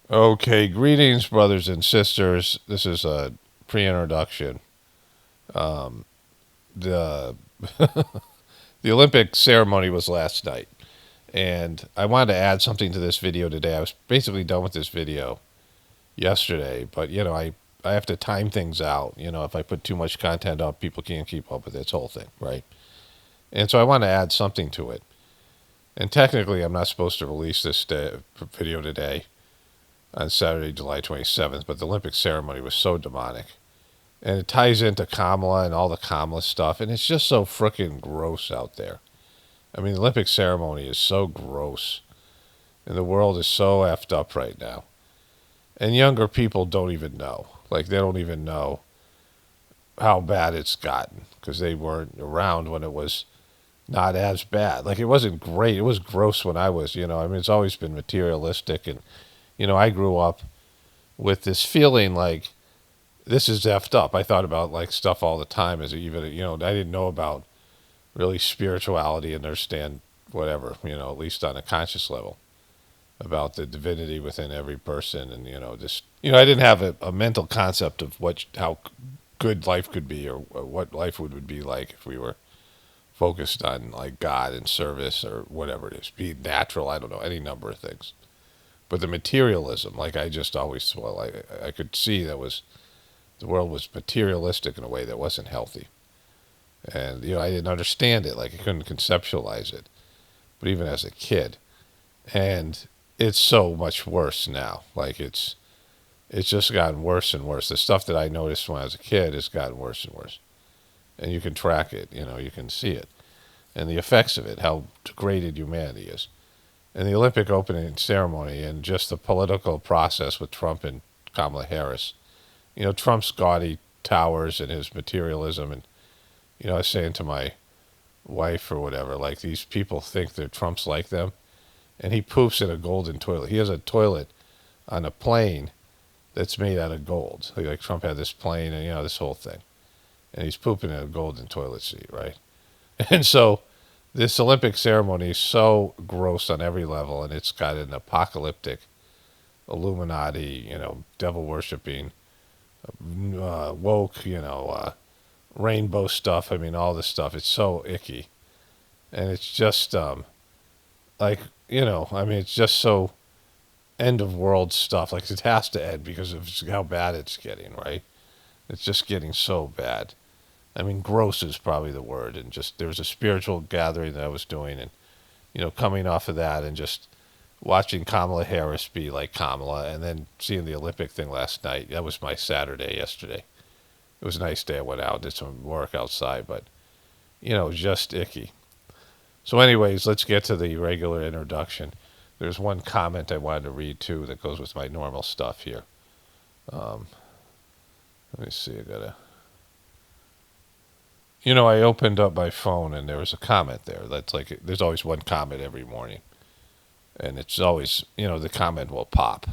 Okay, greetings, brothers and sisters. This is a pre-introduction. The the Olympic ceremony was last night, and I wanted to add something to this video today. I was basically done with this video yesterday, but I have to time things out. If I put too much content up, people can't keep up with this whole thing, right? And so I want to add something to it. And technically, I'm not supposed to release this video today on Saturday, July 27th, but the Olympic ceremony was so demonic. And it ties into Kamala and all the Kamala stuff, and it's just so frickin' gross out there. I mean, the Olympic ceremony is so gross, and the world is so effed up right now. And younger people don't even know. Like, they don't even know how bad it's gotten, because they weren't around when it was not as bad. Like, it wasn't great. It was gross when I was, I mean, it's always been materialistic, and, I grew up with this feeling like, this is effed up. I thought about like stuff all the time as even, I didn't know about really spirituality and understand whatever, at least on a conscious level about the divinity within every person. And, just, I didn't have a mental concept of how good life could be or what life would be like if we were focused on like God and service or whatever it is, be natural. I don't know, any number of things. But the materialism, like I just always, well, I could see the world was materialistic in a way that wasn't healthy. And, I didn't understand it. Like, I couldn't conceptualize it. But even as a kid. And it's so much worse now. Like, it's just gotten worse and worse. The stuff that I noticed when I was a kid has gotten worse and worse. And you can track it. You can see it. And the effects of it, how degraded humanity is. And the Olympic opening ceremony and just the political process with Trump and Kamala Harris. Trump's gaudy towers and his materialism. And, I was saying to my wife or whatever, like, these people think that Trump's like them. And he poops in a golden toilet. He has a toilet on a plane that's made out of gold. Like Trump had this plane and, this whole thing. And he's pooping in a golden toilet seat, right? And so this Olympic ceremony is so gross on every level. And it's got an apocalyptic Illuminati, devil worshipping, woke, rainbow stuff. I mean, all this stuff. It's so icky. And it's just, like, I mean, it's just so end of world stuff. Like, it has to end because of how bad it's getting, right? It's just getting so bad. I mean, gross is probably the word. And just, there was a spiritual gathering that I was doing and, coming off of that and just watching Kamala Harris be like Kamala and then seeing the Olympic thing last night. That was my Saturday yesterday. It was a nice day. I went out, did some work outside, but, just icky. So anyways, let's get to the regular introduction. There's one comment I wanted to read, too, that goes with my normal stuff here. Um, Let me see. I opened up my phone, and there was a comment there. That's like, there's always one comment every morning. And it's always, the comment will pop.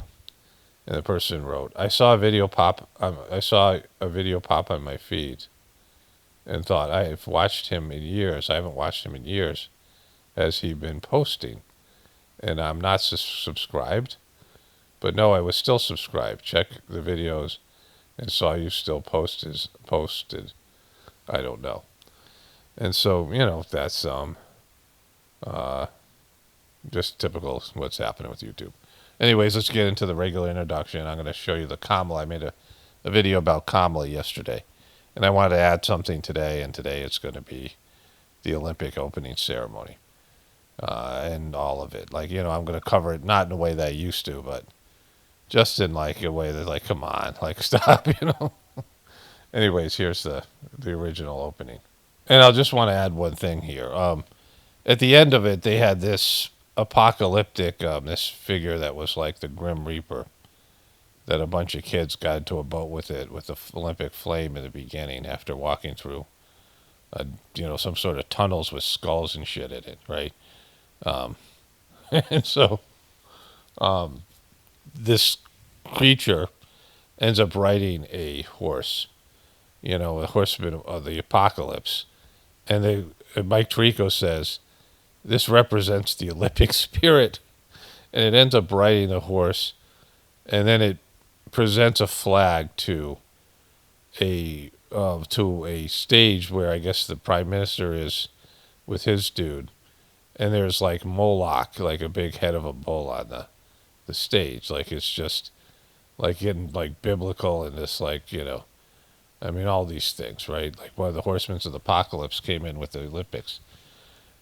And the person wrote, I saw a video pop on my feed and thought, I've watched him in years. I haven't watched him in years. Has he been posting? And I'm not subscribed. But no, I was still subscribed. Check the videos and saw you still posted. I don't know. And so, that's uh, just typical what's happening with YouTube. Anyways, let's get into the regular introduction. I'm going to show you the Kamala. I made a video about Kamala yesterday. And I wanted to add something today. And today it's going to be the Olympic opening ceremony. And all of it. Like, I'm going to cover it not in a way that I used to, but just in like a way that's like, come on, like stop, Anyways, here's the original opening. And I'll just want to add one thing here. At the end of it, they had this apocalyptic, this figure that was like the Grim Reaper, that a bunch of kids got into a boat with it, with the Olympic flame in the beginning after walking through, some sort of tunnels with skulls and shit in it, right? And so this creature ends up riding a horse, a horseman of the apocalypse. And Mike Tirico says, this represents the Olympic spirit. And it ends up riding a horse and then it presents a flag to a stage where I guess the prime minister is with his dude, and there's like Moloch, like a big head of a bull on the stage. Like it's just like getting like biblical and this like I mean all these things, right? Like one of the horsemen of the apocalypse came in with the Olympics,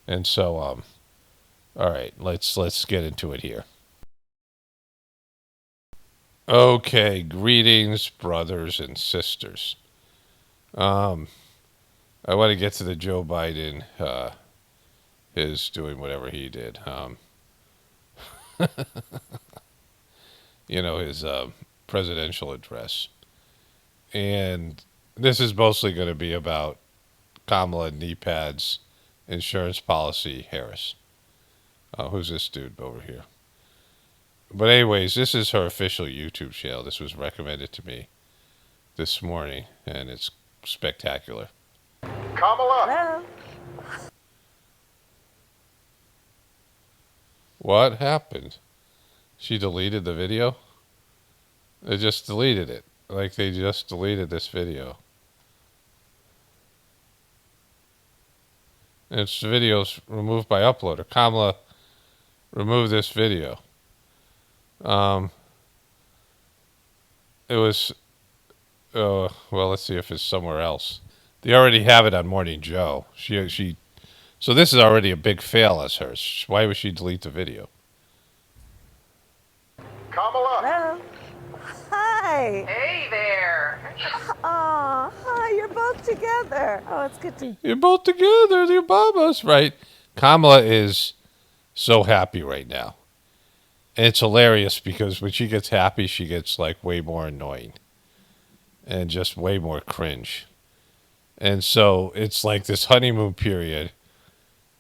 and so all right, let's get into it here. Okay, greetings, brothers and sisters. Um, I want to get to the Joe Biden, his doing whatever he did. His presidential address, and this is mostly going to be about Kamala Kneepads insurance policy Harris. Who's this dude over here? But anyways, this is her official YouTube channel. This was recommended to me this morning, and it's spectacular. Kamala! Hello? What happened? She deleted the video? They just deleted it. Like they just deleted this video. And it's videos removed by uploader. Kamala, remove this video. It was, well, let's see if it's somewhere else. They already have it on Morning Joe. So this is already a big fail as hers. Why would she delete the video? Kamala! Hello? Hi! Hey there! Oh, hi, you're both together. Oh, it's good to... You're both together, the Obamas, right? Kamala is so happy right now. And it's hilarious because when she gets happy, she gets like way more annoying and just way more cringe. And so it's like this honeymoon period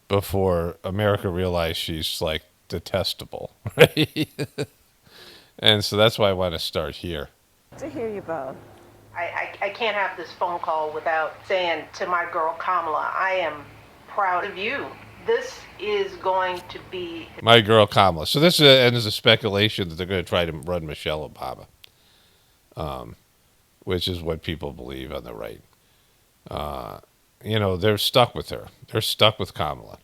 before America realized she's like detestable, right? And so that's why I want to start here. To hear you both. I can't have this phone call without saying to my girl Kamala, I am proud of you. This is going to be... My girl Kamala. So this ends the speculation that they're going to try to run Michelle Obama, which is what people believe on the right. They're stuck with her. They're stuck with Kamala.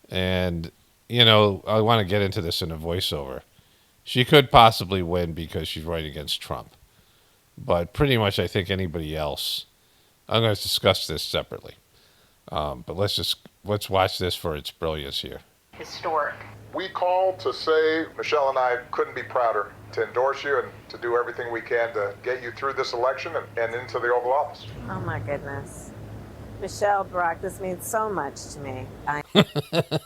And, I want to get into this in a voiceover. She could possibly win because she's running against Trump. But pretty much I think anybody else, I'm going to discuss this separately. But let's watch this for its brilliance here. Historic. We called to say Michelle and I couldn't be prouder to endorse you and to do everything we can to get you through this election and into the Oval Office. Oh, my goodness. Michelle, Barack, this means so much to me.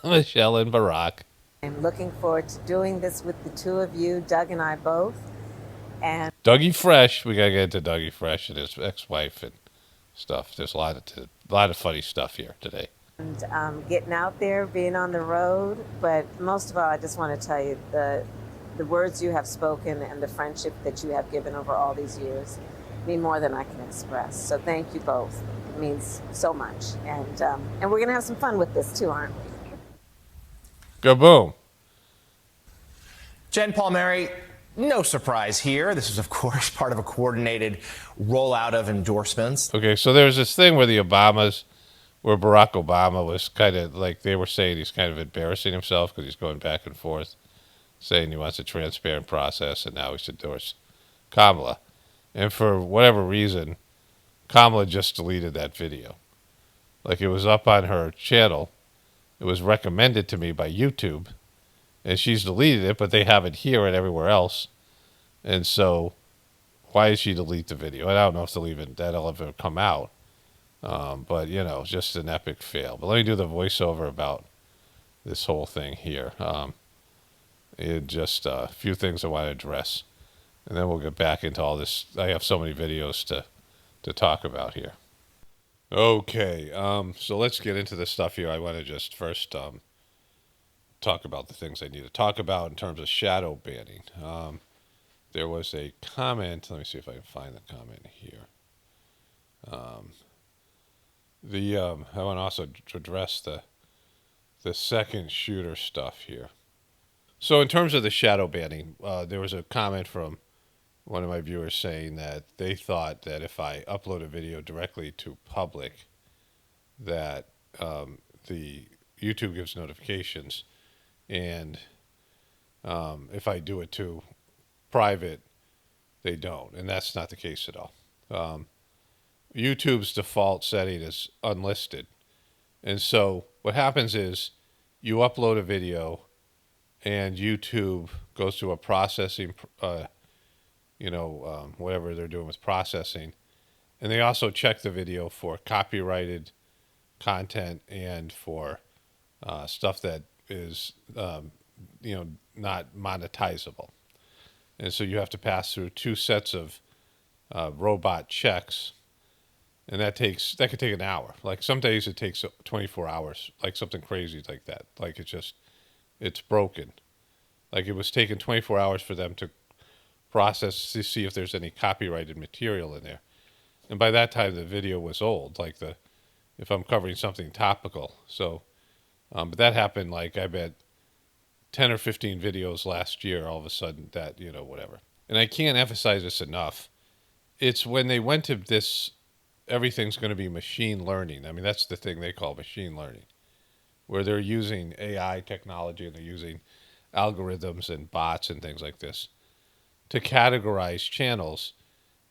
Michelle and Barack. I'm looking forward to doing this with the two of you, Doug and I both. And Dougie Fresh, we got to get into Dougie Fresh and his ex-wife and stuff. There's a lot of funny stuff here today. And getting out there, being on the road. But most of all, I just want to tell you the words you have spoken and the friendship that you have given over all these years mean more than I can express. So thank you both. It means so much. And we're going to have some fun with this too, aren't we? Kaboom. Jen Palmieri, no surprise here. This is, of course, part of a coordinated rollout of endorsements. Okay, so there's this thing where where Barack Obama was kind of like, they were saying he's kind of embarrassing himself because he's going back and forth, saying he wants a transparent process, and now he's endorsed Kamala. And for whatever reason, Kamala just deleted that video. Like, it was up on her channel. It was recommended to me by YouTube, and she's deleted it, but they have it here and everywhere else. And so, why did she delete the video? And I don't know if that'll ever come out. But, just an epic fail. But let me do the voiceover about this whole thing here. Just a few things I want to address. And then we'll get back into all this. I have so many videos to talk about here. Okay, so let's get into this stuff here. I want to just first talk about the things I need to talk about in terms of shadow banning. There was a comment. Let me see if I can find the comment here. I want to also address the second shooter stuff here. So in terms of the shadow banning, there was a comment from one of my viewers saying that they thought that if I upload a video directly to public, that the YouTube gives notifications, and if I do it to private, they don't, and that's not the case at all. YouTube's default setting is unlisted, and so what happens is you upload a video, and YouTube goes through a processing, whatever they're doing with processing, and they also check the video for copyrighted content and for stuff that is, not monetizable. And so you have to pass through two sets of robot checks, and that could take an hour. Like some days it takes 24 hours, like something crazy like that. Like it's broken. Like it was taking 24 hours for them to process to see if there's any copyrighted material in there. And by that time the video was old, like if I'm covering something topical. So but that happened, like, I bet 10 or 15 videos last year, all of a sudden that, whatever. And I can't emphasize this enough. It's when they went to this, everything's going to be machine learning. I mean, that's the thing they call machine learning, where they're using AI technology and they're using algorithms and bots and things like this to categorize channels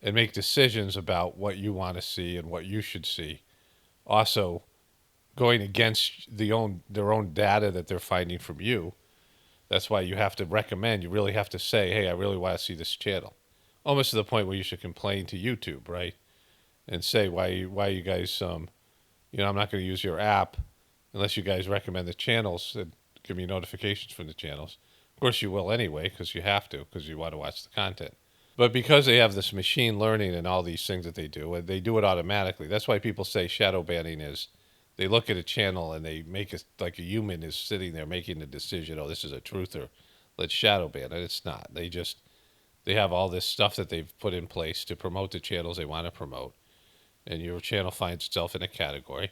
and make decisions about what you want to see and what you should see. Also, going against their own data that they're finding from you. That's why you have to recommend. You really have to say, "Hey, I really want to see this channel," almost to the point where you should complain to YouTube, right? And say, "Why you guys, I'm not going to use your app unless you guys recommend the channels and give me notifications from the channels." Of course, you will anyway because you have to, because you want to watch the content. But because they have this machine learning and all these things that they do it automatically. That's why people say shadow banning is. They look at a channel and they make it like a human is sitting there making the decision. Oh, this is a truther. Let's shadow ban it. It's not. They have all this stuff that they've put in place to promote the channels they want to promote, and your channel finds itself in a category.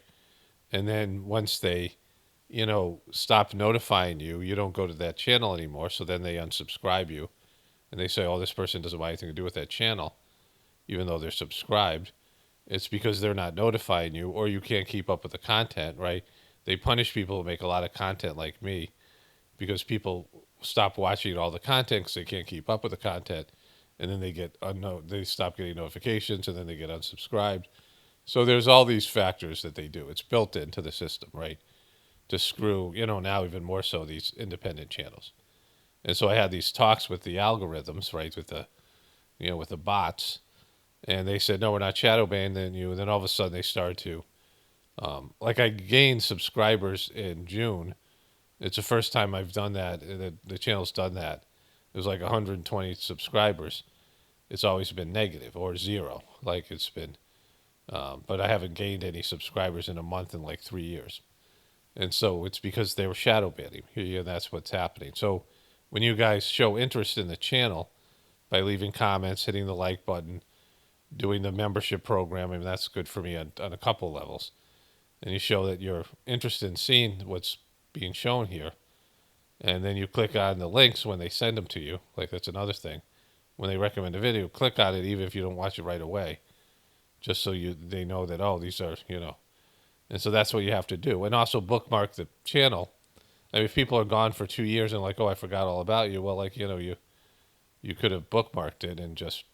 And then once they, stop notifying you, you don't go to that channel anymore. So then they unsubscribe you, and they say, "Oh, this person doesn't want anything to do with that channel," even though they're subscribed. It's because they're not notifying you, or you can't keep up with the content, right? They punish people who make a lot of content like me because people stop watching all the content because they can't keep up with the content, and then they stop getting notifications, and then they get unsubscribed. So there's all these factors that they do. It's built into the system, right? To screw, now even more so these independent channels. And so I had these talks with the algorithms, right, with the bots. And they said, "No, we're not shadow banning you." And then all of a sudden they started to, I gained subscribers in June. It's the first time I've done that. The channel's done that. It was like 120 subscribers. It's always been negative or zero. Like it's been, but I haven't gained any subscribers in a month in like 3 years. And so it's because they were shadow banning. And that's what's happening. So when you guys show interest in the channel by leaving comments, hitting the like button, doing the membership program, I mean, that's good for me on a couple levels. And you show that you're interested in seeing what's being shown here. And then you click on the links when they send them to you. Like that's another thing. When they recommend a video, click on it even if you don't watch it right away. Just so they know that, oh, these are, And so that's what you have to do. And also bookmark the channel. I mean, if people are gone for 2 years and like, "Oh, I forgot all about you." Well, like, you could have bookmarked it and just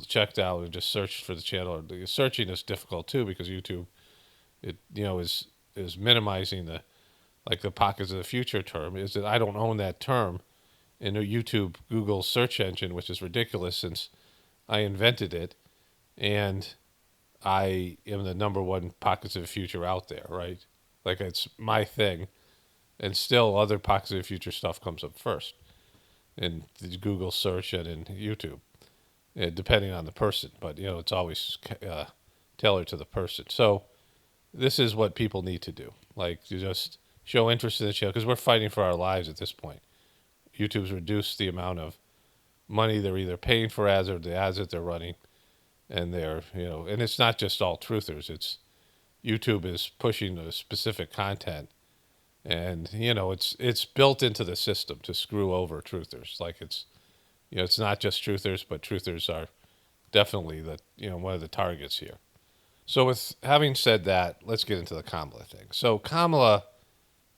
checked out and just searched for the channel. Searching is difficult too because YouTube, is minimizing the pockets of the future term. Is that I don't own that term in a YouTube Google search engine, which is ridiculous since I invented it, and I am the number one pockets of the future out there, right? Like it's my thing, and still other pockets of the future stuff comes up first in the Google search and in YouTube. Depending on the person, but it's always tailored to the person. So this is what people need to do. Like you just show interest in the channel because we're fighting for our lives at this point. YouTube's reduced the amount of money they're either paying for ads or the ads that they're running, and they're and it's not just all truthers. It's YouTube is pushing the specific content And it's built into the system to screw over truthers. Like it's not just truthers, but truthers are definitely one of the targets here. So with having said that, let's get into the Kamala thing. So Kamala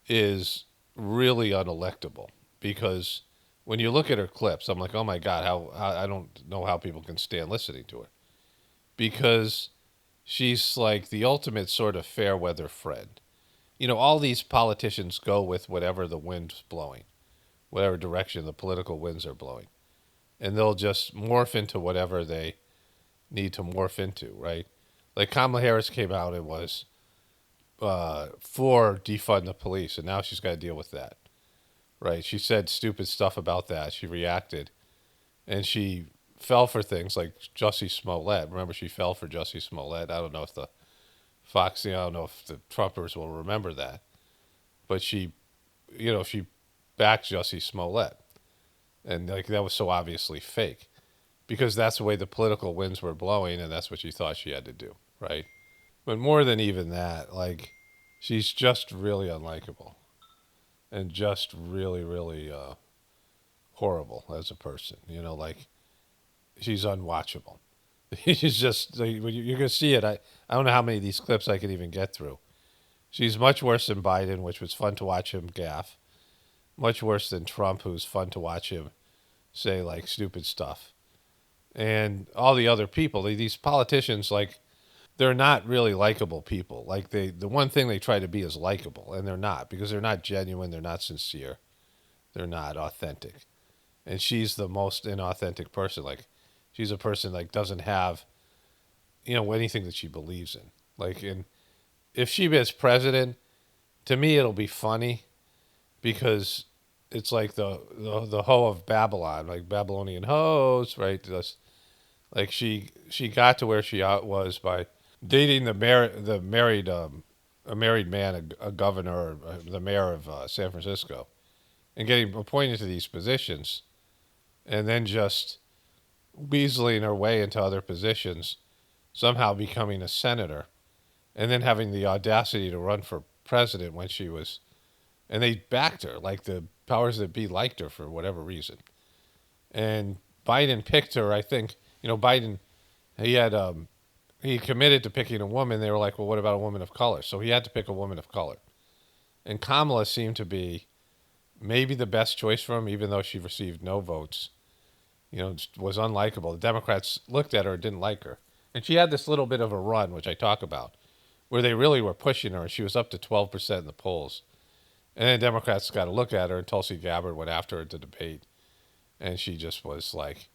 is really unelectable because when you look at her clips, I'm like, oh my God, how I don't know how people can stand listening to her, because she's like the ultimate sort of fair weather friend. All these politicians go with whatever the wind's blowing, whatever direction the political winds are blowing, and they'll just morph into whatever they need to morph into, right? Like Kamala Harris came out and was for defund the police, and now she's got to deal with that, right? She said stupid stuff about that. She reacted, and she fell for things like Jussie Smollett. Remember, she fell for Jussie Smollett. I don't know if the I don't know if the Trumpers will remember that, but she backed Jussie Smollett, and like that was so obviously fake because that's the way the political winds were blowing, and that's what she thought she had to do, right? But more than even that, like she's just really unlikable and just really, really horrible as a person. Like she's unwatchable. She's just like, you're gonna see it. I don't know how many of these clips I can even get through. She's much worse than Biden, which was fun to watch him gaffe. Much worse than Trump, who's fun to watch him say like stupid stuff. And all the other people, these politicians, like they're not really likable people. Like the one thing they try to be is likable, and they're not because they're not genuine, they're not sincere, they're not authentic. And she's the most inauthentic person. Like she's a person like doesn't have anything that she believes in. Like and if she is president, to me it'll be funny because it's like the hoe of Babylon, like Babylonian hoes, right? Like she got to where she was by dating the married a married man, a governor, or the mayor of San Francisco, and getting appointed to these positions, and then just weaseling her way into other positions, somehow becoming a senator, and then having the audacity to run for president when she was, and they backed her, like the powers that be liked her for whatever reason, and Biden picked her. I think Biden, he had he committed to picking a woman. They were like, well, what about a woman of color? So he had to pick a woman of color. And Kamala seemed to be maybe the best choice for him, even though she received no votes. Was unlikable. The Democrats looked at her and didn't like her. And she had this little bit of a run, which I talk about, where they really were pushing her. She was up to 12% in the polls. And then Democrats got to look at her, and Tulsi Gabbard went after her to debate. And she just was like,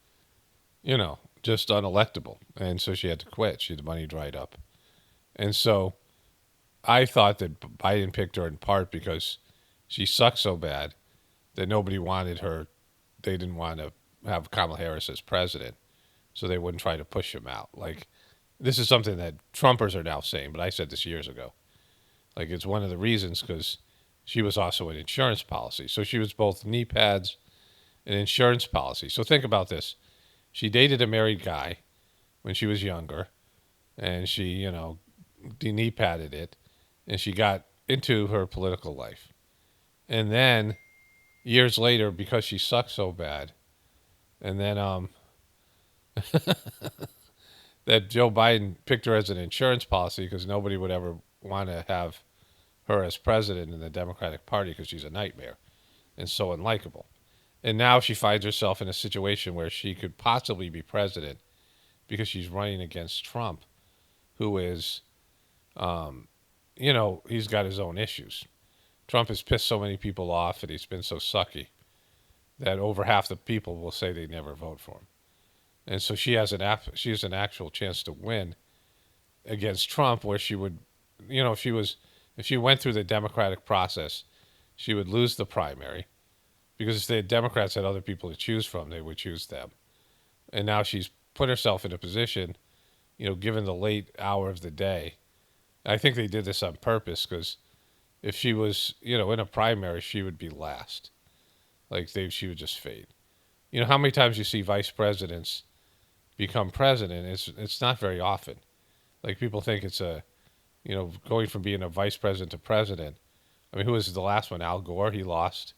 just unelectable. And so she had to quit. The money dried up. And so I thought that Biden picked her in part because she sucked so bad that nobody wanted her. They didn't want to have Kamala Harris as president, so they wouldn't try to push him out. Like, this is something that Trumpers are now saying, but I said this years ago. Like, it's one of the reasons because she was also an insurance policy. So she was both Kneepads and insurance policy. So think about this. She dated a married guy when she was younger, and she, knee padded it, and she got into her political life. And then years later, because she sucked so bad, and then that Joe Biden picked her as an insurance policy because nobody would ever want to have her as president in the Democratic Party because she's a nightmare and so unlikable. And now she finds herself in a situation where she could possibly be president because she's running against Trump, who is, he's got his own issues. Trump has pissed so many people off and he's been so sucky that over half the people will say they never vote for him. And so she has an actual chance to win against Trump, where she would, if she went through the democratic process, she would lose the primary. Because if the Democrats had other people to choose from, they would choose them. And now she's put herself in a position, given the late hour of the day. I think they did this on purpose because if she was, in a primary, she would be last. Like she would just fade. How many times you see vice presidents become president? It's not very often. Like people think it's going from being a vice president to president I mean, who was the last one? Al Gore, he lost.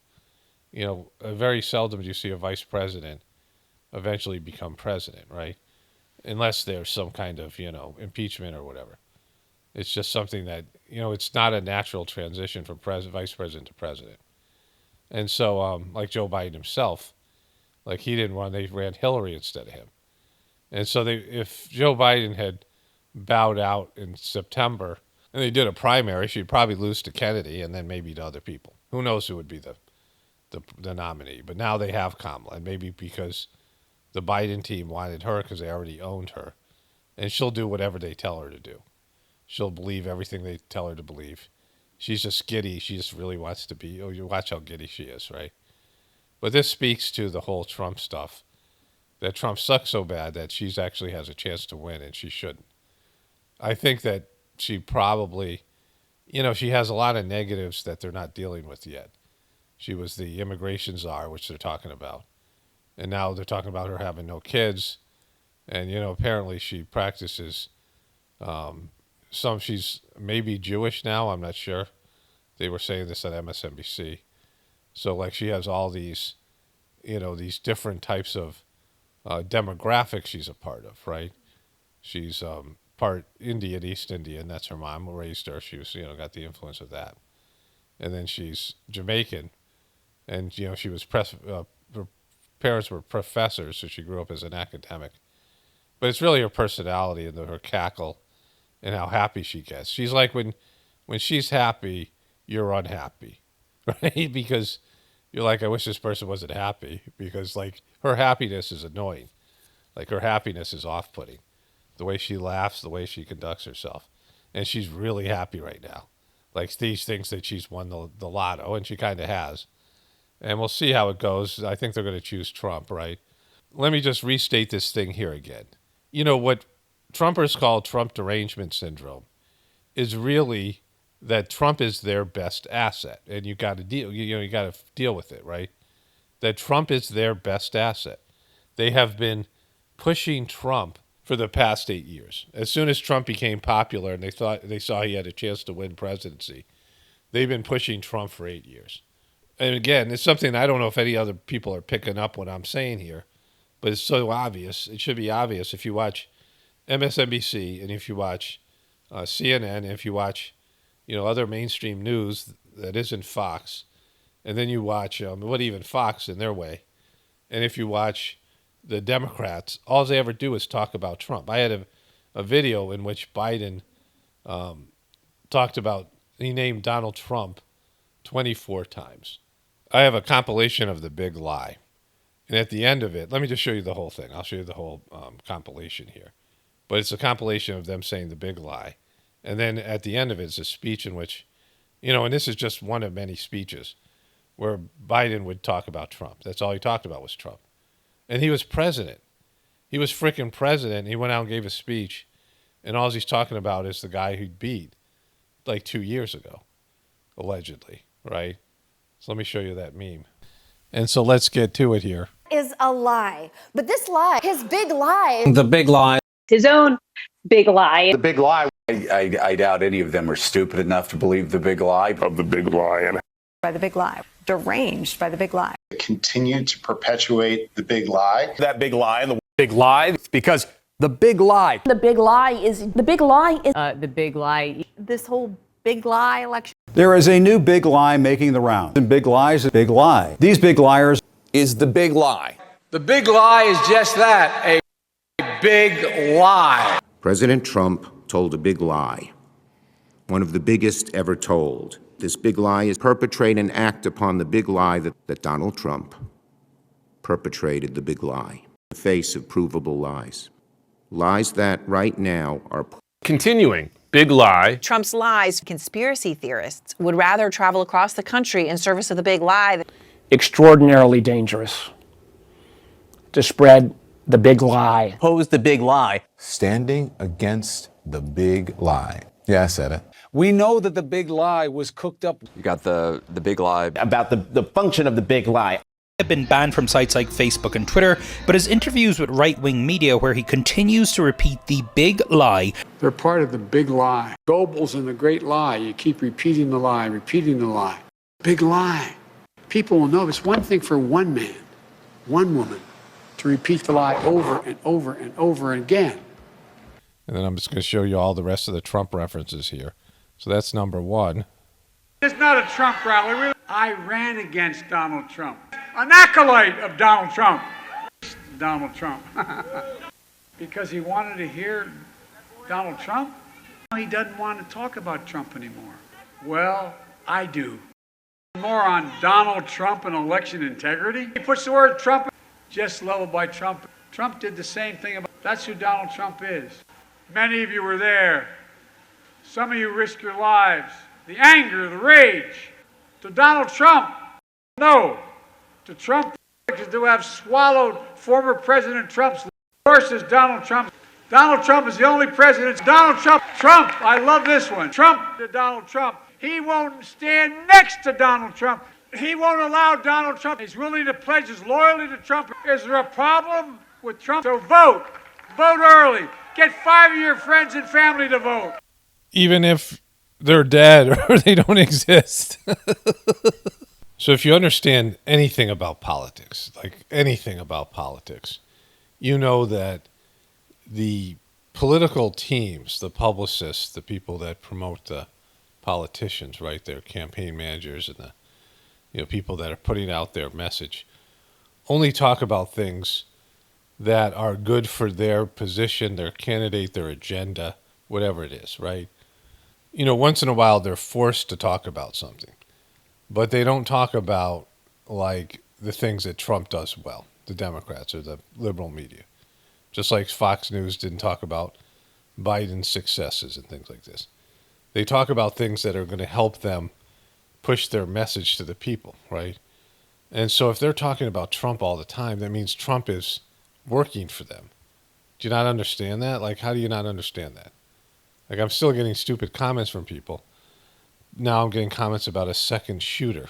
You know, very seldom do you see a vice president eventually become president, right? Unless there's some kind of, you know, impeachment or whatever. It's just something that, you know, it's not a natural transition from vice president to president. And so, like Joe Biden himself, like he didn't run, they ran Hillary instead of him. And so if Joe Biden had bowed out in September and they did a primary, she'd probably lose to Kennedy and then maybe to other people. Who knows who would be the nominee? But now they have Kamala, and maybe because the Biden team wanted her because they already owned her, and she'll do whatever they tell her to do. She'll believe everything they tell her to believe. She's just giddy. She just really wants to be. Oh, you watch how giddy she is, right? But this speaks to the whole Trump stuff, that Trump sucks so bad that she's actually has a chance to win, and she shouldn't. I think that she probably, you know, she has a lot of negatives that they're not dealing with yet. She was the immigration czar, which they're talking about. And now they're talking about her having no kids. And, you know, apparently she practices she's maybe Jewish now, I'm not sure. They were saying this on MSNBC. So, like, she has all these, you know, these different types of demographics she's a part of, right? She's part Indian, East Indian. That's her mom who raised her. She was, you know, got the influence of that. And then she's Jamaican. And, you know, she was her parents were professors, so she grew up as an academic. But it's really her personality and her cackle and how happy she gets. She's like when she's happy, you're unhappy, right? Because you're like, I wish this person wasn't happy, because like her happiness is annoying. Like her happiness is off-putting. The way she laughs, the way she conducts herself. And she's really happy right now. Like these things that she's won the lotto, and she kind of has. And we'll see how it goes. I think they're going to choose Trump, right? Let me just restate this thing here again. You know, what Trumpers call Trump derangement syndrome is really that Trump is their best asset. And you got to deal with it, right? That Trump is their best asset. They have been pushing Trump for the past 8 years. As soon as Trump became popular and they saw he had a chance to win presidency, they've been pushing Trump for 8 years. And again, it's something I don't know if any other people are picking up what I'm saying here, but it's so obvious. It should be obvious if you watch MSNBC and if you watch CNN and if you watch, you know, other mainstream news that isn't Fox, and then you watch even Fox in their way, and if you watch the Democrats, all they ever do is talk about Trump. I had a video in which Biden he named Donald Trump 24 times. I have a compilation of the big lie. And at the end of it, let me just show you the whole thing. I'll show you the whole compilation here. But it's a compilation of them saying the big lie. And then at the end of it, it's a speech in which, you know, and this is just one of many speeches where Biden would talk about Trump. That's all he talked about was Trump. And he was president. He was freaking president. He went out and gave a speech. And all he's talking about is the guy who beat like 2 years ago, allegedly, right? So let me show you that meme. And so let's get to it here. Is a lie. But this lie, his big lie. The big lie. His own big lie. The big lie. I doubt any of them are stupid enough to believe the big lie. Of the big lie. By the big lie. Deranged by the big lie. Continue to perpetuate the big lie. That big lie and the Big lie. Because the big lie. The big lie is the big lie. this whole big lie election. There is a new big lie making the rounds. And big lies, a big lie. These big liars Is the big lie. The big lie is just that, a big lie. President Trump told a big lie, one of the biggest ever told. This big lie is perpetrate and act upon the big lie that Donald Trump perpetrated the big lie. The face of provable lies. Lies that right now are Continuing. Big lie. Trump's lies. Conspiracy theorists would rather travel across the country in service of the big lie. Extraordinarily dangerous to spread the big lie. Pose the big lie. Standing against the big lie. Yeah, I said it. We know that the big lie was cooked up. You got the big lie. About the function of the big lie. have been banned from sites like Facebook and Twitter, but his interviews with right-wing media where he continues to repeat the big lie. They're part of the big lie. Goebbels and the great lie. You keep repeating the lie, repeating the lie. Big lie. People will know it's one thing for one man, one woman, to repeat the lie over and over and over again. And then I'm just going to show you all the rest of the Trump references here. So that's number one. It's not a Trump rally. I ran against Donald Trump. An acolyte of Donald Trump. Donald Trump. Because he wanted to hear Donald Trump? He doesn't want to talk about Trump anymore. Well, I do. More on Donald Trump and election integrity. He puts the word Trump, just leveled by Trump. Trump did the same thing. That's who Donald Trump is. Many of you were there. Some of you risked your lives. The anger, the rage. To Donald Trump, no. To Trump, to have swallowed former President Trump's horses, Donald Trump. Donald Trump is the only president. Donald Trump, I love this one. Trump to Donald Trump. He won't stand next to Donald Trump. He won't allow Donald Trump. He's willing to pledge his loyalty to Trump. Is there a problem with Trump? So vote. Vote early. Get 5 of your friends and family to vote. Even if they're dead or they don't exist. So if you understand anything about politics, like anything about politics, you know that the political teams, the publicists, the people that promote the politicians, right, their campaign managers and the people that are putting out their message, only talk about things that are good for their position, their candidate, their agenda, whatever it is, right? Once in a while they're forced to talk about something, but they don't talk about like the things that Trump does well, the Democrats or the liberal media. Just like Fox News didn't talk about Biden's successes and things like this. They talk about things that are going to help them push their message to the people, right? And so if they're talking about Trump all the time, that means Trump is working for them. Do you not understand that? Like, how do you not understand that? Like, I'm still getting stupid comments from people. Now I'm getting comments about a second shooter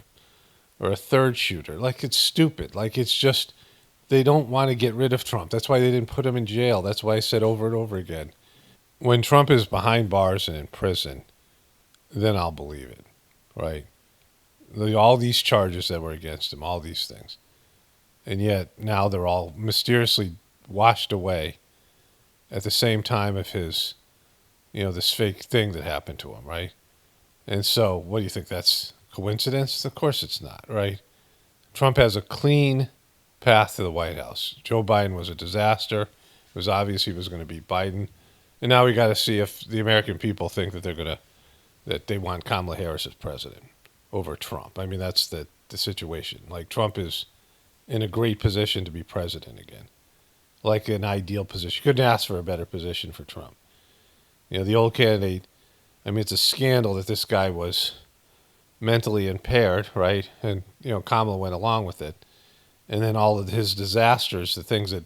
or a third shooter. Like, it's stupid. Like, it's just, they don't want to get rid of Trump. That's why they didn't put him in jail. That's why I said over and over again, when Trump is behind bars and in prison, then I'll believe it, right? All these charges that were against him, all these things. And yet now they're all mysteriously washed away at the same time of his, this fake thing that happened to him, right? And so what do you think? That's coincidence? Of course it's not, right? Trump has a clean path to the White House. Joe Biden was a disaster. It was obvious he was going to beat Biden. And now we got to see if the American people think that that they want Kamala Harris as president over Trump. I mean, that's the situation. Like, Trump is in a great position to be president again. Like an ideal position. You couldn't ask for a better position for Trump. The old candidate, I mean, it's a scandal that this guy was mentally impaired, right? And, Kamala went along with it. And then all of his disasters, the things that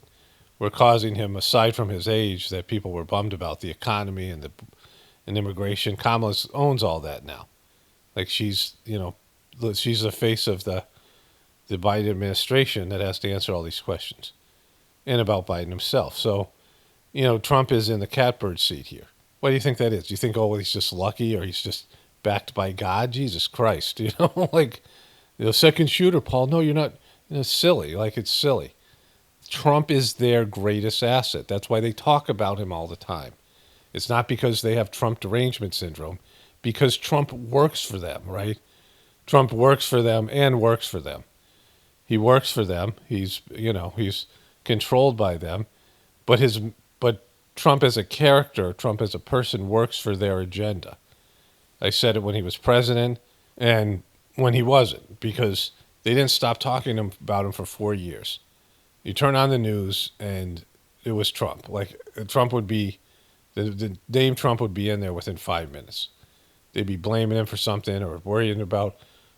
were causing him, aside from his age, that people were bummed about, the economy and immigration. Kamala owns all that now. Like, she's the face of the Biden administration that has to answer all these questions. And about Biden himself. So, Trump is in the catbird seat here. What do you think that is? Do you think, he's just lucky or he's just backed by God? Jesus Christ. Second shooter, Paul. No, you're not. It's silly. Like, it's silly. Trump is their greatest asset. That's why they talk about him all the time. It's not because they have Trump derangement syndrome, because Trump works for them, right? Trump works for them and works for them. He works for them. He's controlled by them, but Trump as a character, Trump as a person works for their agenda. I said it when he was president and when he wasn't, because they didn't stop talking about him for 4 years. You turn on the news and it was Trump. Like, Trump would be, the name Trump would be in there within 5 minutes. They'd be blaming him for something or worrying about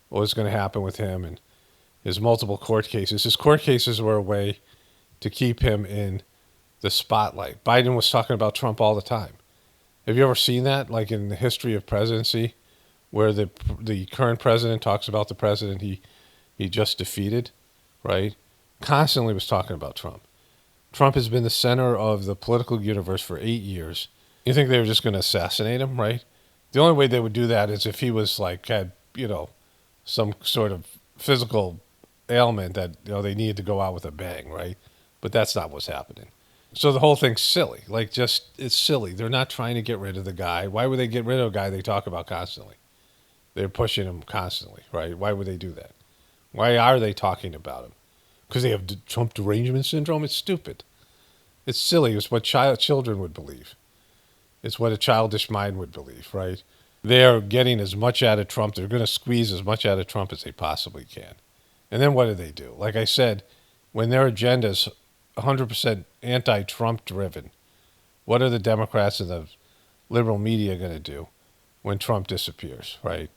what was going to happen with him and his multiple court cases. His court cases were a way to keep him in the spotlight. Biden was talking about Trump all the time. Have you ever seen that, like in the history of presidency, where the current president talks about the president he just defeated right? Constantly was talking about Trump. Trump has been the center of the political universe for 8 years. You think they were just going to assassinate him, right? The only way they would do that is if he was like, had, some sort of physical ailment that, they needed to go out with a bang, right? But that's not what's happening. So the whole thing's silly. It's silly. They're not trying to get rid of the guy. Why would they get rid of a guy they talk about constantly? They're pushing him constantly, right? Why would they do that? Why are they talking about him? Because they have Trump derangement syndrome? It's stupid. It's silly. It's what children would believe. It's what a childish mind would believe, right? They're getting as much out of Trump. They're going to squeeze as much out of Trump as they possibly can. And then what do? Like I said, when their agenda is 100% anti-Trump driven, what are the Democrats and the liberal media going to do when Trump disappears, right?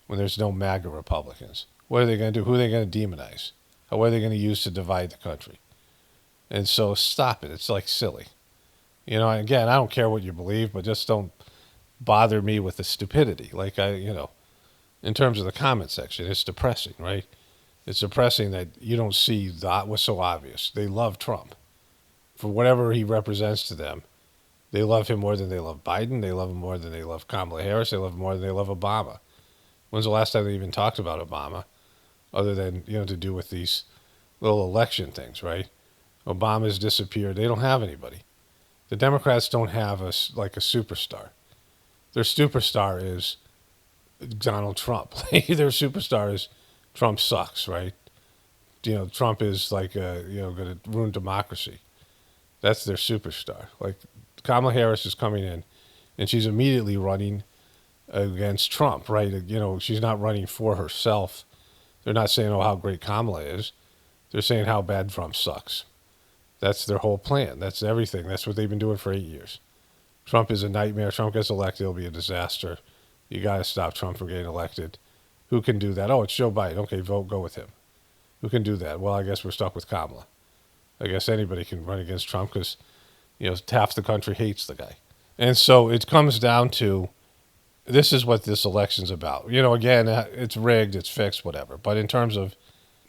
When there's no MAGA Republicans? What are they going to do? Who are they going to demonize? What are they going to use to divide the country? And so stop it. It's like silly. Again, I don't care what you believe, but just don't bother me with the stupidity. In terms of the comment section, it's depressing, right? It's depressing that you don't see that was so obvious. They love Trump. For whatever he represents to them, they love him more than they love Biden. They love him more than they love Kamala Harris. They love him more than they love Obama. When's the last time they even talked about Obama? Other than, to do with these little election things, right? Obama's disappeared. They don't have anybody. The Democrats don't have a superstar. Their superstar is Donald Trump. Their superstar is Trump sucks, right? Trump is going to ruin democracy. That's their superstar. Kamala Harris is coming in, and she's immediately running against Trump, right? She's not running for herself. They're not saying, oh, how great Kamala is. They're saying how bad Trump sucks. That's their whole plan. That's everything. That's what they've been doing for 8 years. Trump is a nightmare. Trump gets elected, it'll be a disaster. You got to stop Trump from getting elected. Who can do that? Oh, it's Joe Biden. Okay, go with him. Who can do that? Well, I guess we're stuck with Kamala. I guess anybody can run against Trump because, half the country hates the guy. And so it comes down to, this is what this election's about. Again, it's rigged, it's fixed, whatever. But in terms of,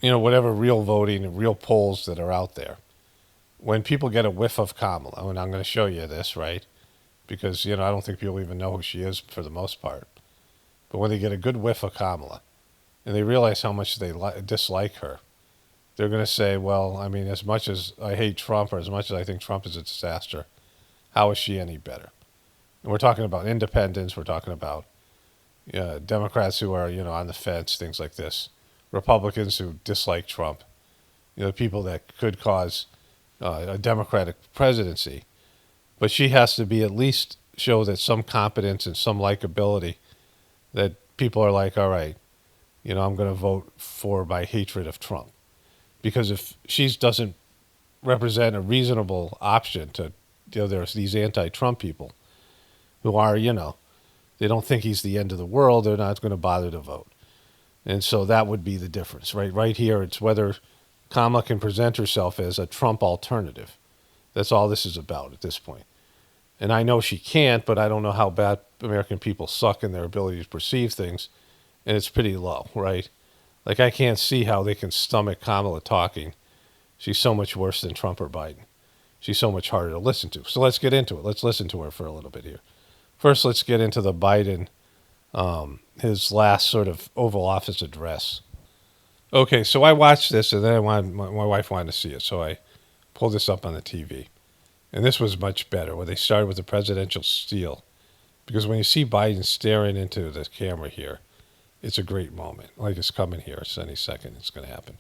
whatever real voting and real polls that are out there, when people get a whiff of Kamala, and I'm going to show you this, right? Because, I don't think people even know who she is for the most part. But when they get a good whiff of Kamala, and they realize how much they dislike her, they're going to say, well, I mean, as much as I hate Trump, or as much as I think Trump is a disaster, how is she any better? And we're talking about independents, we're talking about Democrats who are, on the fence, things like this. Republicans who dislike Trump, people that could cause a Democratic presidency. But she has to be at least show that some competence and some likability that people are like, all right, I'm going to vote for my hatred of Trump. Because if she doesn't represent a reasonable option to, there's these anti-Trump people who are, they don't think he's the end of the world. They're not going to bother to vote. And so that would be the difference, right? Right here, it's whether Kamala can present herself as a Trump alternative. That's all this is about at this point. And I know she can't, but I don't know how bad American people suck in their ability to perceive things. And it's pretty low, right? I can't see how they can stomach Kamala talking. She's so much worse than Trump or Biden. She's so much harder to listen to. So let's get into it. Let's listen to her for a little bit here. First, let's get into the Biden, his last sort of Oval Office address. Okay, so I watched this, and then my wife wanted to see it, so I pulled this up on the TV. And this was much better, where they started with the presidential steal. Because when you see Biden staring into the camera here, it's a great moment. It's coming here. It's any second it's going to happen.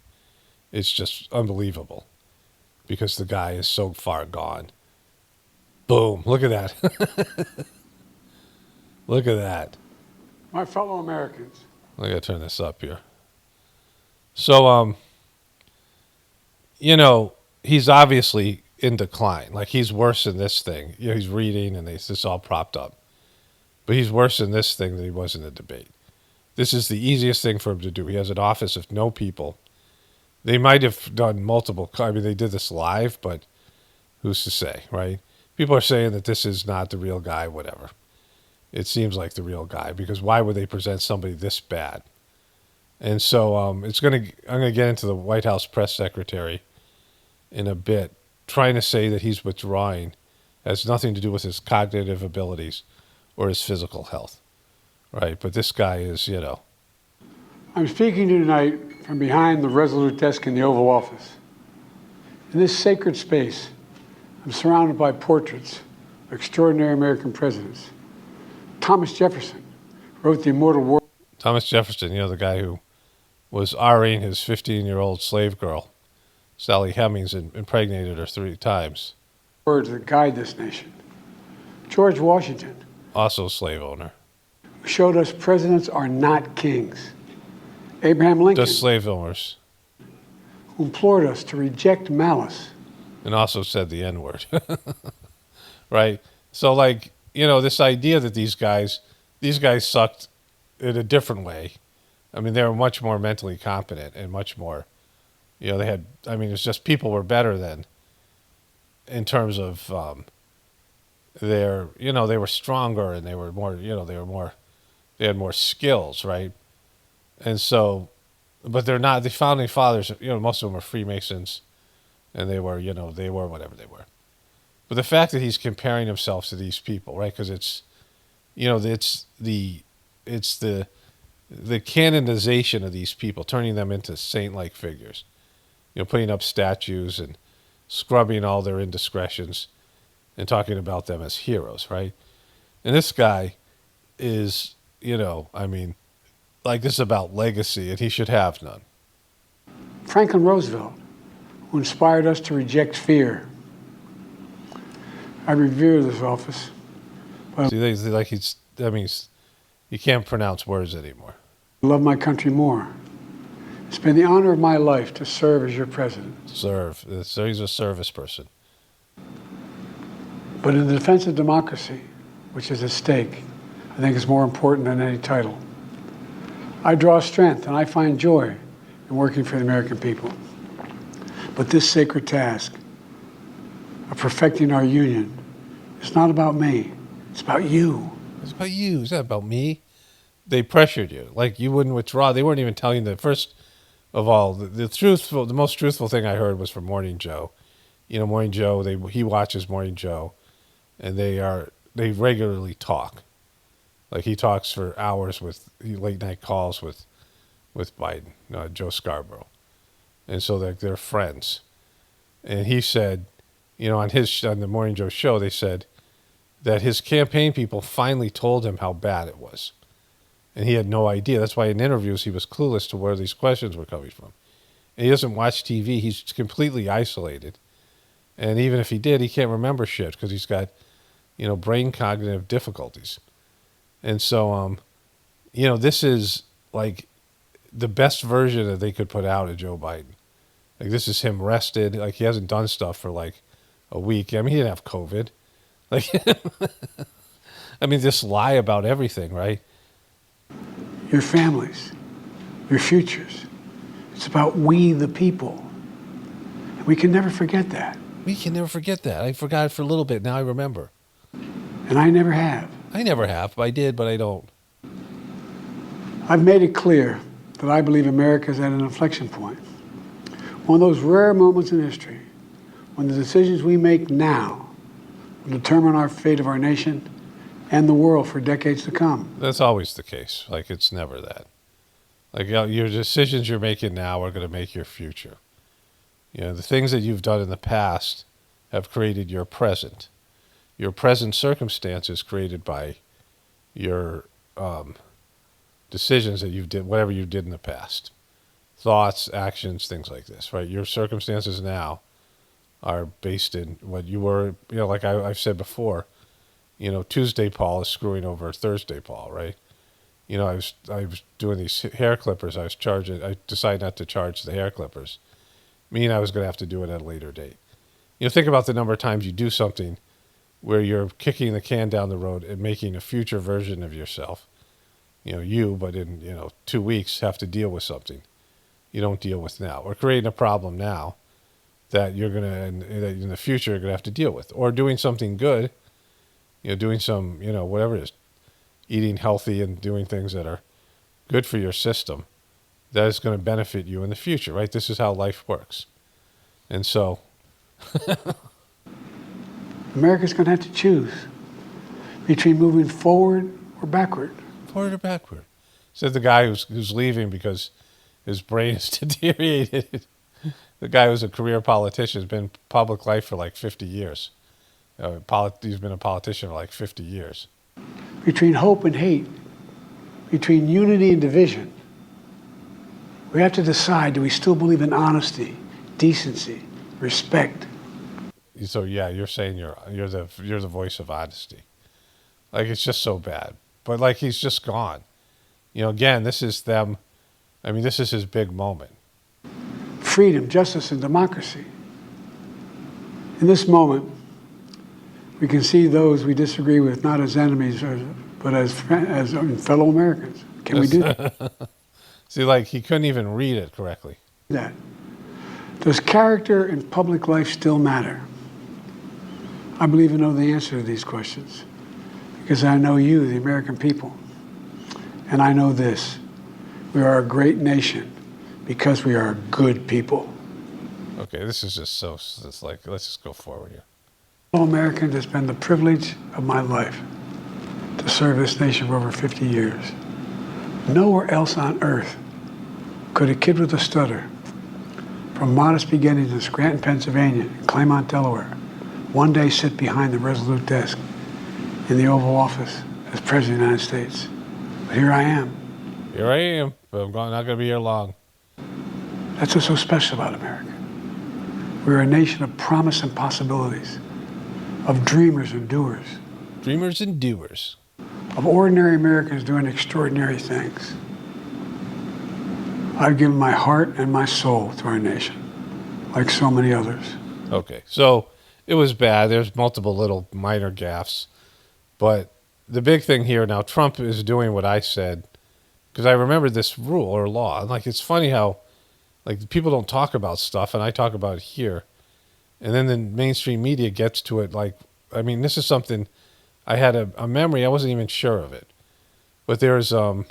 It's just unbelievable. Because the guy is so far gone. Boom. Look at that. Look at that. My fellow Americans. I got to turn this up here. So, he's obviously in decline. He's worse in this thing. He's reading and it's just all propped up. But he's worse in this thing than he was in the debate. This is the easiest thing for him to do. He has an office of no people. They might have done multiple. I mean, they did this live, but who's to say, right? People are saying that this is not the real guy, whatever. It seems like the real guy, because why would they present somebody this bad? And so I'm gonna get into the White House press secretary in a bit, trying to say that he's withdrawing has nothing to do with his cognitive abilities or his physical health, right? But this guy is, I'm speaking to you tonight from behind the resolute desk in the Oval Office. In this sacred space, I'm surrounded by portraits of extraordinary American presidents. Thomas Jefferson wrote the immortal word. Thomas Jefferson, the guy who was R-ing his 15-year-old slave girl, Sally Hemings, and impregnated her 3 times. Words that guide this nation. George Washington, also slave owner, who showed us presidents are not kings. Abraham Lincoln, just slave owners, who implored us to reject malice. And also said the N-word. Right? So, this idea that these guys sucked in a different way. I mean, they were much more mentally competent and much more, they had, it's just people were better than, in terms of they were stronger and they were more, they had more skills, right? And so, but they're not, the founding fathers, most of them were Freemasons, and they were whatever they were. But the fact that he's comparing himself to these people, right? Because it's the canonization of these people, turning them into saint-like figures, putting up statues and scrubbing all their indiscretions and talking about them as heroes, right? And this guy is, this is about legacy, and he should have none. Franklin Roosevelt, who inspired us to reject fear. I revere this office. See, he can't pronounce words anymore. I love my country more. It's been the honor of my life to serve as your president. Serve. So he's a service person. But in the defense of democracy, which is at stake, I think is more important than any title. I draw strength and I find joy in working for the American people. But this sacred task of perfecting our union is not about me. It's about you. It's about you. It's not about me. They pressured you. You wouldn't withdraw. They weren't even telling you the first of all. The most truthful thing I heard was from Morning Joe. Morning Joe, he watches Morning Joe, and they regularly talk. He talks for hours with late night calls with Biden, Joe Scarborough. And so they're friends. And he said, on the Morning Joe show, they said that his campaign people finally told him how bad it was. And he had no idea. That's why in interviews he was clueless to where these questions were coming from. And he doesn't watch TV. He's completely isolated. And even if he did, he can't remember shit because he's got, brain cognitive difficulties. And so, this is the best version that they could put out of Joe Biden. This is him rested. He hasn't done stuff for a week. He didn't have COVID. Just lie about everything, right? Your families, your futures. It's about we the people. And we can never forget that. We can never forget that. I forgot it for a little bit. Now I remember. And I never have. I never have. I did, but I don't. I've made it clear that I believe America is at an inflection point. One of those rare moments in history when the decisions we make now will determine our fate of our nation and the world for decades to come. That's always the case. It's never that. Your decisions you're making now are going to make your future. The things that you've done in the past have created your present. Your present circumstances created by your decisions that you did, whatever you did in the past. Thoughts, actions, things like this, right? Your circumstances now are based in what you were, I've said before, Tuesday Paul is screwing over Thursday Paul, right? I was doing these hair clippers. I decided not to charge the hair clippers, meaning I was going to have to do it at a later date. Think about the number of times you do something where you're kicking the can down the road and making a future version of yourself. But in, 2 weeks have to deal with something you don't deal with now, or creating a problem now that you're going to, that in the future you're going to have to deal with, or doing something good, doing some, whatever it is, eating healthy and doing things that are good for your system that is going to benefit you in the future, right? This is how life works. And so America's going to have to choose between moving forward or backward. forward or backward? Said the guy who's leaving because his brain is deteriorated. The guy who's a career politician has been in public life for like 50 years. He's been a politician for like 50 years. Between hope and hate, between unity and division, we have to decide, do we still believe in honesty, decency, respect? So yeah, you're saying you're the voice of honesty. Like, it's just so bad. But like, he's just gone. You know, again, this is them. I mean, this is his big moment. Freedom, justice, and democracy. In this moment, we can see those we disagree with not as enemies, but as fellow Americans. Can we do that? See, like, he couldn't even read it correctly. Does character in public life still matter? I believe I know the answer to these questions because I know you, the American people. And I know this: we are a great nation because we are good people. Okay, this is just so, it's like, let's just go forward here. Fellow Americans, it's been the privilege of my life to serve this nation for over 50 years. Nowhere else on earth could a kid with a stutter from modest beginnings in Scranton, Pennsylvania, and Claymont, Delaware, one day sit behind the resolute desk in the Oval Office as President of the United States. But here I am. Here I am, but I'm not going to be here long. That's what's so special about America. We're a nation of promise and possibilities, of dreamers and doers. Dreamers and doers. Of ordinary Americans doing extraordinary things. I've given my heart and my soul to our nation, like so many others. Okay, so it was bad. There's multiple little minor gaffes. But the big thing here now, Trump is doing what I said, because I remember this rule or law. Like, it's funny how, like, people don't talk about stuff, and I talk about it here. And then the mainstream media gets to it. Like, I mean, this is something I had a memory. I wasn't even sure of it. But there's a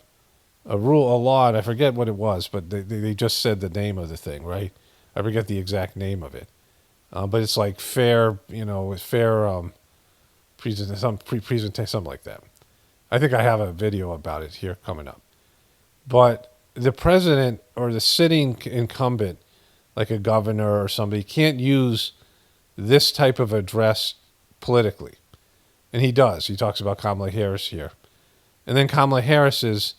law, and I forget what it was, but they just said the name of the thing, right? I forget the exact name of it. But it's like fair, presentation, something like that. I think I have a video about it here coming up. But the president or the sitting incumbent, like a governor or somebody, can't use this type of address politically. And he does. He talks about Kamala Harris here. And then Kamala Harris is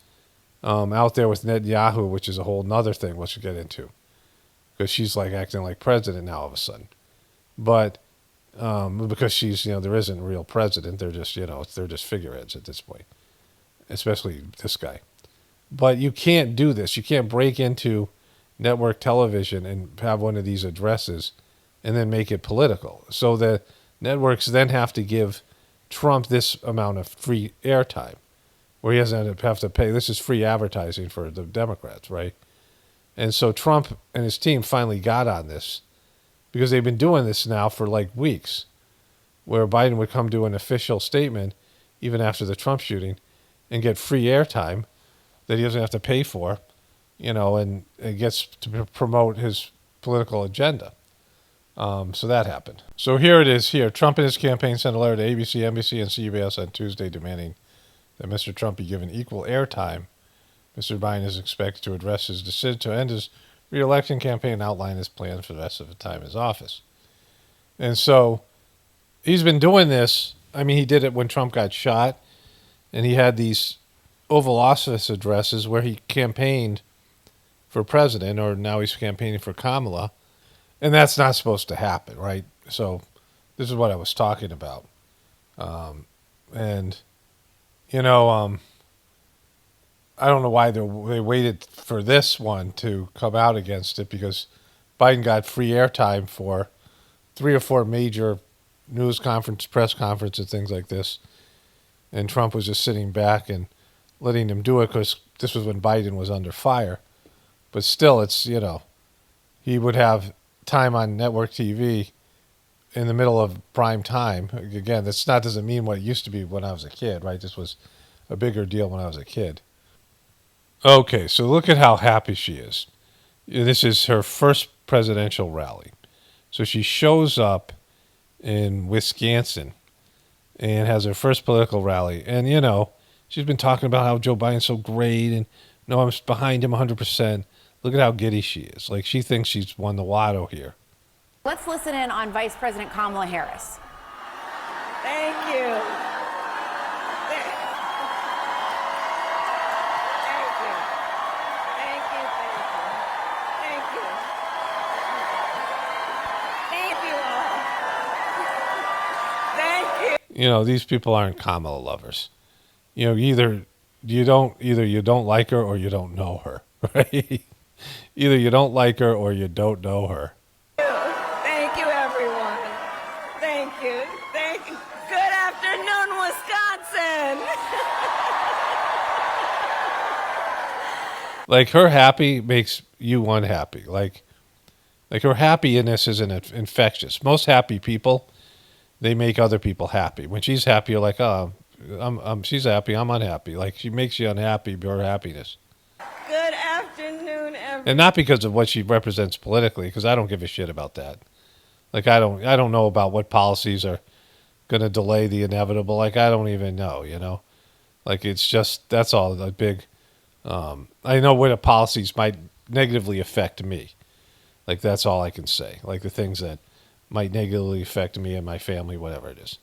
out there with Netanyahu, which is a whole nother thing we should get into. Because she's like acting like president now all of a sudden. But because she's, there isn't a real president. They're just, they're just figureheads at this point. Especially this guy. But you can't do this. You can't break into network television and have one of these addresses and then make it political. So the networks then have to give Trump this amount of free airtime, where he doesn't have to pay. This is free advertising for the Democrats, right? And so Trump and his team finally got on this because they've been doing this now for like weeks, where Biden would come to an official statement, even after the Trump shooting, and get free airtime that he doesn't have to pay for, and gets to promote his political agenda. So that happened. So here it is here. Trump and his campaign sent a letter to ABC, NBC, and CBS on Tuesday demanding that Mr. Trump be given equal airtime. Mr. Biden is expected to address his decision to end his re-election campaign and outline his plans for the rest of the time in his office. And so he's been doing this. I mean, he did it when Trump got shot, and he had these Oval Office addresses where he campaigned for president, or now he's campaigning for Kamala. And that's not supposed to happen, right? So this is what I was talking about. I don't know why they waited for this one to come out against it, because Biden got free airtime for 3 or 4 major news conference, press conferences, things like this. And Trump was just sitting back and letting him do it because this was when Biden was under fire. But still, it's, he would have time on network TV in the middle of prime time. Again, doesn't mean what it used to be when I was a kid, right? This was a bigger deal when I was a kid. Okay, so look at how happy she is. This is her first presidential rally. So she shows up in Wisconsin and has her first political rally. And, she's been talking about how Joe Biden's so great and, no, I'm behind him 100%. Look at how giddy she is. Like, she thinks she's won the lotto here. Let's listen in on Vice President Kamala Harris. Thank you. These people aren't Kamala lovers. Either you don't like her or you don't know her, right? Either you don't like her or you don't know her. Thank you, everyone. Thank you. Thank you. Good afternoon, Wisconsin. Like, her happy makes you unhappy. Like her happiness is infectious. Most happy people, they make other people happy. When she's happy, you're like, oh, she's happy, I'm unhappy. Like, she makes you unhappy by her happiness. Good afternoon, everyone. And not because of what she represents politically, because I don't give a shit about that. Like, I don't know about what policies are going to delay the inevitable. Like, I don't even know, Like, it's just, that's all the big, I know what the policies might negatively affect me. Like, that's all I can say. Like, the things that might negatively affect me and my family, whatever it is.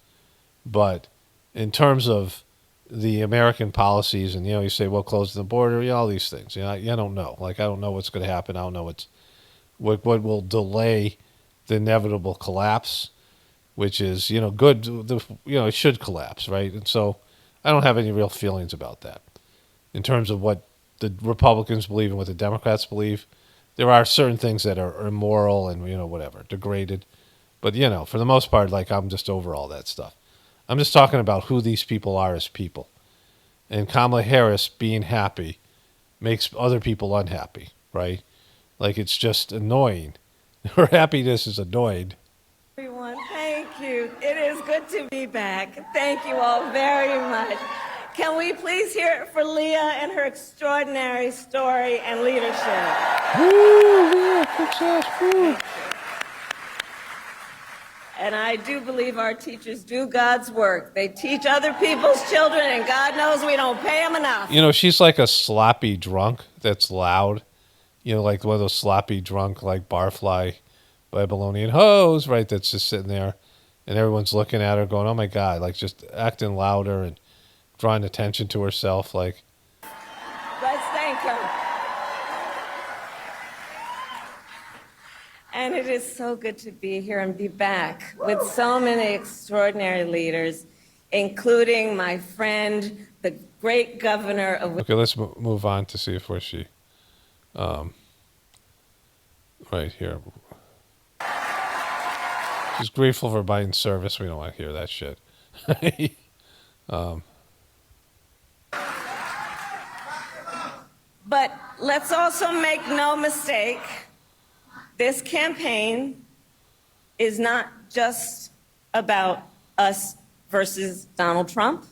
But in terms of the American policies, and you say, well, close the border, all these things. I don't know. Like, I don't know what's going to happen. I don't know what will delay the inevitable collapse, which is good. It should collapse, right? And so I don't have any real feelings about that. In terms of what the Republicans believe and what the Democrats believe, there are certain things that are immoral and whatever, degraded. But for the most part, like, I'm just over all that stuff. I'm just talking about who these people are as people. And Kamala Harris being happy makes other people unhappy, right? Like, it's just annoying. Her happiness is annoying. Everyone, thank you. It is good to be back. Thank you all very much. Can we please hear it for Leah and her extraordinary story and leadership? Woo, Leah, success, woo. And I do believe our teachers do God's work. They teach other people's children, and God knows we don't pay them enough. She's like a sloppy drunk that's loud. Like one of those sloppy drunk, like barfly Babylonian hoes, right? That's just sitting there, and everyone's looking at her going, oh my God, like just acting louder and drawing attention to herself. Like, let's thank her. And it is so good to be here and be back with so many extraordinary leaders, including my friend, the great governor of... Okay, let's move on to see if where she... right here. She's grateful for Biden's service. We don't want to hear that shit. But let's also make no mistake, this campaign is not just about us versus Donald Trump.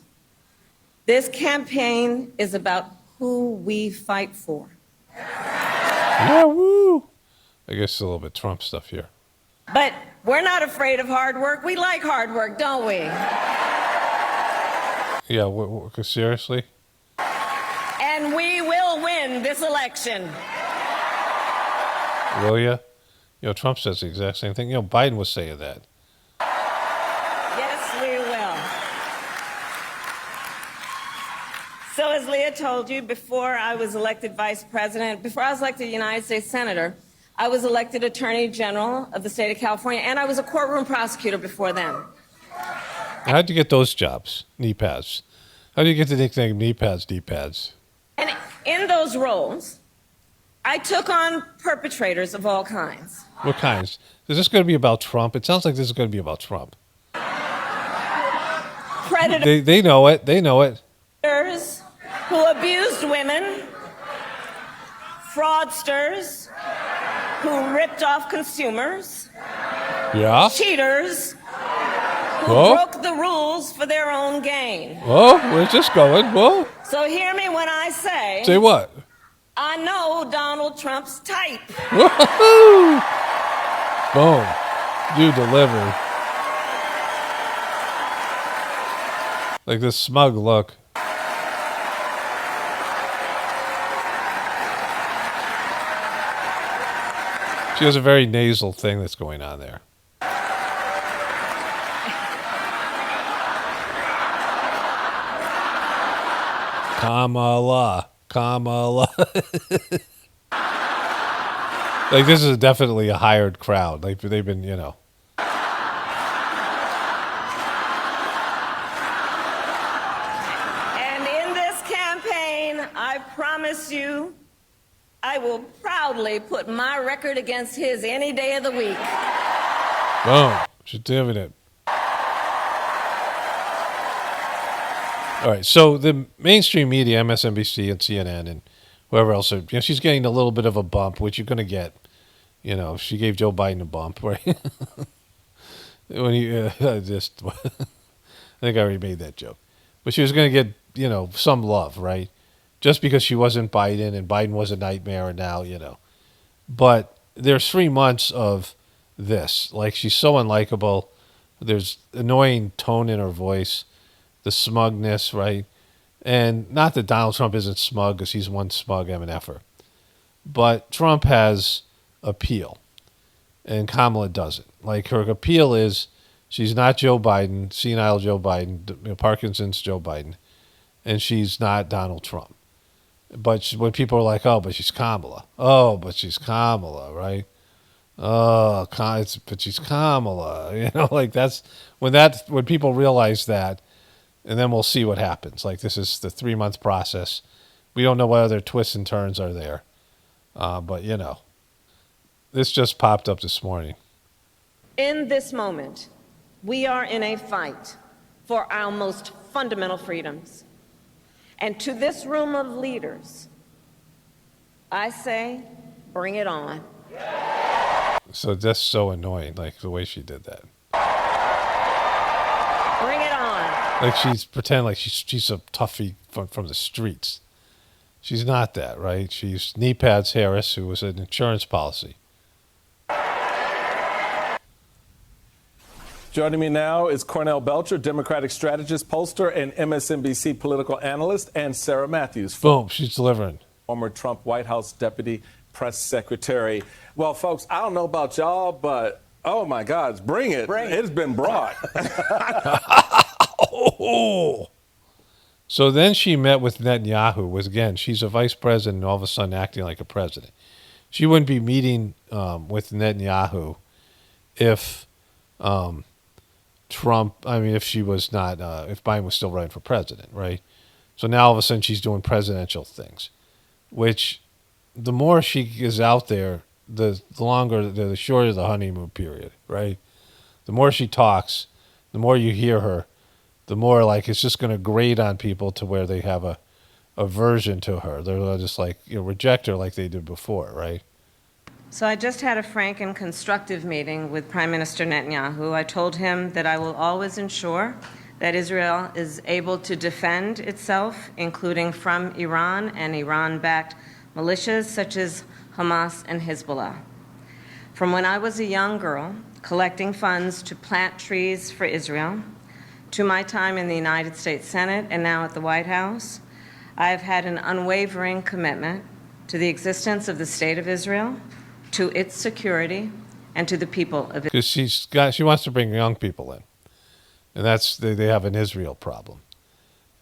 This campaign is about who we fight for. Yeah, woo! I guess it's a little bit Trump stuff here. But we're not afraid of hard work. We like hard work, don't we? Yeah, seriously? And we will win this election. Will ya? Trump says the exact same thing. Biden was saying that. Yes, we will. So as Leah told you, before I was elected vice president, before I was elected United States Senator, I was elected Attorney General of the state of California, and I was a courtroom prosecutor before then. How'd you get those jobs? Kneepads. How do you get the nickname Kneepads? And in those roles, I took on perpetrators of all kinds. What kinds? Is this going to be about Trump? It sounds like this is going to be about Trump. Predators. They know it. They know it. Who abused women. Fraudsters who ripped off consumers. Yeah. Cheaters who broke the rules for their own gain. Whoa, where's this going? Whoa. So hear me when I say... Say what? I know Donald Trump's type. Woo-hoo! Boom. You delivered. Like this smug look. She has a very nasal thing that's going on there. Kamala. Like, this is definitely a hired crowd. Like, they've been, you know. And in this campaign, I promise you, I will proudly put my record against his any day of the week. Boom. She's doing it. All right, so the mainstream media, MSNBC and CNN and whoever else, you know, she's getting a little bit of a bump, which you're going to get. You know, she gave Joe Biden a bump, right? When he I think I already made that joke. But she was going to get, you know, some love, right? Just because she wasn't Biden and Biden was a nightmare and now, you know. But there's 3 months of this. Like, she's so unlikable. There's annoying tone in her voice. The smugness, right? And not that Donald Trump isn't smug, because he's one smug MNF'er. But Trump has appeal, and Kamala doesn't. Like, her appeal is she's not Joe Biden, senile Joe Biden, you know, Parkinson's Joe Biden, and she's not Donald Trump. But when people are like, oh, but she's Kamala. Oh, but she's Kamala, right? Oh, but she's Kamala. You know, like that's when people realize that. And then we'll see what happens. Like, this is the 3-month process. We don't know what other twists and turns are there. But, you know, this just popped up this morning. In this moment, we are in a fight for our most fundamental freedoms. And to this room of leaders, I say, bring it on. So that's so annoying, like the way she did that. Bring it on. Like, she's pretend like she's a toughie from the streets. She's not that, right? She's Kneepads Harris, who was an insurance policy. Joining me now is Cornell Belcher, Democratic strategist, pollster, and MSNBC political analyst, and Sarah Matthews. Boom, she's delivering. Former Trump White House deputy press secretary. Well, folks, I don't know about y'all, but oh my God, bring it. It's been brought. Oh. So then she met with Netanyahu. She's a vice president and all of a sudden acting like a president. She wouldn't be meeting with Netanyahu if if she was not, if Biden was still running for president, right? So now all of a sudden she's doing presidential things, which the more she is out there, the shorter the honeymoon period, right? The more she talks, the more you hear her, the more like it's just going to grate on people to where they have a aversion to her. They're just like, you know, reject her like they did before, right? So I just had a frank and constructive meeting with Prime Minister Netanyahu. I told him that I will always ensure that Israel is able to defend itself, including from Iran and Iran-backed militias such as Hamas and Hezbollah. From when I was a young girl collecting funds to plant trees for Israel, to my time in the United States Senate and now at the White House, I have had an unwavering commitment to the existence of the State of Israel, to its security, and to the people of Israel. Because she wants to bring young people in, and they have an Israel problem.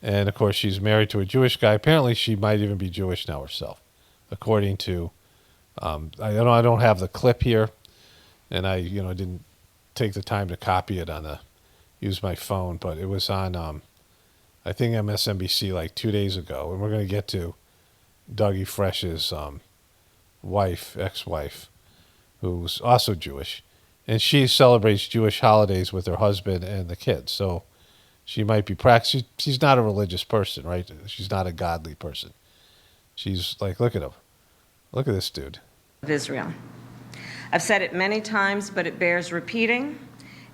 And of course, she's married to a Jewish guy. Apparently, she might even be Jewish now herself, according to. I don't have the clip here, and I didn't take the time to copy it use my phone, but it was on I think MSNBC like 2 days ago, and we're going to get to Dougie Fresh's ex-wife, who's also Jewish, and she celebrates Jewish holidays with her husband and the kids. So she might be practicing. She's not a religious person, right? She's not a godly person. She's like, look at him. Look at this dude. Of Israel. I've said it many times, but it bears repeating.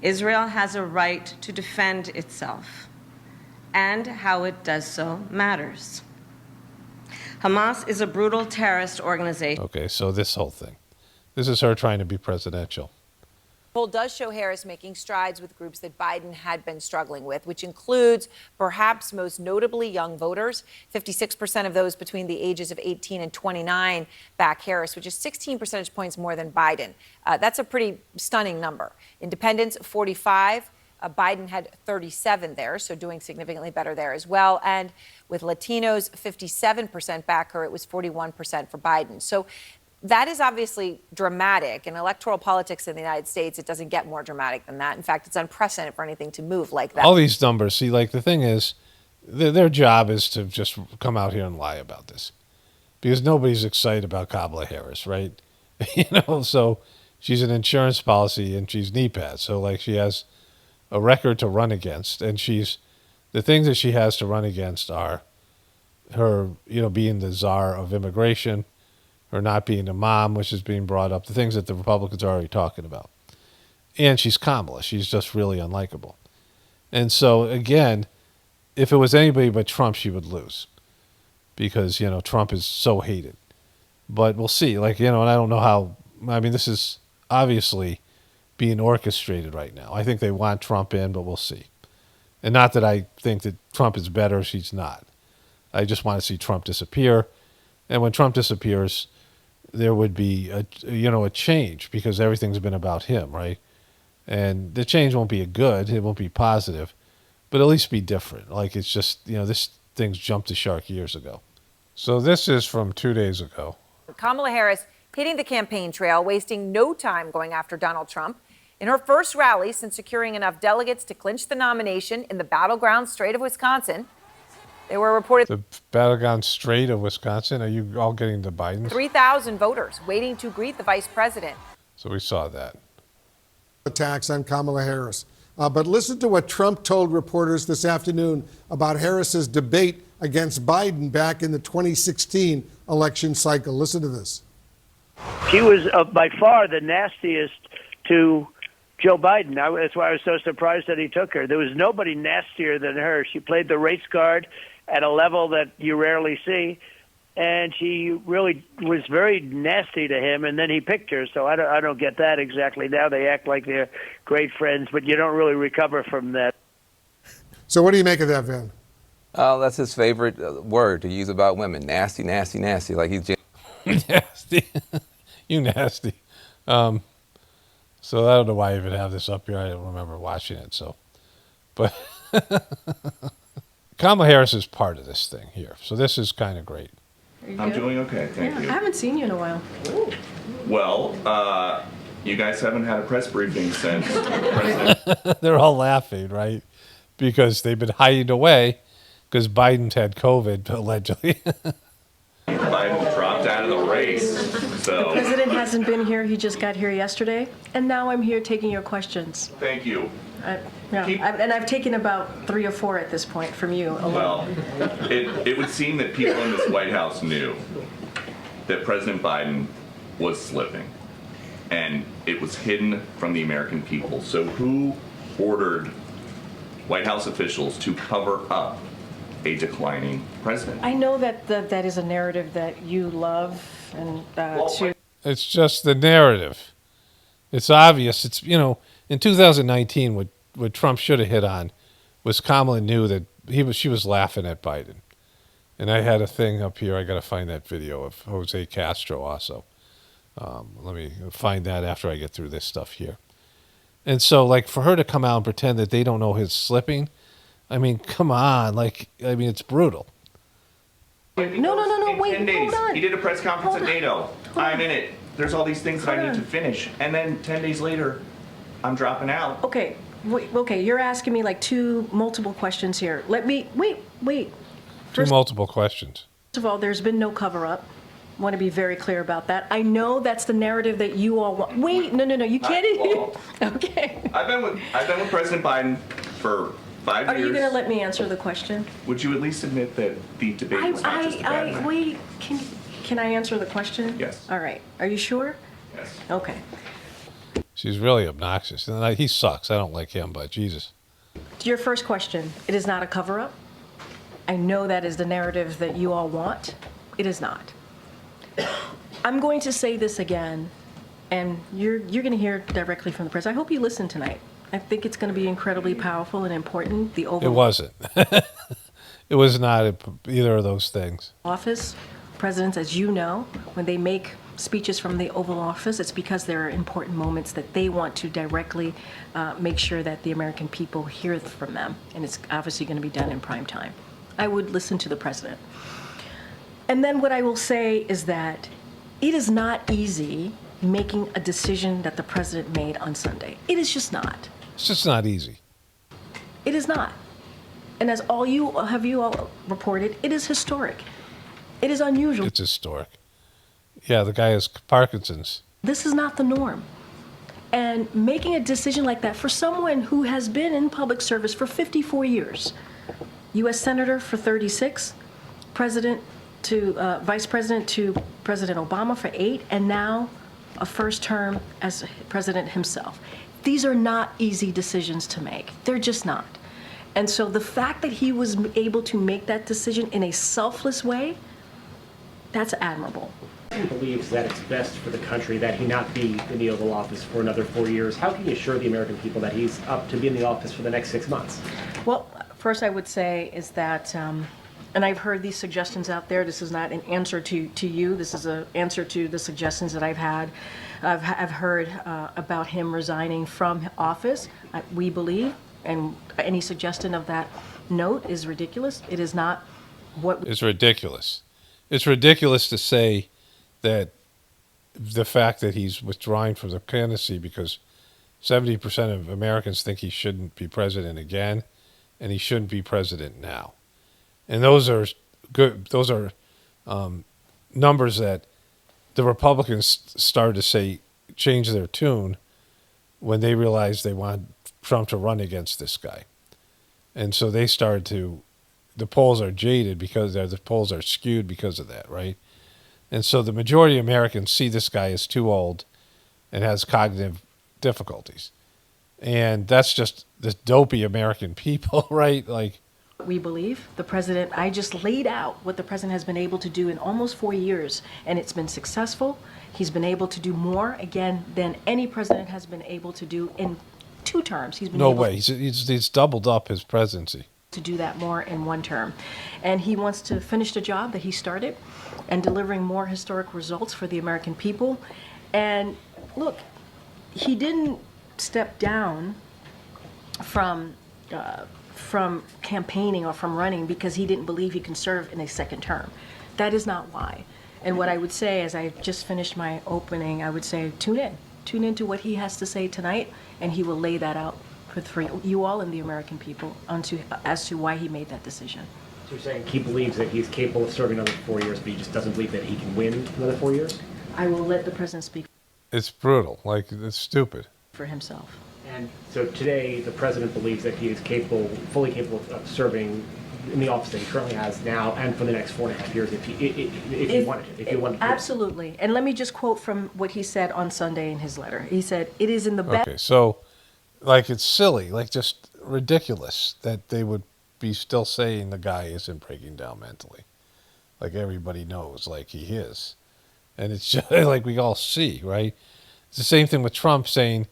Israel has a right to defend itself, and how it does so matters. Hamas is a brutal terrorist organization. Okay, so this whole thing. This is her trying to be presidential. Poll does show Harris making strides with groups that Biden had been struggling with, which includes perhaps most notably young voters. 56% of those between the ages of 18 and 29 back Harris, which is 16 percentage points more than Biden. That's a pretty stunning number. Independents, 45. Biden had 37 there, so doing significantly better there as well. And with Latinos, 57% back her. It was 41% for Biden. So that is obviously dramatic. In electoral politics in the United States, it doesn't get more dramatic than that. In fact, it's unprecedented for anything to move like that. All these numbers, see, like the thing is, their job is to just come out here and lie about this. Because nobody's excited about Kamala Harris, right? So she's an insurance policy and she's Kneepads. So like she has a record to run against. And the things that she has to run against are her, being the czar of immigration, her not being a mom, which is being brought up, the things that the Republicans are already talking about. And she's Kamala. She's just really unlikable. And so, again, if it was anybody but Trump, she would lose. Because, Trump is so hated. But we'll see. And I don't know how, this is obviously being orchestrated right now. I think they want Trump in, but we'll see. And not that I think that Trump is better, she's not. I just want to see Trump disappear. And when Trump disappears, there would be a change because everything's been about him, right? And the change won't be it won't be positive, but at least be different. Like it's just, this thing's jumped the shark years ago. So this is from 2 days ago. Kamala Harris hitting the campaign trail, wasting no time going after Donald Trump. In her first rally since securing enough delegates to clinch the nomination in the battleground state of Wisconsin, they were reported the battleground state of Wisconsin. Are you all getting the Bidens? 3,000 voters waiting to greet the vice president. So we saw that. Attacks on Kamala Harris. But listen to what Trump told reporters this afternoon about Harris's debate against Biden back in the 2016 election cycle. Listen to this. She was by far the nastiest to Joe Biden. That's why I was so surprised that he took her. There was nobody nastier than her. She played the race card at a level that you rarely see, and she really was very nasty to him, and then he picked her. So I don't get that exactly. Now they act like they're great friends, but you don't really recover from that. So what do you make of that, Van? Oh, that's his favorite word to use about women. Nasty, nasty, nasty. Like he's nasty. You nasty. So I don't know why I even have this up here. I don't remember watching it. But Kamala Harris is part of this thing here. So this is kind of great. I'm doing okay, thank you. I haven't seen you in a while. Ooh. Well, you guys haven't had a press briefing since President. They're all laughing, right? Because they've been hiding away because Biden's had COVID, allegedly. Biden dropped out of the race. So. The president hasn't been here. He just got here yesterday. And now I'm here taking your questions. Thank you. And I've taken about 3 or 4 at this point from you alone. Well, it would seem that people in this White House knew that President Biden was slipping. And it was hidden from the American people. So who ordered White House officials to cover up a declining president? I know that that is a narrative that you love. And It's just the narrative. It's obvious. It's, in 2019, what Trump should have hit on was Kamala knew that she was laughing at Biden. And I had a thing up here. I got to find that video of Jose Castro also. Let me find that after I get through this stuff here. And so, for her to come out and pretend that they don't know his slipping, come on. It's brutal. No, wait, 10 days. hold on. He did a press conference at NATO. I'm in it. There's all these things that I need to finish. And then 10 days later, I'm dropping out. Okay, wait, you're asking me 2 multiple questions here. Let me, wait. Two multiple questions. First of all, there's been no cover-up. I want to be very clear about that. I know that's the narrative that you all want. Wait, no, you can't. Okay. I've been with President Biden for 5 years. Are you going to let me answer the question? Would you at least admit that the debate was not just a bad night? Wait, can I answer the question? Yes. All right. Are you sure? Yes. Okay. She's really obnoxious. And he sucks. I don't like him, but Jesus. To your first question, it is not a cover-up. I know that is the narrative that you all want. It is not. I'm going to say this again, and you're going to hear directly from the president. I hope you listen tonight. I think it's going to be incredibly powerful and important. The Oval It wasn't. It was not either of those things. Office, presidents, as you know, when they make speeches from the Oval Office, it's because there are important moments that they want to directly make sure that the American people hear from them. And it's obviously going to be done in prime time. I would listen to the president. And then what I will say is that it is not easy making a decision that the president made on Sunday. It is just not. It's just not easy. It is not. And as you all reported, it is historic. It is unusual. It's historic. Yeah, the guy has Parkinson's. This is not the norm. And making a decision like that for someone who has been in public service for 54 years, U.S. Senator for 36, President to Vice President to President Obama for 8, and now a first term as president himself. These are not easy decisions to make. They're just not. And so the fact that he was able to make that decision in a selfless way, that's admirable. He believes that it's best for the country that he not be in the Oval Office for another 4 years. How can you assure the American people that he's up to be in the office for the next 6 months? Well, first I would say is that, and I've heard these suggestions out there. This is not an answer to you. This is an answer to the suggestions that I've had. I've heard about him resigning from office. We believe, and any suggestion of that note is ridiculous. It is not what... It's ridiculous. It's ridiculous to say that the fact that he's withdrawing from the candidacy because 70% of Americans think he shouldn't be president again, and he shouldn't be president now. And those are good. Those are numbers that the Republicans started to say change their tune when they realized they wanted Trump to run against this guy. And so they started to, the polls are jaded because the polls are skewed because of that, right? And so the majority of Americans see this guy as too old and has cognitive difficulties. And that's just the dopey American people, right? Like, we believe the president, I just laid out what the president has been able to do in almost 4 years, and it's been successful. He's been able to do more, again, than any president has been able to do in 2 terms. He's been no able way. He's doubled up his presidency. To do that more in 1 term. And he wants to finish the job that he started and delivering more historic results for the American people. And look, he didn't step down from campaigning or from running because he didn't believe he can serve in a 2nd term. That is not why. And what I would say, as I just finished my opening, I would say tune in. Tune into what he has to say tonight, and he will lay that out for you all and the American people as to why he made that decision. So you're saying he believes that he's capable of serving another 4 years, but he just doesn't believe that he can win another 4 years? I will let the president speak. It's brutal. Like, it's stupid. For himself. And so today, the president believes that he is fully capable of serving in the office that he currently has now and for the next 4.5 years if he wanted to. Absolutely. And let me just quote from what he said on Sunday in his letter. He said, "It is in the best..." Okay, so, like, it's silly, like, just ridiculous that they would be still saying the guy isn't breaking down mentally. Like, everybody knows, like, he is. And it's just, like, we all see, right? It's the same thing with Trump saying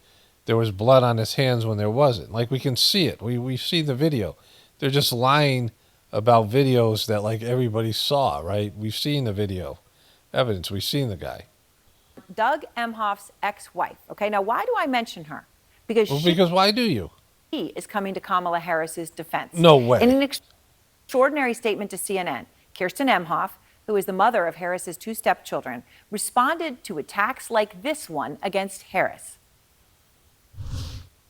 there was blood on his hands when there wasn't. Like, we can see it. We see the video. They're just lying about videos that, like, everybody saw, right? We've seen the video evidence. We've seen the guy. Doug Emhoff's ex-wife. Okay, now why do I mention her? Because why do you? She is coming to Kamala Harris's defense. No way. In an extraordinary statement to CNN, Kirsten Emhoff, who is the mother of Harris's 2 stepchildren, responded to attacks like this one against Harris.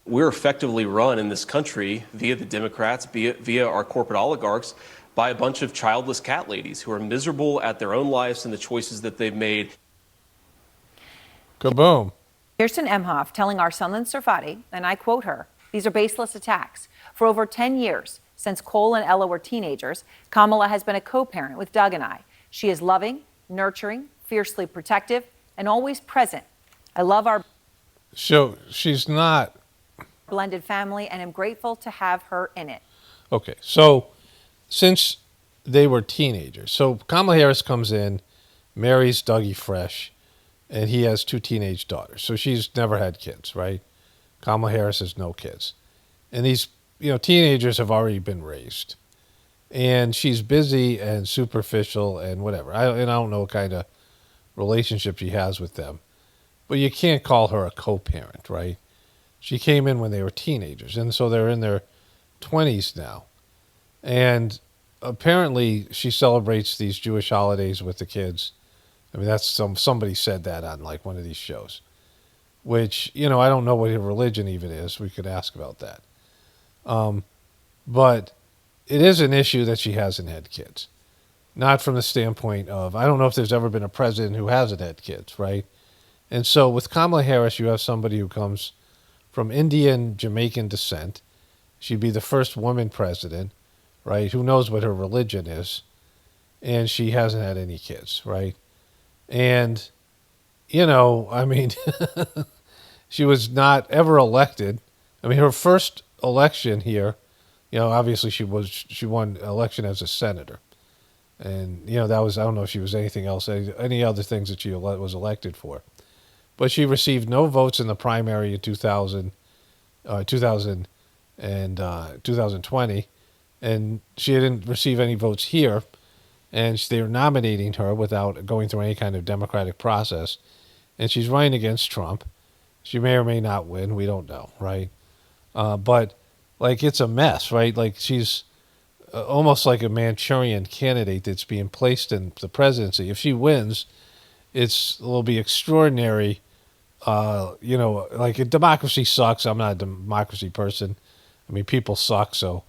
We're effectively run in this country via the Democrats, via our corporate oligarchs, by a bunch of childless cat ladies who are miserable at their own lives and the choices that they've made. Kaboom. Kirsten Emhoff telling our Sunland Sarfati, and I quote her, "These are baseless attacks. For over 10 years, since Cole and Ella were teenagers, Kamala has been a co-parent with Doug and I. She is loving, nurturing, fiercely protective, and always present. I love our she's not blended family and am grateful to have her in it." Okay, so since they were teenagers. So Kamala Harris comes in, marries Dougie Fresh, and he has 2 teenage daughters. So she's never had kids, right? Kamala Harris has no kids. And these, teenagers have already been raised. And she's busy and superficial and whatever. I don't know what kind of relationship she has with them. But you can't call her a co-parent, right? She came in when they were teenagers, and so they're in their 20s now. And apparently she celebrates these Jewish holidays with the kids. I mean, that's somebody said that on like one of these shows, which, I don't know what her religion even is. We could ask about that. But it is an issue that she hasn't had kids. Not from the standpoint of, I don't know if there's ever been a president who hasn't had kids, right? And so with Kamala Harris, you have somebody who comes from Indian Jamaican descent. She'd be the first woman president, right? Who knows what her religion is. And she hasn't had any kids, right? And, I mean, she was not ever elected. I mean, her first election here, obviously she won election as a senator. And, that was, I don't know if she was anything else, any other things that she was elected for. But she received no votes in the primary in 2020, and she didn't receive any votes here. And they were nominating her without going through any kind of democratic process. And she's running against Trump. She may or may not win. We don't know, right? But, like, it's a mess, right? Like, she's almost like a Manchurian candidate that's being placed in the presidency. If she wins, it will be extraordinary. Like, democracy sucks. I'm not a democracy person. I mean, people suck, so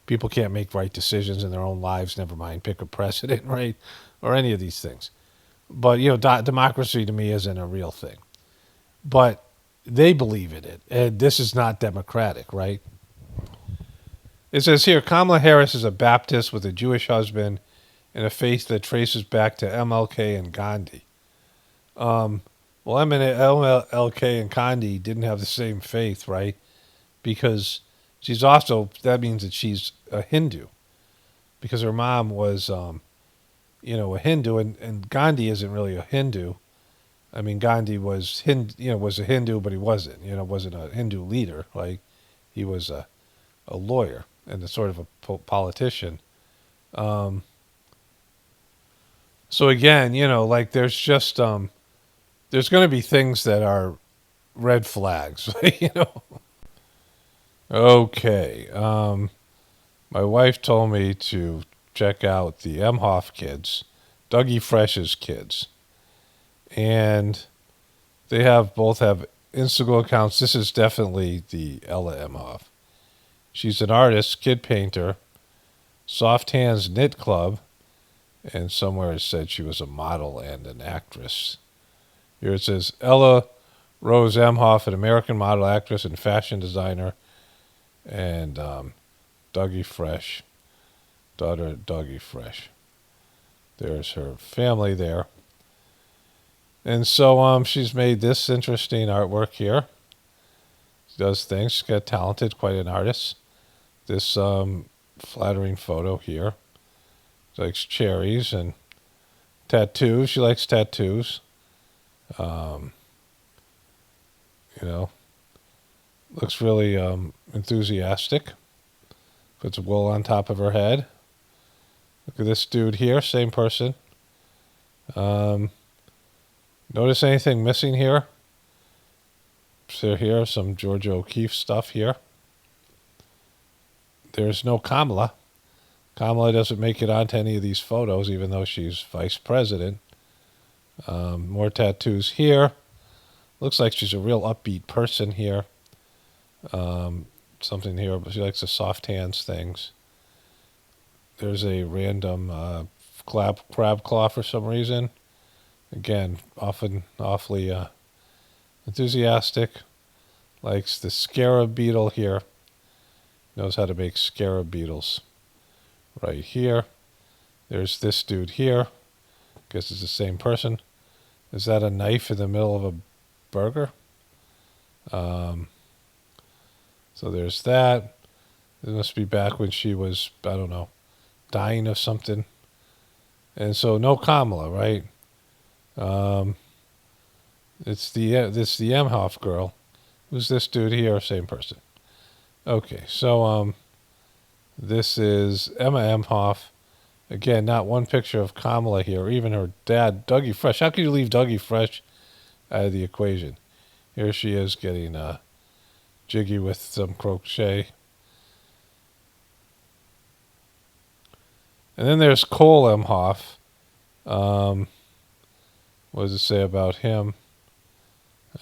people can't make right decisions in their own lives, never mind pick a president, right? Or any of these things. But, democracy to me isn't a real thing. But they believe in it, and this is not democratic, right? It says here, Kamala Harris is a Baptist with a Jewish husband and a faith that traces back to MLK and Gandhi. Well, MLK and Gandhi didn't have the same faith, right? Because that means that she's a Hindu. Because her mom was, a Hindu, and Gandhi isn't really a Hindu. I mean, Gandhi was was a Hindu, but he wasn't, wasn't a Hindu leader. Like, he was a lawyer and a sort of a politician. So again, like there's just, there's going to be things that are red flags, Okay. My wife told me to check out the Emhoff kids, Dougie Fresh's kids. And they both have Instagram accounts. This is definitely the Ella Emhoff. She's an artist, kid painter, Soft Hands Knit Club, and somewhere it said she was a model and an actress. Here it says, Ella Rose Emhoff, an American model, actress, and fashion designer, and Dougie Fresh, daughter Dougie Fresh. There's her family there. And so she's made this interesting artwork here. She does things. She's got talented, quite an artist. This flattering photo here. She likes cherries and tattoos. She likes tattoos. Looks really enthusiastic. Puts wool on top of her head. Look at this dude here, same person. Notice anything missing here? So here, some Georgia O'Keeffe stuff here. There's no Kamala. Kamala doesn't make it onto any of these photos, even though she's vice president. More tattoos here. Looks like she's a real upbeat person here. Something here, but she likes the soft hands things. There's a random crab claw for some reason. Again, awfully enthusiastic. Likes the scarab beetle here. Knows how to make scarab beetles. Right here. There's this dude here. Guess it's the same person. Is that a knife in the middle of a burger? So there's that. It must be back when she was, I don't know, dying of something. And so no Kamala, right? It's the Emhoff girl. Who's this dude here? Same person. Okay, so this is Emma Emhoff. Again, not one picture of Kamala here, or even her dad, Dougie Fresh. How could you leave Dougie Fresh out of the equation? Here she is getting jiggy with some crochet. And then there's Cole Emhoff. What does it say about him?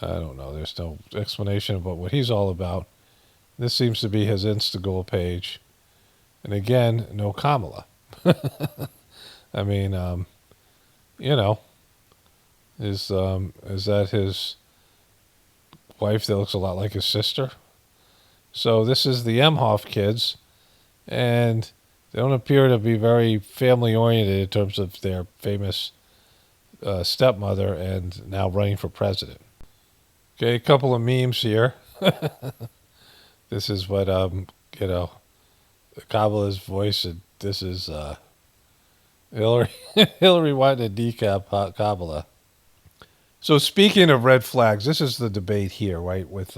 I don't know. There's no explanation about what he's all about. This seems to be his Instagram page. And again, no Kamala. I mean, you know, is that his wife that looks a lot like his sister? So this is the Emhoff kids, and they don't appear to be very family-oriented in terms of their famous stepmother and now running for president. Okay, a couple of memes here. This is what, you know, Kamala's voice, and this is Hillary Hillary wanted to decap Kamala. So speaking of red flags, this is the debate here, right, with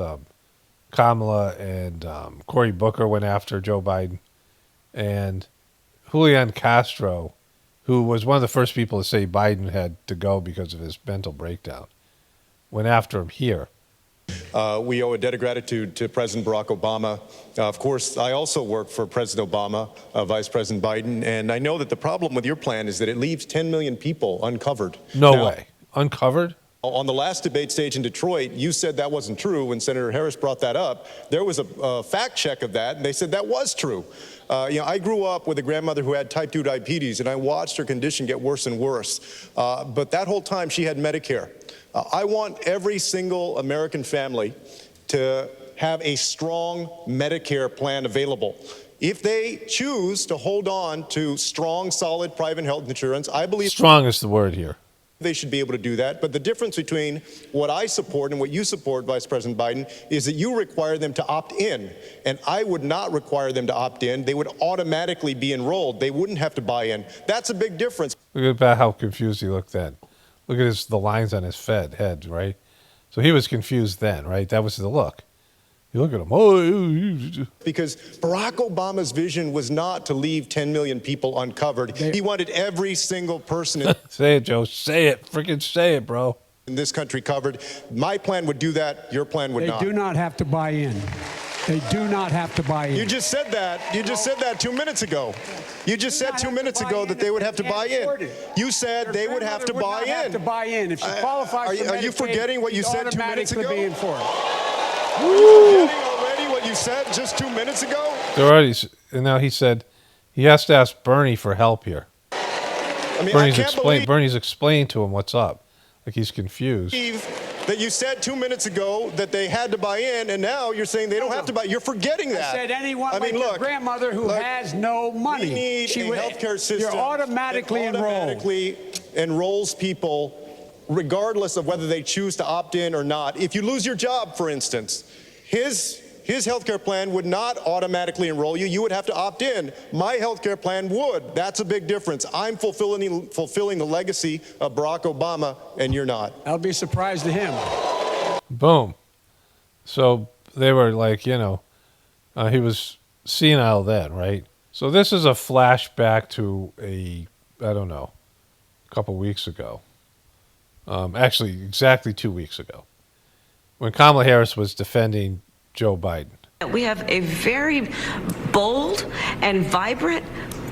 Kamala and Cory Booker went after Joe Biden, and Julian Castro, who was one of the first people to say Biden had to go because of his mental breakdown, went after him here. We owe a debt of gratitude to President Barack Obama. Of course, I also work for President Obama, Vice President Biden, and I know that the problem with your plan is that it leaves 10 million people uncovered. No way. Uncovered? On the last debate stage in Detroit, you said that wasn't true. When Senator Harris brought that up, there was a fact check of that, and they said that was true. You know, I grew up with a grandmother who had type 2 diabetes, and I watched her condition get worse and worse. But that whole time, she had Medicare. I want every single American family to have a strong Medicare plan available. If they choose to hold on to strong, solid private health insurance, I believe strong is the word here. They should be able to do that. But the difference between what I support and what you support, Vice President Biden, is that you require them to opt in. And I would not require them to opt in. They would automatically be enrolled. They wouldn't have to buy in. That's a big difference. Look at how confused he looked then. Look at the lines on his head, right? So he was confused then, right? That was the look. You look at him. Oh, because Barack Obama's vision was not to leave 10 million people uncovered. He wanted every single person. Say it, Joe. Say it. Freaking say it, bro. In this country covered. My plan would do that. Your plan would not. They do not have to buy in. They do not have to buy in. You just said that. You just said that 2 minutes ago. You just said 2 minutes ago that they would have to buy in. You said they would have to buy in. Have to buy in. If she qualifies for Medicaid, are you forgetting what you said 2 minutes ago? Be in for it. Are you forgetting already what you said just 2 minutes ago? They're already, and now he said he has to ask Bernie for help here. I mean, Bernie's explained to him what's up. Like he's confused. That you said 2 minutes ago that they had to buy in, and now you're saying they don't have to buy. You're forgetting that. I said anyone like your grandmother who has no money. We need a healthcare system. You're automatically enrolls people regardless of whether they choose to opt in or not. If you lose your job, for instance, his healthcare plan would not automatically enroll you. You would have to opt in. My healthcare plan would. That's a big difference. I'm fulfilling the legacy of Barack Obama, and you're not. I'll be surprised to him. Boom. So they were like, you know, he was senile then, right? So this is a flashback to a couple weeks ago. Actually, exactly 2 weeks ago, when Kamala Harris was defending Joe Biden. We have a very bold and vibrant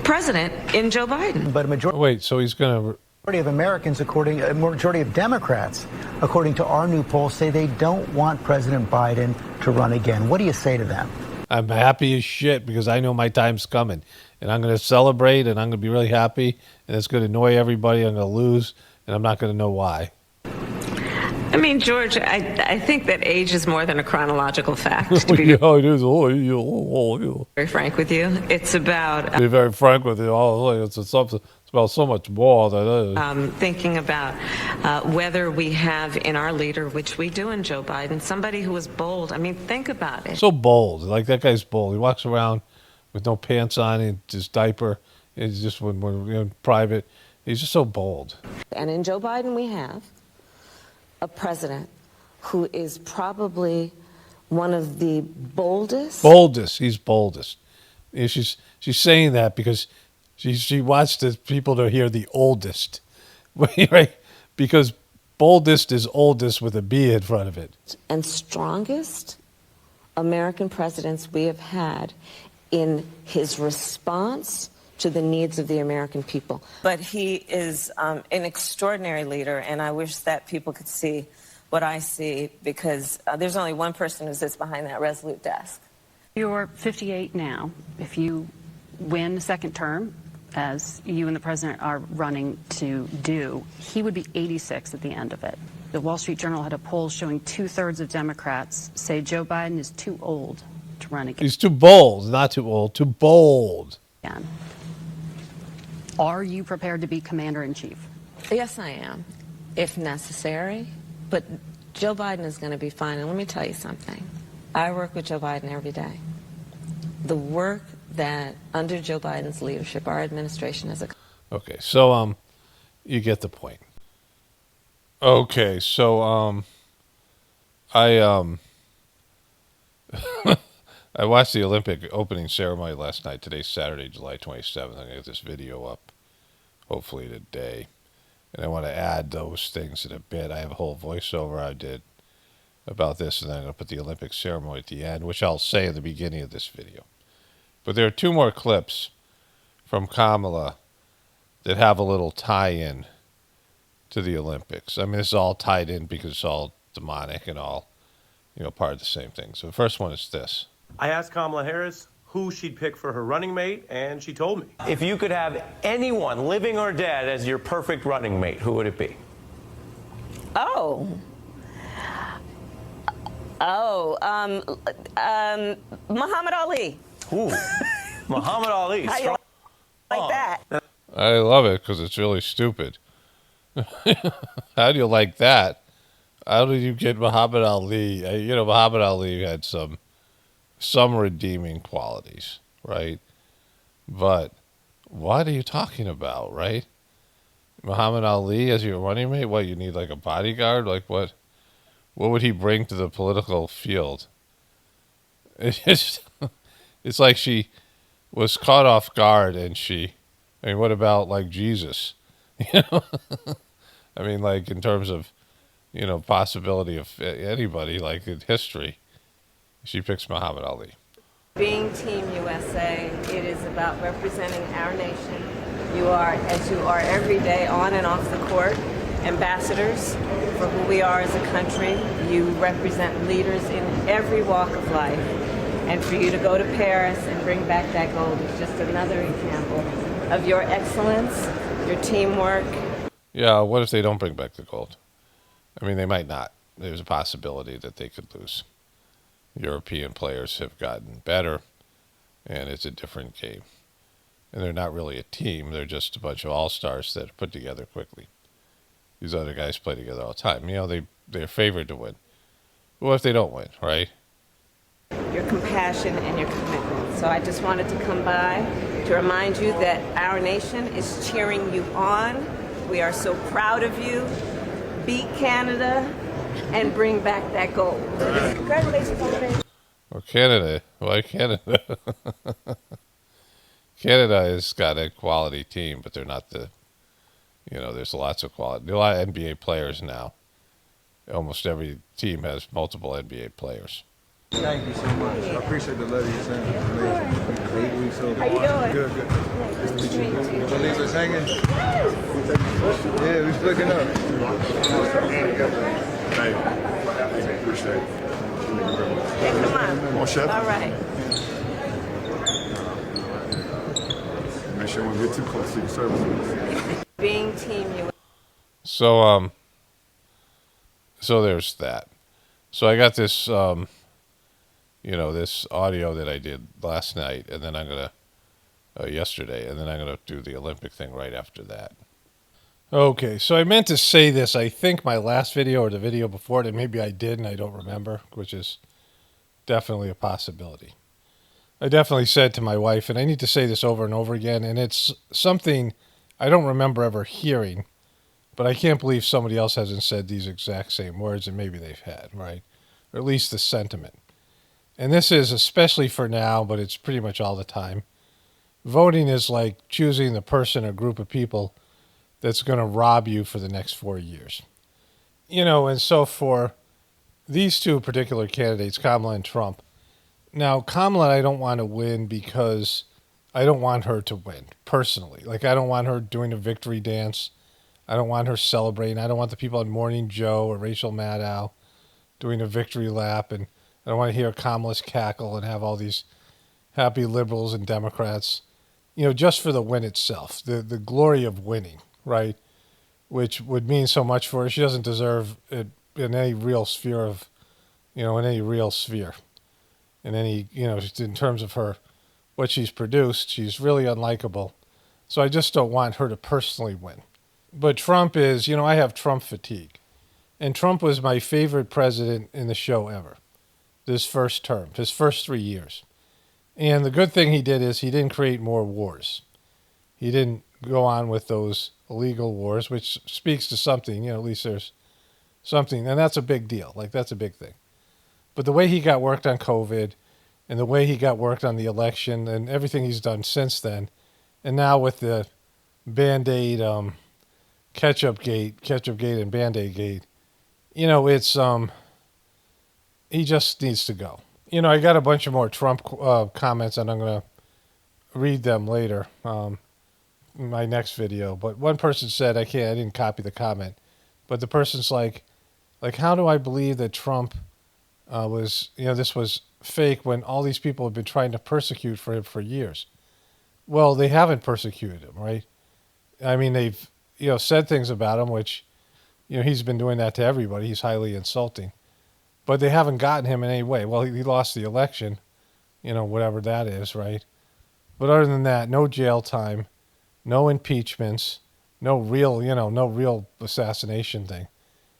president in Joe Biden. But a majority. Wait, so he's going to. Majority of Americans, a majority of Democrats, according to our new poll, say they don't want President Biden to run again. What do you say to them? I'm happy as shit because I know my time's coming, and I'm going to celebrate, and I'm going to be really happy, and it's going to annoy everybody. I'm going to lose, and I'm not going to know why. I mean, George, I think that age is more than a chronological fact, to be very frank with you. It's about... be very frank with you. It's about so much more than it is. Thinking about whether we have in our leader, which we do in Joe Biden, somebody who is bold. I mean, think about it. So bold. Like, that guy's bold. He walks around with no pants on and his diaper, It's just when we're in private, he's just so bold. And in Joe Biden, we have a president who is probably one of the boldest. He's boldest. She's saying that because she wants the people to hear the oldest, right? Because boldest is oldest with a B in front of it. And strongest American presidents we have had in his response to the needs of the American people. But he is an extraordinary leader, and I wish that people could see what I see, because there's only one person who sits behind that resolute desk. You're 58 now. If you win a second term, as you and the president are running to do, he would be 86 at the end of it. The Wall Street Journal had a poll showing 2/3 of Democrats say Joe Biden is too old to run again. He's too bold, not too old, too bold. Are you prepared to be commander-in-chief? Yes, I am, if necessary. But Joe Biden is going to be fine. And let me tell you something. I work with Joe Biden every day. The work that under Joe Biden's leadership, our administration has accomplished. Okay, so you get the point. Okay, so I I watched the Olympic opening ceremony last night. Today's Saturday, July 27th. I'm going to get this video up hopefully today. And I want to add those things in a bit. I have a whole voiceover I did about this, and then I'm going to put the Olympic ceremony at the end, which I'll say at the beginning of this video. But there are two more clips from Kamala that have a little tie-in to the Olympics. I mean, this is all tied in because it's all demonic and all, part of the same thing. So the first one is this. I asked Kamala Harris who she'd pick for her running mate, and she told me. If you could have anyone, living or dead, as your perfect running mate, who would it be? Muhammad Ali. Ooh, Muhammad Ali. How you like that? I love it because it's really stupid. How do you like that? How did you get Muhammad Ali? Muhammad Ali had some redeeming qualities, right? But what are you talking about, right? Muhammad Ali as your running mate? What, you need like a bodyguard? Like what would he bring to the political field? It's like she was caught off guard and what about like Jesus? I mean, like in terms of, possibility of anybody, like in history, she picks Muhammad Ali. Being Team USA, it is about representing our nation. You are, as you are every day on and off the court, ambassadors for who we are as a country. You represent leaders in every walk of life. And for you to go to Paris and bring back that gold is just another example of your excellence, your teamwork. Yeah, what if they don't bring back the gold? I mean, they might not. There's a possibility that they could lose. European players have gotten better, and it's a different game. And they're not really a team. They're just a bunch of all-stars that are put together quickly. These other guys play together all the time. They're favored to win. What if they don't win, right? Your compassion and your commitment. So I just wanted to come by to remind you that our nation is cheering you on. We are so proud of you. Beat Canada and bring back that gold. Congratulations on the Well, Canada. Why Canada? Canada has got a quality team, but they're not there's lots of quality. There are a lot of NBA players now. Almost every team has multiple NBA players. Thank you so much. I appreciate the letter you're sending. Amazing. How you doing? Good. Nice to meet you. You gonna leave us hanging? Yeah, we flicking up. Hey, appreciate it. Yeah, come on. Come on, Chef. All right. Make sure we get too close to your services. Being Team USA. So there's that. So I got this this audio that I did last night, and then I'm going to, yesterday, and then I'm going to do the Olympic thing right after that. Okay, so I meant to say this, I think my last video or the video before it, and maybe I did and I don't remember, which is definitely a possibility. I definitely said to my wife, and I need to say this over and over again, and it's something I don't remember ever hearing, but I can't believe somebody else hasn't said these exact same words, and maybe they've had, right? Or at least the sentiment. And this is especially for now, but it's pretty much all the time. Voting is like choosing the person or group of people that's going to rob you for the next 4 years. And so for these two particular candidates, Kamala and Trump, now Kamala I don't want to win because I don't want her to win, personally. Like, I don't want her doing a victory dance. I don't want her celebrating. I don't want the people on Morning Joe or Rachel Maddow doing a victory lap, and I don't want to hear Kamala's cackle and have all these happy liberals and Democrats, just for the win itself, the glory of winning, right? Which would mean so much for her. She doesn't deserve it in any real sphere of, in any real sphere. In any, in terms of her, what she's produced, she's really unlikable. So I just don't want her to personally win. But Trump is, I have Trump fatigue. And Trump was my favorite president in the show ever. This first term, his first 3 years. And the good thing he did is he didn't create more wars. He didn't go on with those illegal wars, which speaks to something, at least there's something. And that's a big deal. Like, that's a big thing. But the way he got worked on COVID and the way he got worked on the election and everything he's done since then, and now with the Band-Aid, Ketchup Gate and Band-Aid Gate, it's, he just needs to go. I got a bunch of more Trump comments, and I'm going to read them later in my next video. But one person said, I didn't copy the comment, but the person's like, how do I believe that Trump was, this was fake when all these people have been trying to persecute for him for years? Well, they haven't persecuted him, right? I mean, they've, said things about him, which, he's been doing that to everybody. He's highly insulting. But they haven't gotten him in any way. Well, he lost the election, whatever that is, right? But other than that, no jail time, no impeachments, no real assassination thing.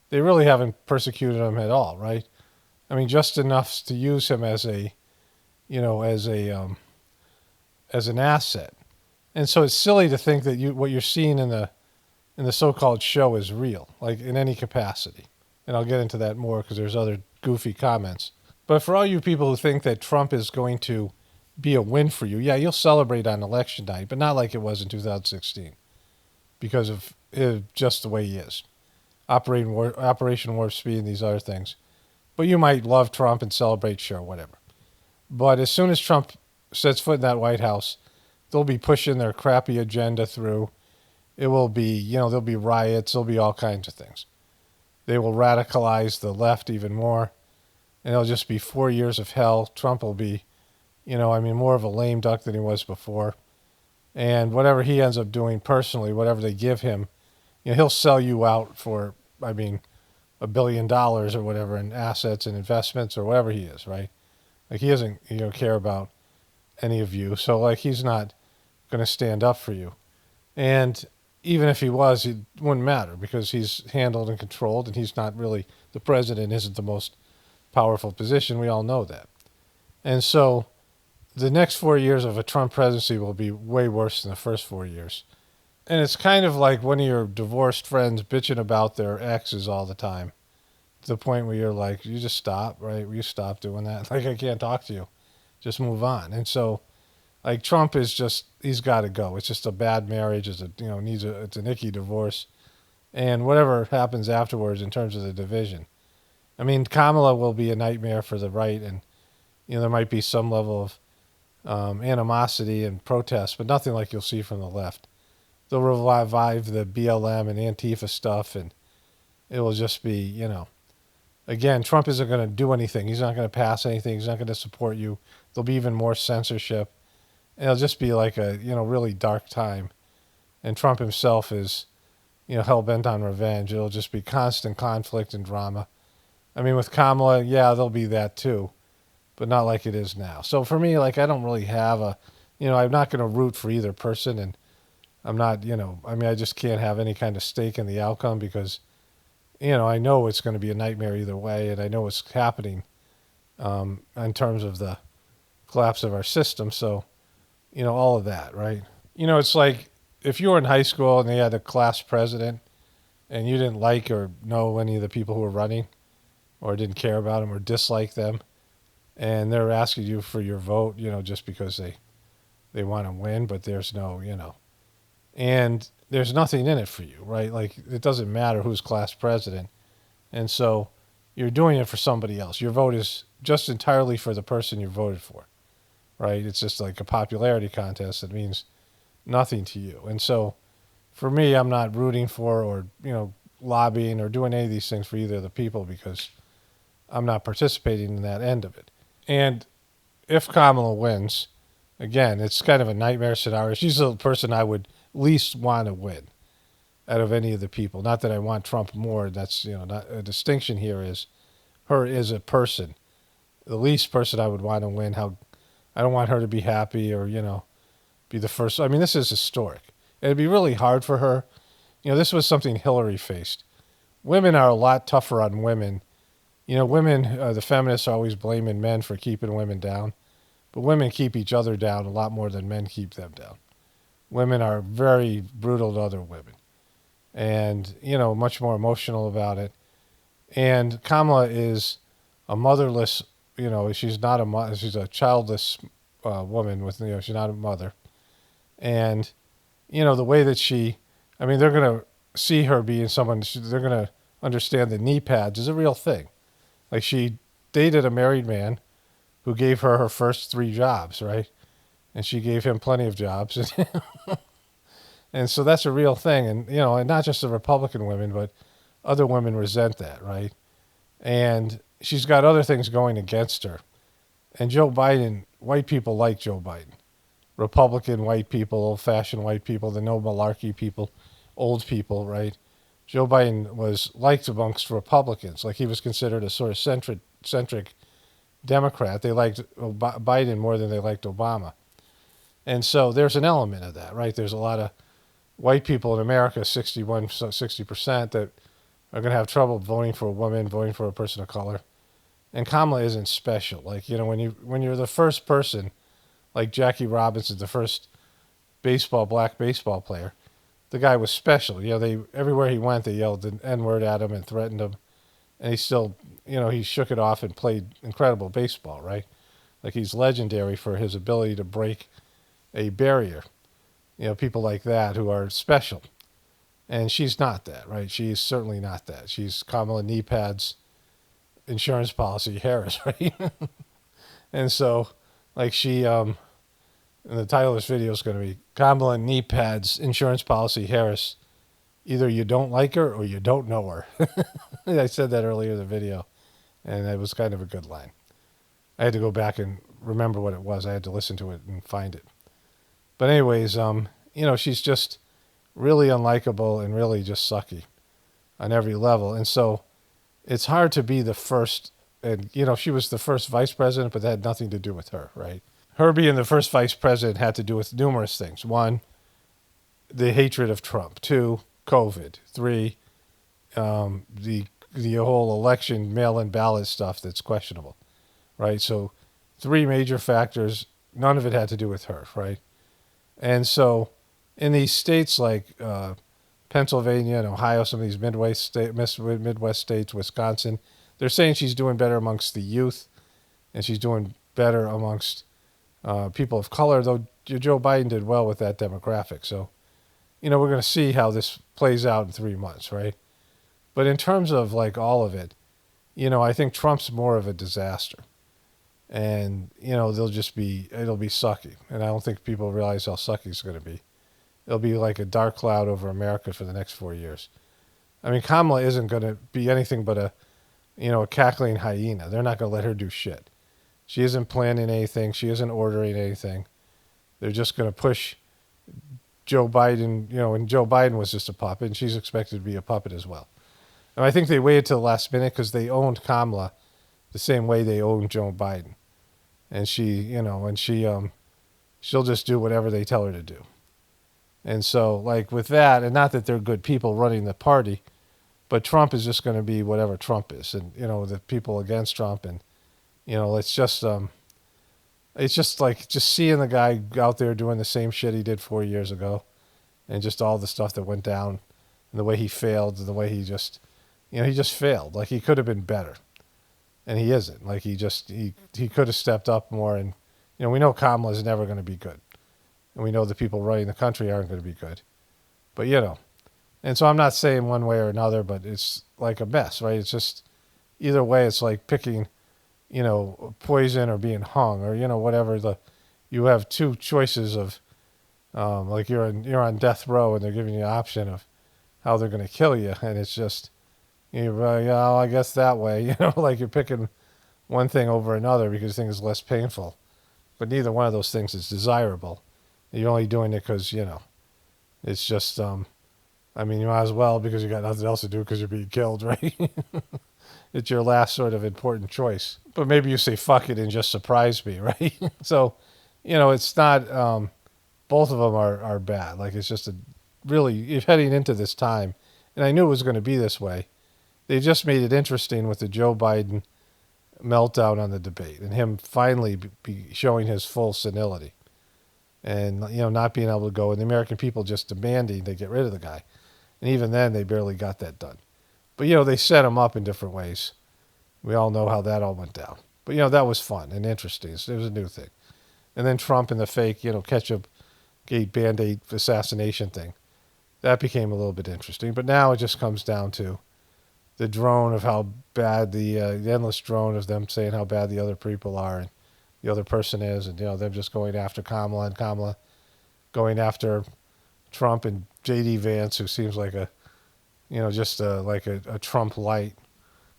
They really haven't persecuted him at all, right? I mean, just enough to use him as a, as an asset. And so it's silly to think that what you're seeing in the so-called show is real, like in any capacity. And I'll get into that more because there's other goofy comments. But for all you people who think that Trump is going to be a win for you, yeah, you'll celebrate on election night, but not like it was in 2016 because of just the way he is. Operation Warp Speed and these other things. But you might love Trump and celebrate, sure, whatever. But as soon as Trump sets foot in that White House, they'll be pushing their crappy agenda through. It will be, there'll be riots, there'll be all kinds of things. They will radicalize the left even more, and it'll just be 4 years of hell. Trump will be, more of a lame duck than he was before. And whatever he ends up doing personally, whatever they give him, he'll sell you out for, $1 billion or whatever in assets and investments or whatever he is, right? Like, he doesn't, care about any of you. So, like, he's not going to stand up for you. And even if he was, it wouldn't matter because he's handled and controlled, and he's not really, the president isn't the most powerful position. We all know that. And so the next 4 years of a Trump presidency will be way worse than the first 4 years. And it's kind of like one of your divorced friends bitching about their exes all the time, to the point where you're like, you just stop, right? Will you stop doing that? Like, I can't talk to you. Just move on. And so, like, Trump is just, he's got to go. It's just a bad marriage. It's it's an icky divorce. And whatever happens afterwards in terms of the division. I mean, Kamala will be a nightmare for the right, and, there might be some level of animosity and protest, but nothing like you'll see from the left. They'll revive the BLM and Antifa stuff, and it will just be, again, Trump isn't going to do anything. He's not going to pass anything. He's not going to support you. There'll be even more censorship. And it'll just be like a, really dark time. And Trump himself is, hell-bent on revenge. It'll just be constant conflict and drama. I mean, with Kamala, yeah, there'll be that too, but not like it is now. So for me, like, I don't really have a, I'm not going to root for either person, and I'm not, I just can't have any kind of stake in the outcome because, I know it's going to be a nightmare either way, and I know what's happening in terms of the collapse of our system. So, all of that, right? It's like if you were in high school and they had a class president and you didn't like or know any of the people who were running or didn't care about them or disliked them, and they're asking you for your vote, just because they want to win, but there's no, and there's nothing in it for you, right? Like, it doesn't matter who's class president. And so you're doing it for somebody else. Your vote is just entirely for the person you voted for, right? It's just like a popularity contest that means nothing to you. And so for me, I'm not rooting for or, lobbying or doing any of these things for either of the people because I'm not participating in that end of it. And if Kamala wins, again, it's kind of a nightmare scenario. She's the person I would least want to win out of any of the people. Not that I want Trump more. That's, not a distinction here is her as a person. The least person I would want to win. I don't want her to be happy or, be the first. I mean, this is historic. It'd be really hard for her. This was something Hillary faced. Women are a lot tougher on women. Women, the feminists are always blaming men for keeping women down. But women keep each other down a lot more than men keep them down. Women are very brutal to other women. And, much more emotional about it. And Kamala is a motherless, she's not a mother, she's a childless woman with, she's not a mother. And, the way that they're going to see her being someone, they're going to understand that Kneepads is a real thing. Like, she dated a married man who gave her her first 3 jobs, right? And she gave him plenty of jobs. And so that's a real thing. And, and not just the Republican women, but other women resent that, right? And she's got other things going against her. And Joe Biden, white people like Joe Biden. Republican white people, old-fashioned white people, the no malarkey people, old people, right? Joe Biden was liked amongst Republicans. Like, he was considered a sort of centric Democrat. They liked Biden more than they liked Obama. And so there's an element of that, right? There's a lot of white people in America, 60%, that are going to have trouble voting for a woman, voting for a person of color. And Kamala isn't special. Like, when you're the first person, like Jackie Robinson, the first black baseball player, the guy was special. Everywhere he went, they yelled the N-word at him and threatened him. And he still, he shook it off and played incredible baseball, right? Like, he's legendary for his ability to break a barrier. People like that who are special. And she's not that, right? She's certainly not that. She's Kamala Kneepads insurance policy Harris, right? And so, like, and the title of this video is going to be Kamala Kneepads insurance policy Harris. Either you don't like her or you don't know her. I said that earlier in the video, and it was kind of a good line. I had to go back and remember what it was. I had to listen to it and find it. But anyways, she's just really unlikable and really just sucky on every level. And so it's hard to be the first. And, she was the first vice president, but that had nothing to do with her, right? Her being the first vice president had to do with numerous things. 1, the hatred of Trump. 2, COVID. 3, the whole election mail-in ballot stuff that's questionable, right? So 3 major factors. None of it had to do with her, right? And so in these states like Pennsylvania and Ohio, some of these Midwest states, Wisconsin, they're saying she's doing better amongst the youth and she's doing better amongst people of color, though Joe Biden did well with that demographic. So, we're going to see how this plays out in 3 months, right? But in terms of, like, all of it, I think Trump's more of a disaster. And, it'll be sucky. And I don't think people realize how sucky it's going to be. It'll be like a dark cloud over America for the next 4 years. I mean, Kamala isn't going to be anything but a cackling hyena. They're not going to let her do shit. She isn't planning anything. She isn't ordering anything. They're just going to push Joe Biden, and Joe Biden was just a puppet, and she's expected to be a puppet as well. And I think they waited till the last minute because they owned Kamala the same way they owned Joe Biden. And she'll just do whatever they tell her to do. And so, like, with that, and not that they're good people running the party, but Trump is just going to be whatever Trump is. And, the people against Trump, and, let's just, it's just like just seeing the guy out there doing the same shit he did 4 years ago, and just all the stuff that went down, and the way he failed, the way he just, he just failed. Like he could have been better, and he isn't. Like he could have stepped up more, and we know Kamala is never going to be good, and we know the people running the country aren't going to be good, but and so I'm not saying one way or another, but it's like a mess, right? It's just either way, it's like picking, poison or being hung, or whatever. You have two choices of, like you're on death row, and they're giving you an option of how they're going to kill you, and it's just, I guess that way, like you're picking one thing over another because things is less painful, but neither one of those things is desirable. You're only doing it because it's just, I mean, you might as well because you got nothing else to do because you're being killed, right? It's your last sort of important choice. But maybe you say fuck it and just surprise me, right? So, it's not, both of them are bad. Like it's just really heading into this time, and I knew it was going to be this way. They just made it interesting with the Joe Biden meltdown on the debate and him finally be showing his full senility and, not being able to go, and the American people just demanding they get rid of the guy. And even then, they barely got that done. But, they set him up in different ways. We all know how that all went down. But, that was fun and interesting. It was a new thing. And then Trump and the fake, ketchup gate Band-Aid assassination thing. That became a little bit interesting. But now it just comes down to the drone of how bad the endless drone of them saying how bad the other people are and the other person is. And, them just going after Kamala and Kamala going after Trump and J.D. Vance, who seems like a, just like a Trump light.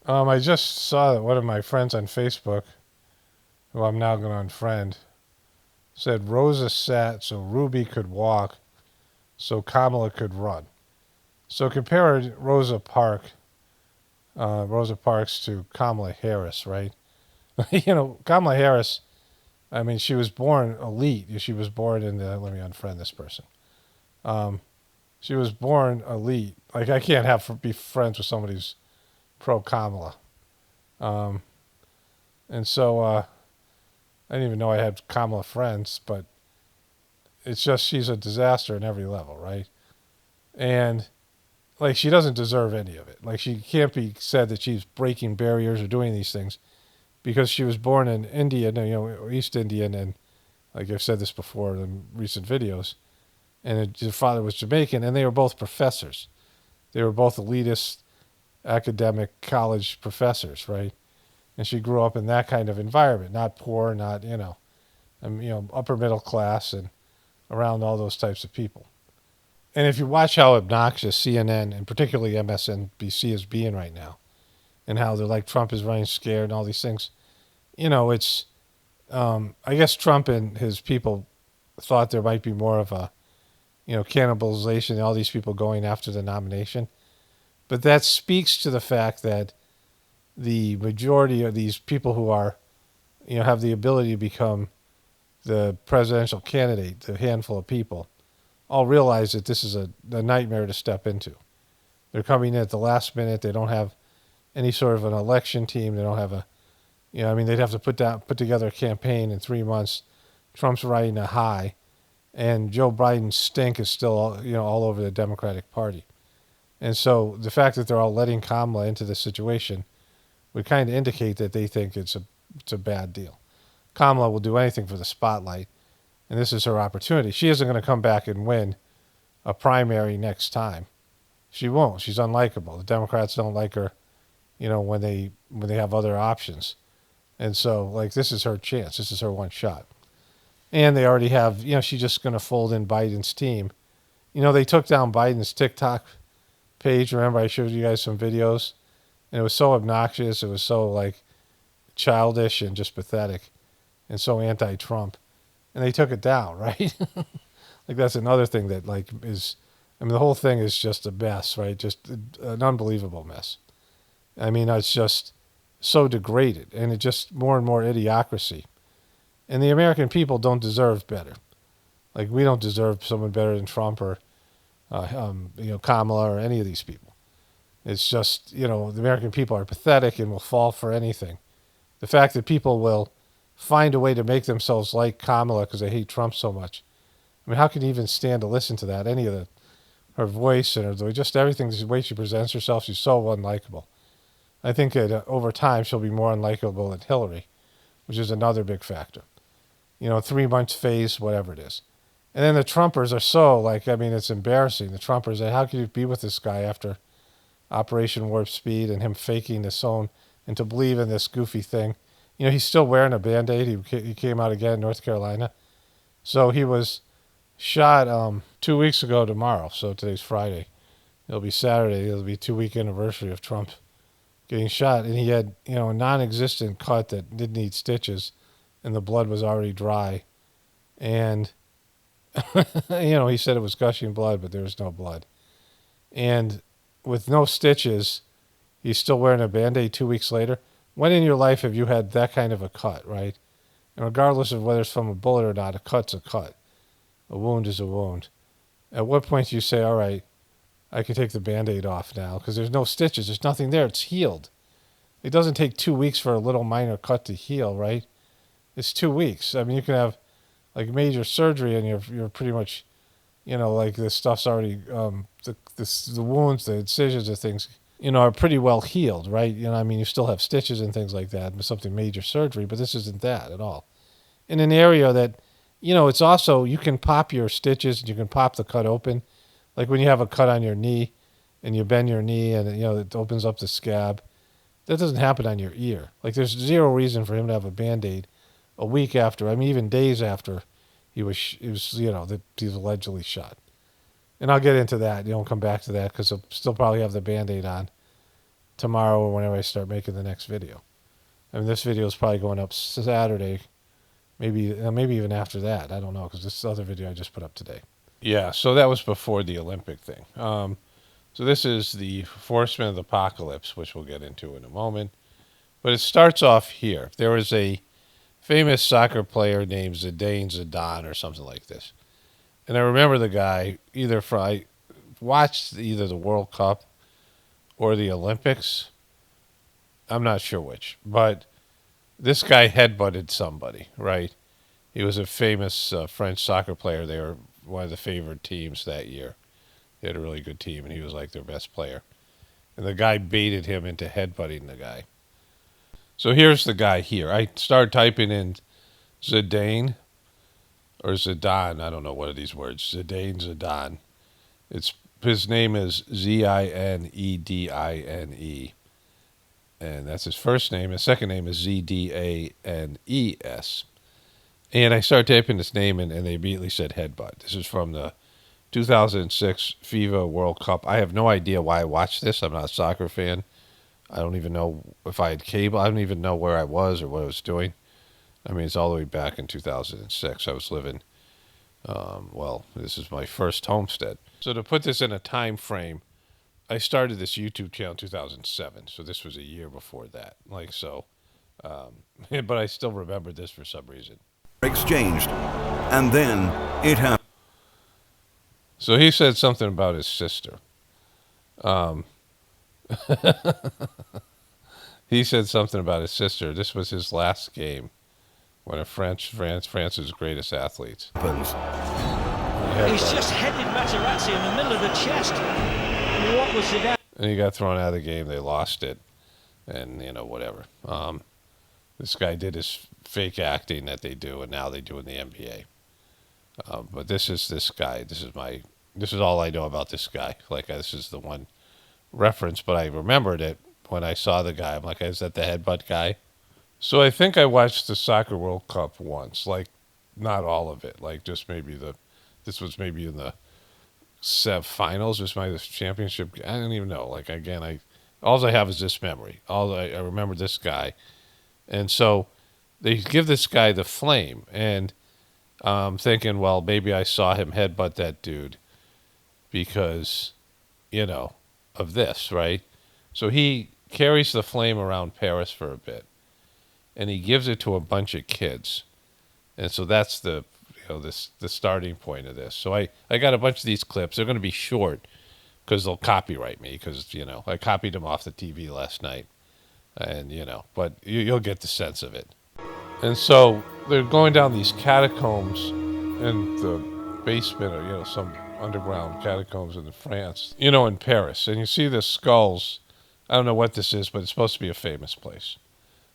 I just saw that one of my friends on Facebook, who I'm now going to unfriend, said Rosa sat so Ruby could walk, so Kamala could run. So compare Rosa Parks to Kamala Harris, right? Kamala Harris, I mean, she was born elite. She was born in the, let me unfriend this person. She was born elite. Like I can't be friends with somebody who's pro Kamala. And so I didn't even know I had Kamala friends, but it's just she's a disaster in every level, right? And like she doesn't deserve any of it. Like she can't be said that she's breaking barriers or doing these things because she was born in India, East Indian, and like I've said this before in recent videos, and her father was Jamaican, and they were both professors. They were both elitist academic college professors, right? And she grew up in that kind of environment, not poor, not, upper middle class and around all those types of people. And if you watch how obnoxious CNN and particularly MSNBC is being right now, and how they're like Trump is running scared and all these things, it's, I guess Trump and his people thought there might be more of a, cannibalization, all these people going after the nomination. But that speaks to the fact that the majority of these people who are, have the ability to become the presidential candidate, the handful of people, all realize that this is a nightmare to step into. They're coming in at the last minute. They don't have any sort of an election team. They don't have a, they'd have to put together a campaign in 3 months. Trump's riding a high, and Joe Biden's stink is still, all over the Democratic Party. And so the fact that they're all letting Kamala into this situation would kind of indicate that they think it's a bad deal. Kamala will do anything for the spotlight, and this is her opportunity. She isn't going to come back and win a primary next time. She won't. She's unlikable. The Democrats don't like her, when they have other options. And so, like, this is her chance. This is her one shot. And they already have, she's just going to fold in Biden's team. They took down Biden's TikTok page. Remember, I showed you guys some videos, and it was so obnoxious. It was so, like, childish and just pathetic and so anti-Trump. And they took it down, right? Like, that's another thing that, like, is, the whole thing is just a mess, right? Just an unbelievable mess. It's just so degraded, and it just more and more idiocracy. And the American people don't deserve better. Like, we don't deserve someone better than Trump or, Kamala or any of these people. It's just, the American people are pathetic and will fall for anything. The fact that people will find a way to make themselves like Kamala because they hate Trump so much. I mean, how can you even stand to listen to that? Her voice and just everything, the way she presents herself, she's so unlikable. I think that over time she'll be more unlikable than Hillary, which is another big factor. 3 months phase, whatever it is. And then the Trumpers are so, it's embarrassing. The Trumpers, how can you be with this guy after Operation Warp Speed and him faking this own and to believe in this goofy thing? He's still wearing a Band-Aid. He came out again in North Carolina. So he was shot 2 weeks ago tomorrow. So today's Friday. It'll be Saturday. It'll be 2-week anniversary of Trump getting shot. And he had, a non-existent cut that didn't need stitches, and the blood was already dry. And, he said it was gushing blood, but there was no blood. And with no stitches, he's still wearing a Band-Aid 2 weeks later. When in your life have you had that kind of a cut, right? And regardless of whether it's from a bullet or not, a cut's a cut. A wound is a wound. At what point do you say, all right, I can take the Band-Aid off now because there's no stitches. There's nothing there. It's healed. It doesn't take 2 weeks for a little minor cut to heal, right? It's 2 weeks. I mean, you can have major surgery and you're pretty much, this stuff's already, the wounds, the incisions, the things, are pretty well healed, right? You still have stitches and things like that, something major surgery, but this isn't that at all. In an area that, it's also, you can pop your stitches and you can pop the cut open. Like when you have a cut on your knee and you bend your knee and, it opens up the scab. That doesn't happen on your ear. There's zero reason for him to have a Band-Aid a week after, even days after he was allegedly shot. And I'll get into that. Come back to that because he'll still probably have the Band-Aid on tomorrow or whenever I start making the next video. This video is probably going up Saturday, maybe even after that. I don't know because this other video I just put up today. Yeah, so that was before the Olympic thing. So this is the Horsemen of the Apocalypse, which we'll get into in a moment. But it starts off here. There was a famous soccer player named Zinedine Zidane or something like this. And I remember the guy, I watched either the World Cup or the Olympics. I'm not sure which. But this guy headbutted somebody, right? He was a famous French soccer player. They were one of the favored teams that year. They had a really good team, and he was their best player. And the guy baited him into headbutting the guy. So here's the guy here. I started typing in Zidane or Zidane. I don't know what are these words. Zidane. His name is Zinedine. And that's his first name. His second name is Zdanes. And I started typing his name in, and they immediately said headbutt. This is from the 2006 FIFA World Cup. I have no idea why I watched this. I'm not a soccer fan. I don't even know if I had cable. I don't even know where I was or what I was doing. It's all the way back in 2006. I was living, this is my first homestead. So to put this in a time frame, I started this YouTube channel in 2007. So this was a year before that. But I still remember this for some reason. Exchanged, and then it happened. So he said something about his sister. He said something about his sister. This was his last game. One of France's greatest athletes. He's just headed Materazzi in the middle of the chest. What was it? And he got thrown out of the game. They lost it. And, whatever. This guy did his fake acting that they do, and now they do in the NBA. But this is this guy. This is all I know about this guy. This is the one reference, but I remembered it when I saw the guy. I'm like, is that the headbutt guy? So I think I watched the Soccer World Cup once. Not all of it. Just maybe this was maybe in the finals. This might be the championship. I don't even know. All I have is this memory. I remember this guy. And so they give this guy the flame, and I'm thinking, well, maybe I saw him headbutt that dude because, of this, right? So he carries the flame around Paris for a bit, and he gives it to a bunch of kids. And so that's the starting point of this. So I got a bunch of these clips. They're going to be short because they'll copyright me because, I copied them off the TV last night. And, but you'll get the sense of it. And so they're going down these catacombs in the basement of, some underground catacombs in France, in Paris. And you see the skulls. I don't know what this is, but it's supposed to be a famous place.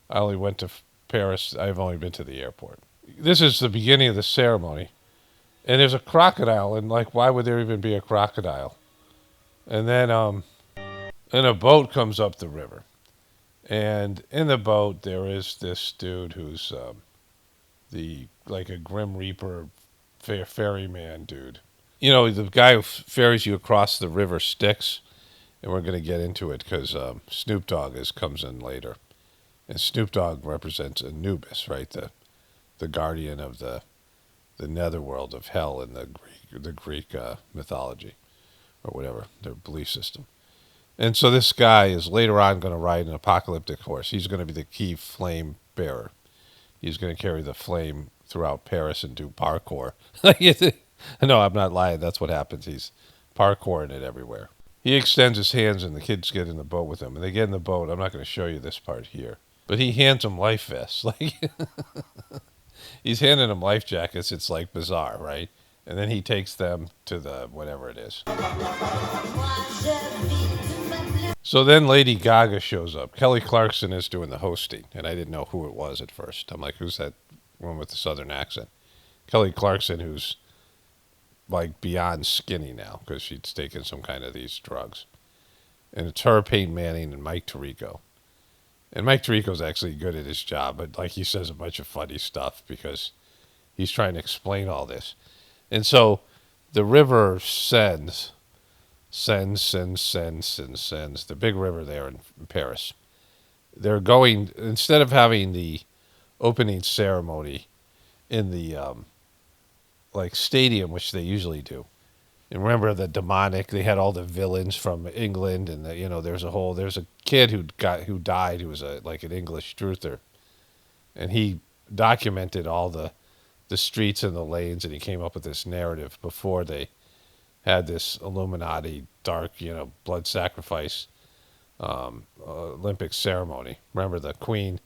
I only went to Paris. I've only been to the airport. This is the beginning of the ceremony. And there's a crocodile, and why would there even be a crocodile? And then and a boat comes up the river. And in the boat there is this dude who's a Grim Reaper ferryman dude. The guy who ferries you across the river Styx, and we're going to get into it because Snoop Dogg comes in later. And Snoop Dogg represents Anubis, right? The guardian of the netherworld of hell in the Greek mythology, or whatever, their belief system. And so this guy is later on going to ride an apocalyptic horse. He's going to be the key flame bearer. He's going to carry the flame throughout Paris and do parkour. No, I'm not lying. That's what happens. He's parkouring it everywhere. He extends his hands and the kids get in the boat with him. And they get in the boat. I'm not going to show you this part here. But he hands them life vests. He's handing them life jackets. It's bizarre, right? And then he takes them to the whatever it is. So then Lady Gaga shows up. Kelly Clarkson is doing the hosting, and I didn't know who it was at first. I'm like, who's that one with the southern accent? Kelly Clarkson, who's beyond skinny now because she's taken some kind of these drugs. And it's her, Peyton Manning, and Mike Tirico. And Mike Tirico's actually good at his job, but he says a bunch of funny stuff because he's trying to explain all this. And so the river sends, the big river there in Paris. They're going, instead of having the opening ceremony in the stadium, which they usually do. And remember the demonic, they had all the villains from England, and there's a kid who died who was an English truther. And he documented all the streets and the lanes, and he came up with this narrative before they had this Illuminati dark, blood sacrifice Olympic ceremony. Remember the Queen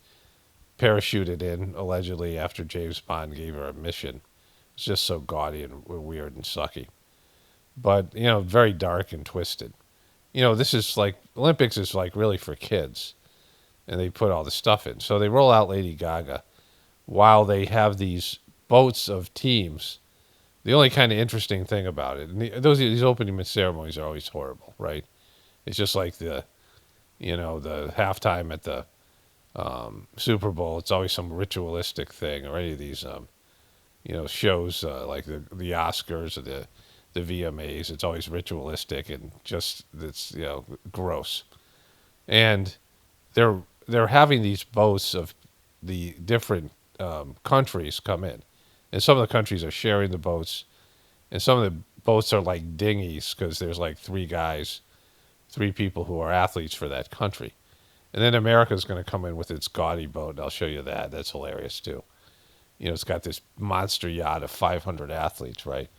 parachuted in allegedly after James Bond gave her a mission. It's just so gaudy and weird and sucky. But, very dark and twisted. This is Olympics is really for kids. And they put all the stuff in. So they roll out Lady Gaga while they have these boats of teams. The only kind of interesting thing about it, and these opening ceremonies are always horrible, right? It's just like the halftime at the Super Bowl. It's always some ritualistic thing, or any of these, shows like the Oscars or the VMAs. It's always ritualistic and just it's gross. And they're having these boats of the different countries come in. And some of the countries are sharing the boats. And some of the boats are like dinghies because there's three people who are athletes for that country. And then America's going to come in with its gaudy boat. And I'll show you that. That's hilarious, too. It's got this monster yacht of 500 athletes, right?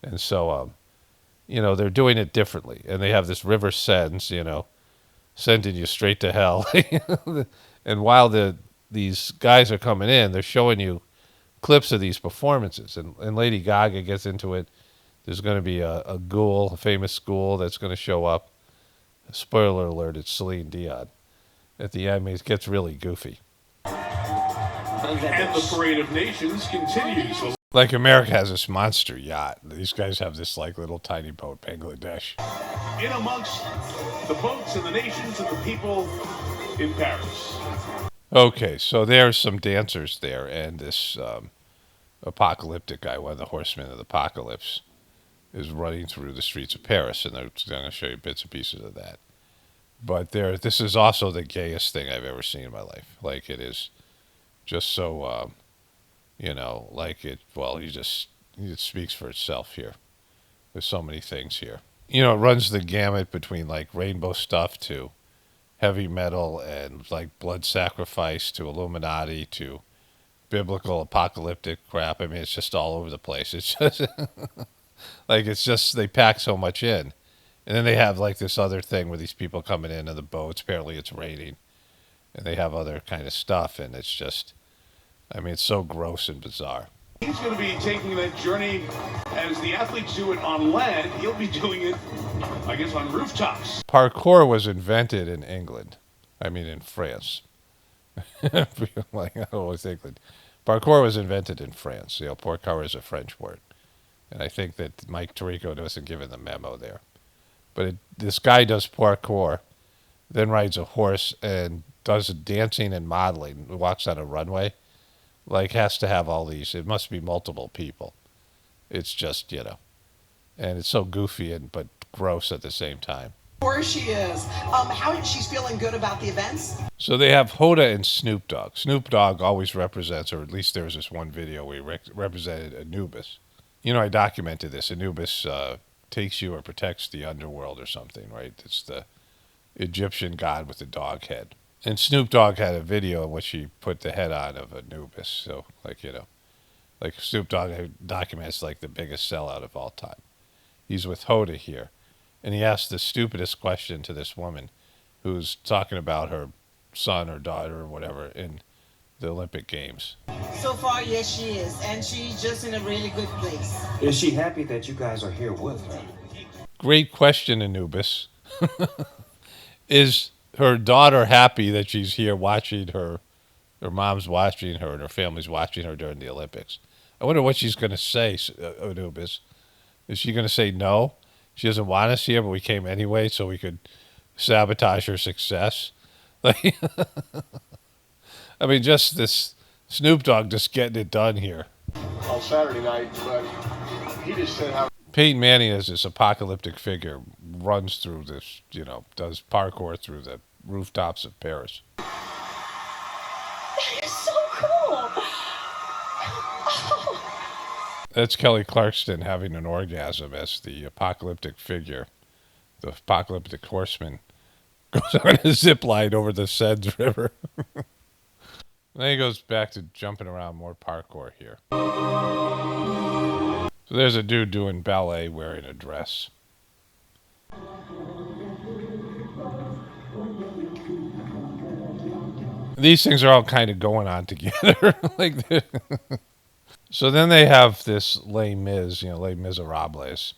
And so, they're doing it differently. And they have this river sends, sending you straight to hell. And while these guys are coming in, they're showing you clips of these performances, and Lady Gaga gets into it. There's going to be a famous ghoul that's going to show up. Spoiler alert, it's Celine Dion. At the end, it gets really goofy. And the parade of nations continues. America has this monster yacht. These guys have this little tiny boat, Bangladesh. In amongst the boats and the nations and the people in Paris. Okay, so there's some dancers there, and this apocalyptic guy, one of the horsemen of the apocalypse, is running through the streets of Paris, and they're going to show you bits and pieces of that. But this is also the gayest thing I've ever seen in my life. It is just so, it speaks for itself here. There's so many things here. It runs the gamut between rainbow stuff to heavy metal and blood sacrifice to Illuminati to biblical apocalyptic crap. I mean, it's just all over the place. It's just they pack so much in. And then they have this other thing where these people coming in the boats. Apparently it's raining. And they have other kind of stuff, and it's just I mean, it's so gross and bizarre. He's going to be taking that journey as the athletes do it on land. He'll be doing it, I guess, on rooftops. Parkour was invented in England. I mean, in France. Like, I always England. Parkour was invented in France. You know, parkour is a French word. And I think that Mike Tirico wasn't given the memo there. But this guy does parkour, then rides a horse and does dancing and modeling, walks on a runway. Like, has to have all these. It must be multiple people. It's just, you know. And it's so goofy but gross at the same time. Where she is. How she's feeling good about the events? So they have Hoda and Snoop Dogg. Snoop Dogg always represents, or at least there was this one video where he represented Anubis. You know, I documented this. Anubis takes you or protects the underworld or something, right? It's the Egyptian god with the dog head. And Snoop Dogg had a video in which he put the head on of Anubis. So, like, you know, like Snoop Dogg documents like the biggest sellout of all time. He's with Hoda here. And he asked the stupidest question to this woman who's talking about her son or daughter or whatever in the Olympic Games. So far, yes, she is. And she's just in a really good place. Is she happy that you guys are here with her? Great question, Anubis. Is her daughter happy that she's here watching her mom's watching her and her family's watching her during the Olympics? I wonder what she's going to say, Anubis. Is she going to say no? She doesn't want us here, but we came anyway so we could sabotage her success? Like, I mean, just this Snoop Dogg just getting it done here. On Saturday night, but he just said how... Peyton Manning as this apocalyptic figure runs through this, you know, does parkour through the rooftops of Paris. That is so cool. Oh. That's Kelly Clarkson having an orgasm as the apocalyptic figure, the apocalyptic horseman, goes on a zip line over the Seine River. Then he goes back to jumping around, more parkour here. So there's a dude doing ballet wearing a dress. These things are all kind of going on together. So then they have this Les Mis, you know, Les Miserables.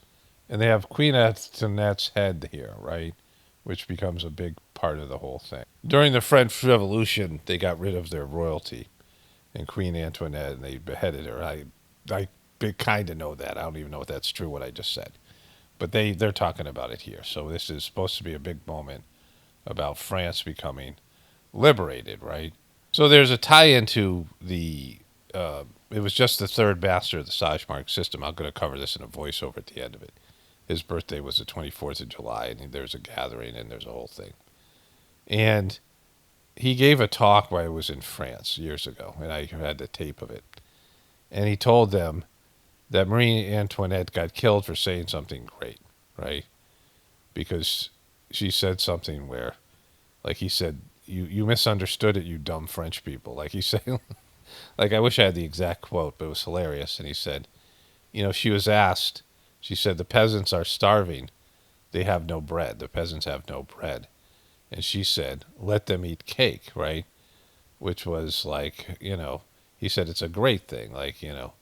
And they have Queen Antoinette's head here, right? Which becomes a big part of the whole thing. During the French Revolution, they got rid of their royalty and Queen Antoinette, and they beheaded her. I kind of know that. I don't even know if that's true, what I just said. But they're talking about it here. So this is supposed to be a big moment about France becoming liberated, right? So there's a tie into the... it was just the third master of the Sagemark system. I'm going to cover this in a voiceover at the end of it. His birthday was the 24th of July, and there's a gathering, and there's a whole thing. And he gave a talk while I was in France years ago, and I had the tape of it. And he told them that Marie Antoinette got killed for saying something great, right? Because she said something where, like he said, you misunderstood it, you dumb French people. Like he said, like I wish I had the exact quote, but it was hilarious. And he said, you know, she was asked, she said, the peasants are starving. They have no bread. The peasants have no bread. And she said, let them eat cake, right? Which was like, you know, he said it's a great thing. Like, you know,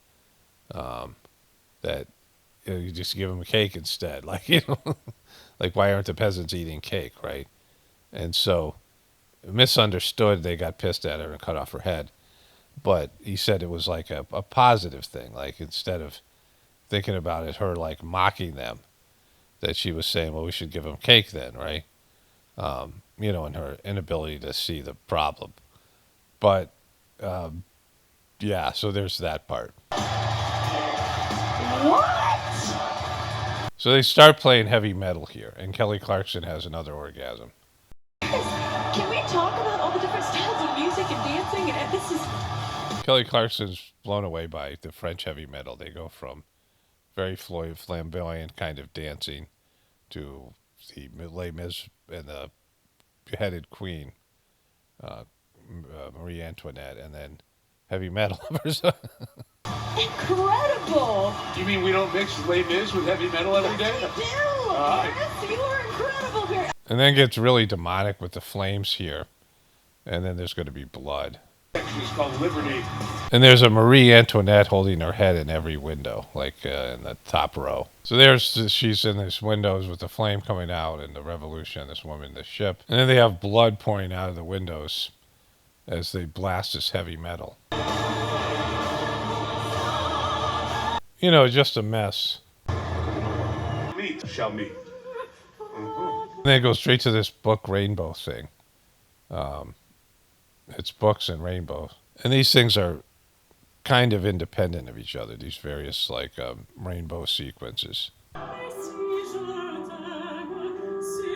that you just give them a cake instead. Like, you know, like why aren't the peasants eating cake, right? And so misunderstood, they got pissed at her and cut off her head. But he said it was like a positive thing. Like instead of thinking about it, her like mocking them, that she was saying, well, we should give them cake then, right? You know, and her inability to see the problem. But, yeah, so there's that part. What? So they start playing heavy metal here, and Kelly Clarkson has another orgasm. Can we talk about all the different styles of music and dancing? And this is... Kelly Clarkson's blown away by the French heavy metal. They go from very flamboyant kind of dancing to the Les Mis and the beheaded queen, Marie Antoinette, and then heavy metal. Incredible! You mean we don't mix Les Mis with heavy metal every day? Yes, we do! Yes, you are incredible here. And then gets really demonic with the flames here. And then there's going to be blood. It's called Liberty. And there's a Marie Antoinette holding her head in every window, like in the top row. So she's in these windows with the flame coming out and the revolution, this woman, the ship. And then they have blood pouring out of the windows as they blast this heavy metal. You know, just a mess. Meet shall meet. And then it goes straight to this book rainbow thing. It's books and rainbows. And these things are kind of independent of each other, these various like rainbow sequences.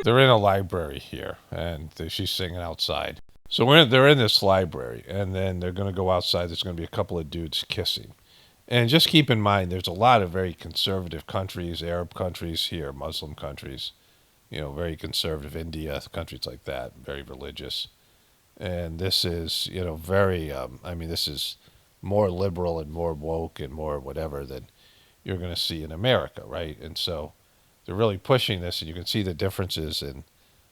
They're in a library here, and she's singing outside. So they're in this library, and then they're going to go outside. There's going to be a couple of dudes kissing. And just keep in mind, there's a lot of very conservative countries, Arab countries here, Muslim countries, you know, very conservative, India, countries like that, very religious. And this is, you know, very, this is more liberal and more woke and more whatever than you're going to see in America, right? And so they're really pushing this, and you can see the differences in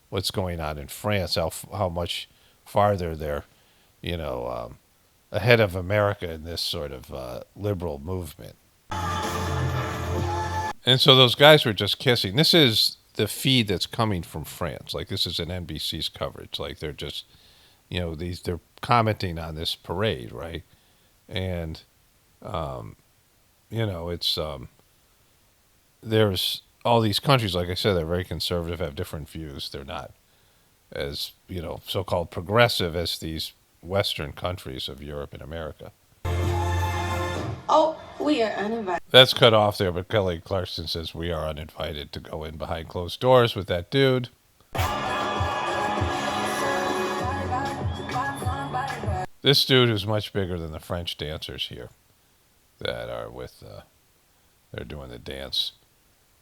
what's going on in France, how much farther they're, you know, ahead of America in this sort of liberal movement. And so those guys were just kissing. This is the feed that's coming from France. Like, this is an NBC's coverage. Like, they're just, you know, they're commenting on this parade, right? And, you know, it's, there's all these countries, like I said, they're very conservative, have different views. They're not as, you know, so-called progressive as these Western countries of Europe and America. Oh, we are uninvited. That's cut off there, but Kelly Clarkson says we are uninvited to go in behind closed doors with that dude. This dude who's much bigger than the French dancers here that are with, they're doing the dance,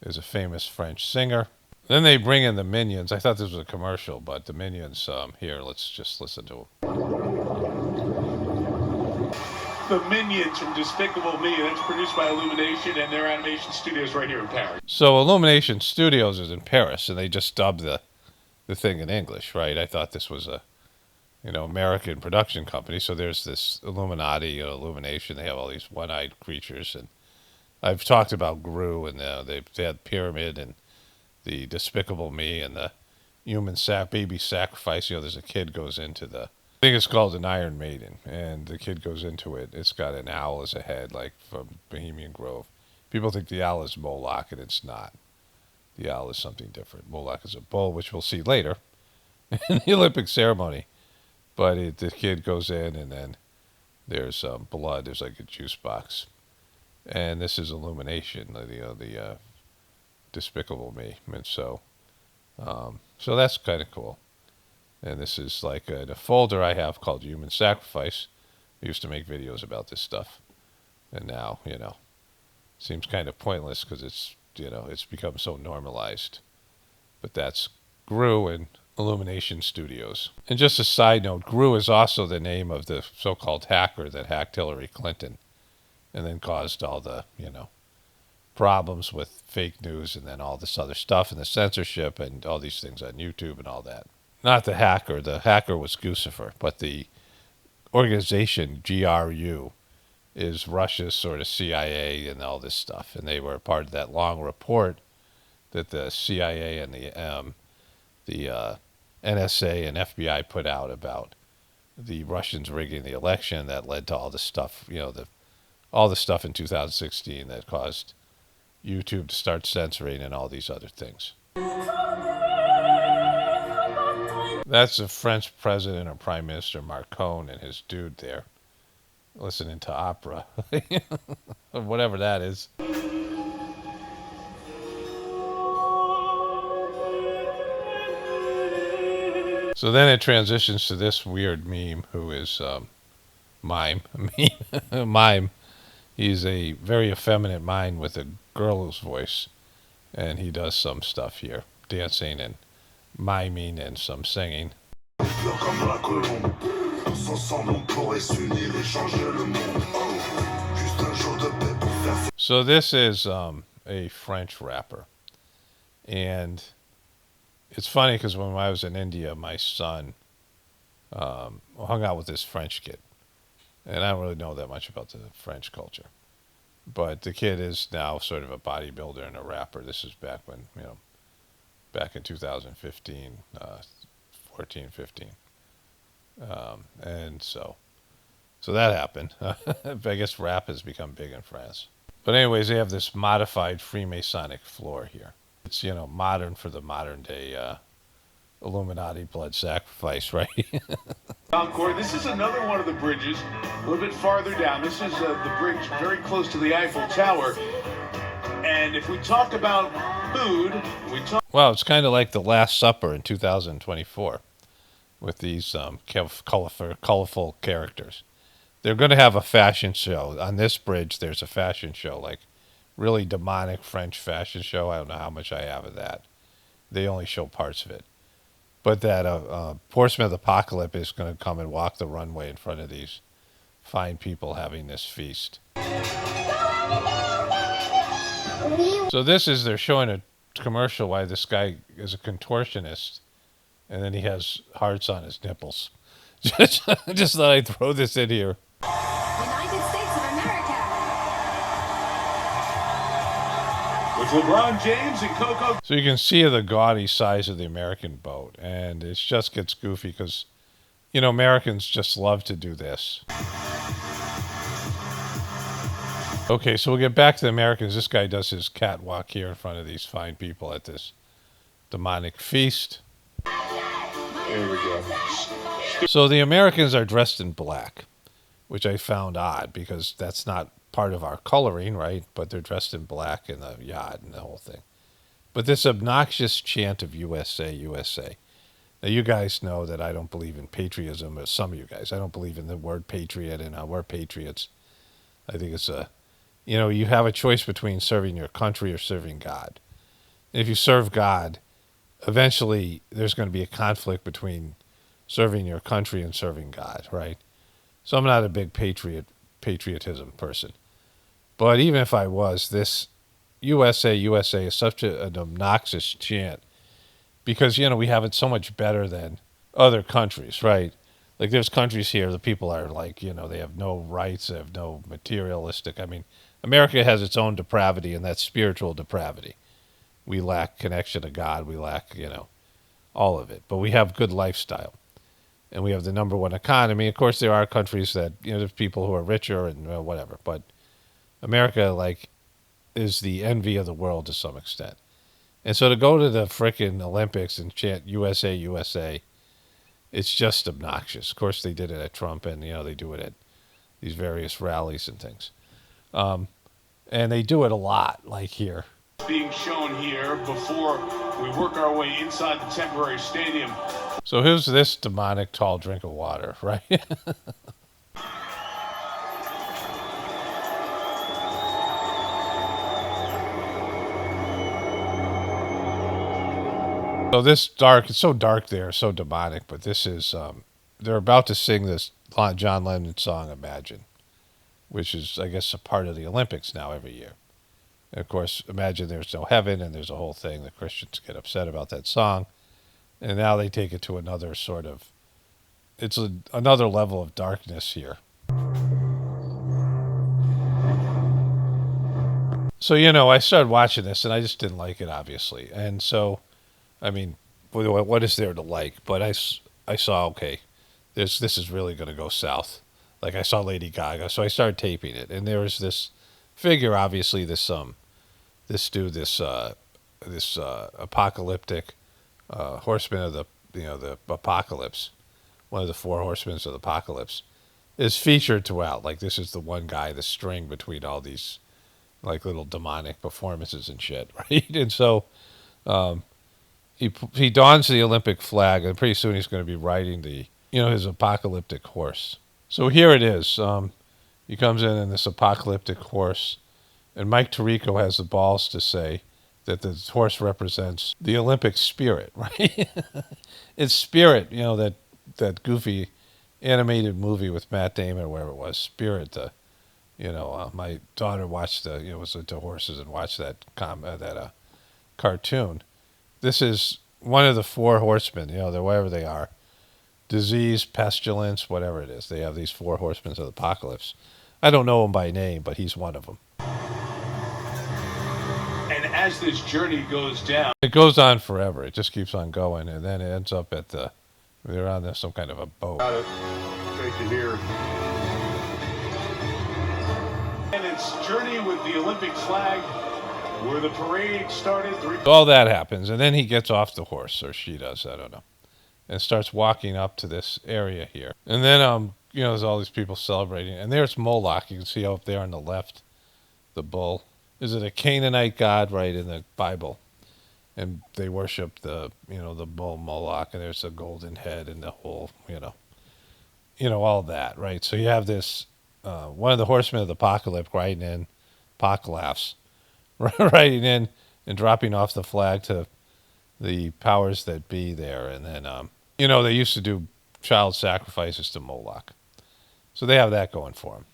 is a famous French singer. Then they bring in the Minions. I thought this was a commercial, but the Minions, here, let's just listen to them. The Minions from Despicable Me, that's produced by Illumination and their animation studios right here in Paris. So Illumination Studios is in Paris, and they just dubbed the thing in English, right? I thought this was a, you know, American production company. So there's this Illuminati, Illumination. They have all these one-eyed creatures, and I've talked about Gru, and they had Pyramid, and the Despicable Me, and the human baby sacrifice. You know, there's a kid goes into the, I think it's called an Iron Maiden, and the kid goes into it. It's got an owl as a head, like from Bohemian Grove. People think the owl is Moloch, and it's not. The owl is something different. Moloch is a bull, which we'll see later in the Olympic ceremony. But the kid goes in, and then there's blood. There's like a juice box. And this is Illumination, the Despicable Me. And so that's kind of cool. And this is like a folder I have called Human Sacrifice. I used to make videos about this stuff. And now, you know, seems kind of pointless because it's, you know, it's become so normalized. But that's Gru and Illumination Studios. And just a side note, Gru is also the name of the so-called hacker that hacked Hillary Clinton and then caused all the, you know, problems with fake news and then all this other stuff and the censorship and all these things on YouTube and all that. Not the hacker was Guccifer, but the organization, GRU, is Russia's sort of CIA and all this stuff. And they were part of that long report that the CIA and the NSA and FBI put out about the Russians rigging the election that led to all the stuff, you know, all the stuff in 2016 that caused YouTube to start censoring and all these other things. That's the French president or prime minister Macron and his dude there listening to opera, or whatever that is. So then it transitions to this weird meme who is mime. He's a very effeminate mime with a girl's voice, and he does some stuff here, dancing and miming and some singing. So this is a French rapper, and it's funny because when I was in India, my son hung out with this French kid, And I don't really know that much about the French culture. But the kid is now sort of a bodybuilder and a rapper. This is back when, back in 2015, 14, 15. And so that happened. I guess rap has become big in France. But anyways, they have this modified Freemasonic floor here. It's, modern for the modern day Illuminati blood sacrifice, right? Corey, this is another one of the bridges, a little bit farther down. This is the bridge very close to the Eiffel Tower. And if we talk about food, Well, it's kind of like the Last Supper in 2024 with these colorful characters. They're going to have a fashion show. On this bridge, there's a fashion show, like really demonic French fashion show. I don't know how much I have of that. They only show parts of it. But that Horseman of the Apocalypse is going to come and walk the runway in front of these fine people having this feast. So they're showing a commercial why this guy is a contortionist, and then he has hearts on his nipples. Just thought I'd throw this in here. United States of America. with LeBron James and Coco. So you can see the gaudy size of the American boat, and it just gets goofy because, Americans just love to do this. Okay, so we'll get back to the Americans. This guy does his catwalk here in front of these fine people at this demonic feast. There we go. So the Americans are dressed in black, which I found odd because that's not part of our coloring, right? But they're dressed in black in the yacht and the whole thing. But this obnoxious chant of USA, USA. Now, you guys know that I don't believe in patriotism, or some of you guys. I don't believe in the word patriot, and we're patriots. I think it's you have a choice between serving your country or serving God. And if you serve God, eventually there's going to be a conflict between serving your country and serving God, right? So I'm not a big patriotism person. But even if I was, this USA, USA is such an obnoxious chant because, we have it so much better than other countries, right? Like there's countries here, the people are like, they have no rights, they have no materialistic. I mean, America has its own depravity, and that's spiritual depravity. We lack connection to God. We lack, all of it. But we have good lifestyle. And we have the number one economy. Of course, there are countries that, there's people who are richer and whatever. But America, is the envy of the world to some extent. And so to go to the frickin' Olympics and chant USA, USA, it's just obnoxious. Of course, they did it at Trump, and, they do it at these various rallies and things. And they do it a lot, like here. Being shown here before we work our way inside the temporary stadium. So here's this demonic tall drink of water, right? So this dark, it's so dark there, so demonic, but this is, they're about to sing this John Lennon song, Imagine, which is, I guess, a part of the Olympics now every year. And of course, Imagine there's no heaven, and there's a whole thing. The Christians get upset about that song. And now they take it to another sort of, it's another level of darkness here. So, I started watching this, and I just didn't like it, obviously. And so, I mean, what is there to like? But I saw, okay, this is really going to go south. Like I saw Lady Gaga, so I started taping it. And there was this figure, obviously, this dude, this apocalyptic horseman of the apocalypse, one of the four horsemen of the apocalypse, is featured throughout. Like this is the one guy, the string between all these like little demonic performances and shit, right? And so he dons the Olympic flag, and pretty soon he's going to be riding the his apocalyptic horse. So here it is. He comes in this apocalyptic horse, and Mike Tirico has the balls to say that the horse represents the Olympic spirit, right? It's Spirit, that goofy animated movie with Matt Damon or wherever it was, Spirit. My daughter watched was into horses and watched that cartoon. This is one of the four horsemen, they're wherever they are. disease, pestilence, whatever it is. They have these 4 horsemen of the apocalypse. I don't know him by name, but he's one of them. And as this journey goes down, it goes on forever. It just keeps on going, and then it ends up at they're on some kind of a boat. got it. Great to hear. And it's journey with the Olympic flag, where the parade started. All that happens, and then he gets off the horse, or she does, I don't know, and starts walking up to this area here. And then, there's all these people celebrating, and there's Moloch. You can see up there on the left, the bull. Is it a Canaanite god, right, in the Bible? And they worship the bull Moloch, and there's a golden head and the whole, all that, right? So you have this, one of the horsemen of the apocalypse riding in, Apocalaughs, riding in and dropping off the flag to the powers that be there. And then, they used to do child sacrifices to Moloch. So they have that going for them.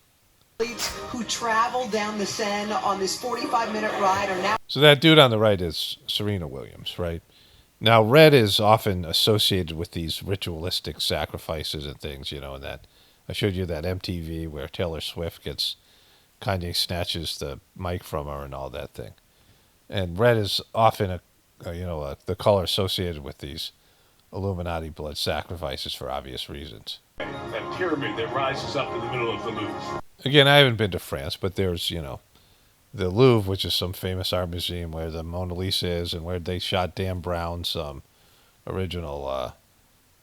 Who traveled down the Seine on this 45-minute ride are now... So that dude on the right is Serena Williams, right? Now, red is often associated with these ritualistic sacrifices and things, and that I showed you that MTV where Taylor Swift Kanye snatches the mic from her and all that thing. And red is often the color associated with these Illuminati blood sacrifices for obvious reasons. That pyramid that rises up in the middle of the Louvre. Again, I haven't been to France, but there's, the Louvre, which is some famous art museum where the Mona Lisa is and where they shot Dan Brown's original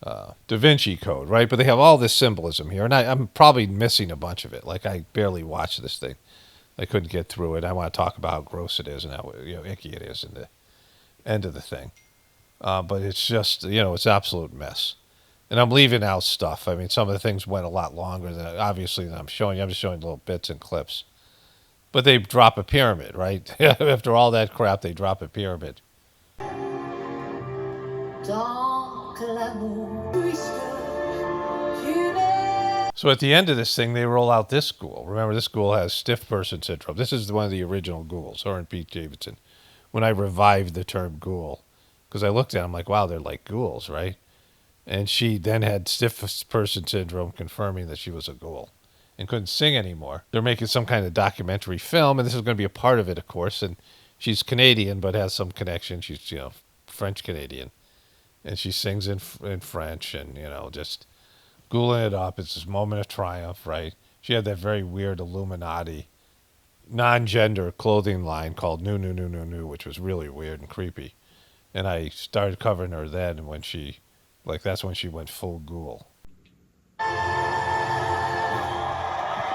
Da Vinci Code, right? But they have all this symbolism here, and I'm probably missing a bunch of it. Like, I barely watched this thing. I couldn't get through it. I want to talk about how gross it is and how icky it is in the end of the thing. But it's just, it's an absolute mess. And I'm leaving out stuff. I mean, some of the things went a lot longer than I'm showing you. I'm just showing little bits and clips. But they drop a pyramid, right? After all that crap, they drop a pyramid. So at the end of this thing, they roll out this ghoul. Remember, this ghoul has stiff person syndrome. This is one of the original ghouls, her and Pete Davidson. When I revived the term ghoul, because I looked at them like, wow, they're like ghouls, right? And she then had stiff person syndrome, confirming that she was a ghoul and couldn't sing anymore. They're making some kind of documentary film, and this is going to be a part of it, of course. And she's Canadian, but has some connection. She's, French-Canadian. And she sings in French and, just ghouling it up. It's this moment of triumph, right? She had that very weird Illuminati non-gender clothing line called New, which was really weird and creepy. And I started covering her then when that's when she went full ghoul.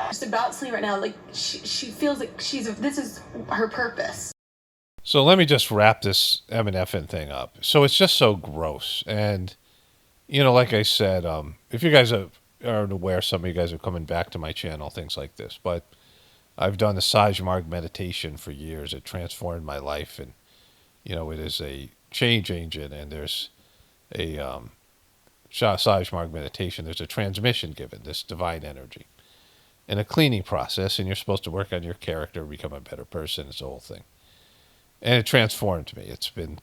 Just about sleep right now, like she feels like this is her purpose. So let me just wrap this MNFN thing up. So it's just so gross. And, like I said, if you guys are aware, some of you guys are coming back to my channel, things like this. But I've done the Sajmarg meditation for years. It transformed my life. And, it is a change agent. And there's a Sajmarg meditation. There's a transmission given, this divine energy. And a cleaning process. And you're supposed to work on your character, become a better person. It's the whole thing. And it transformed me. It's been,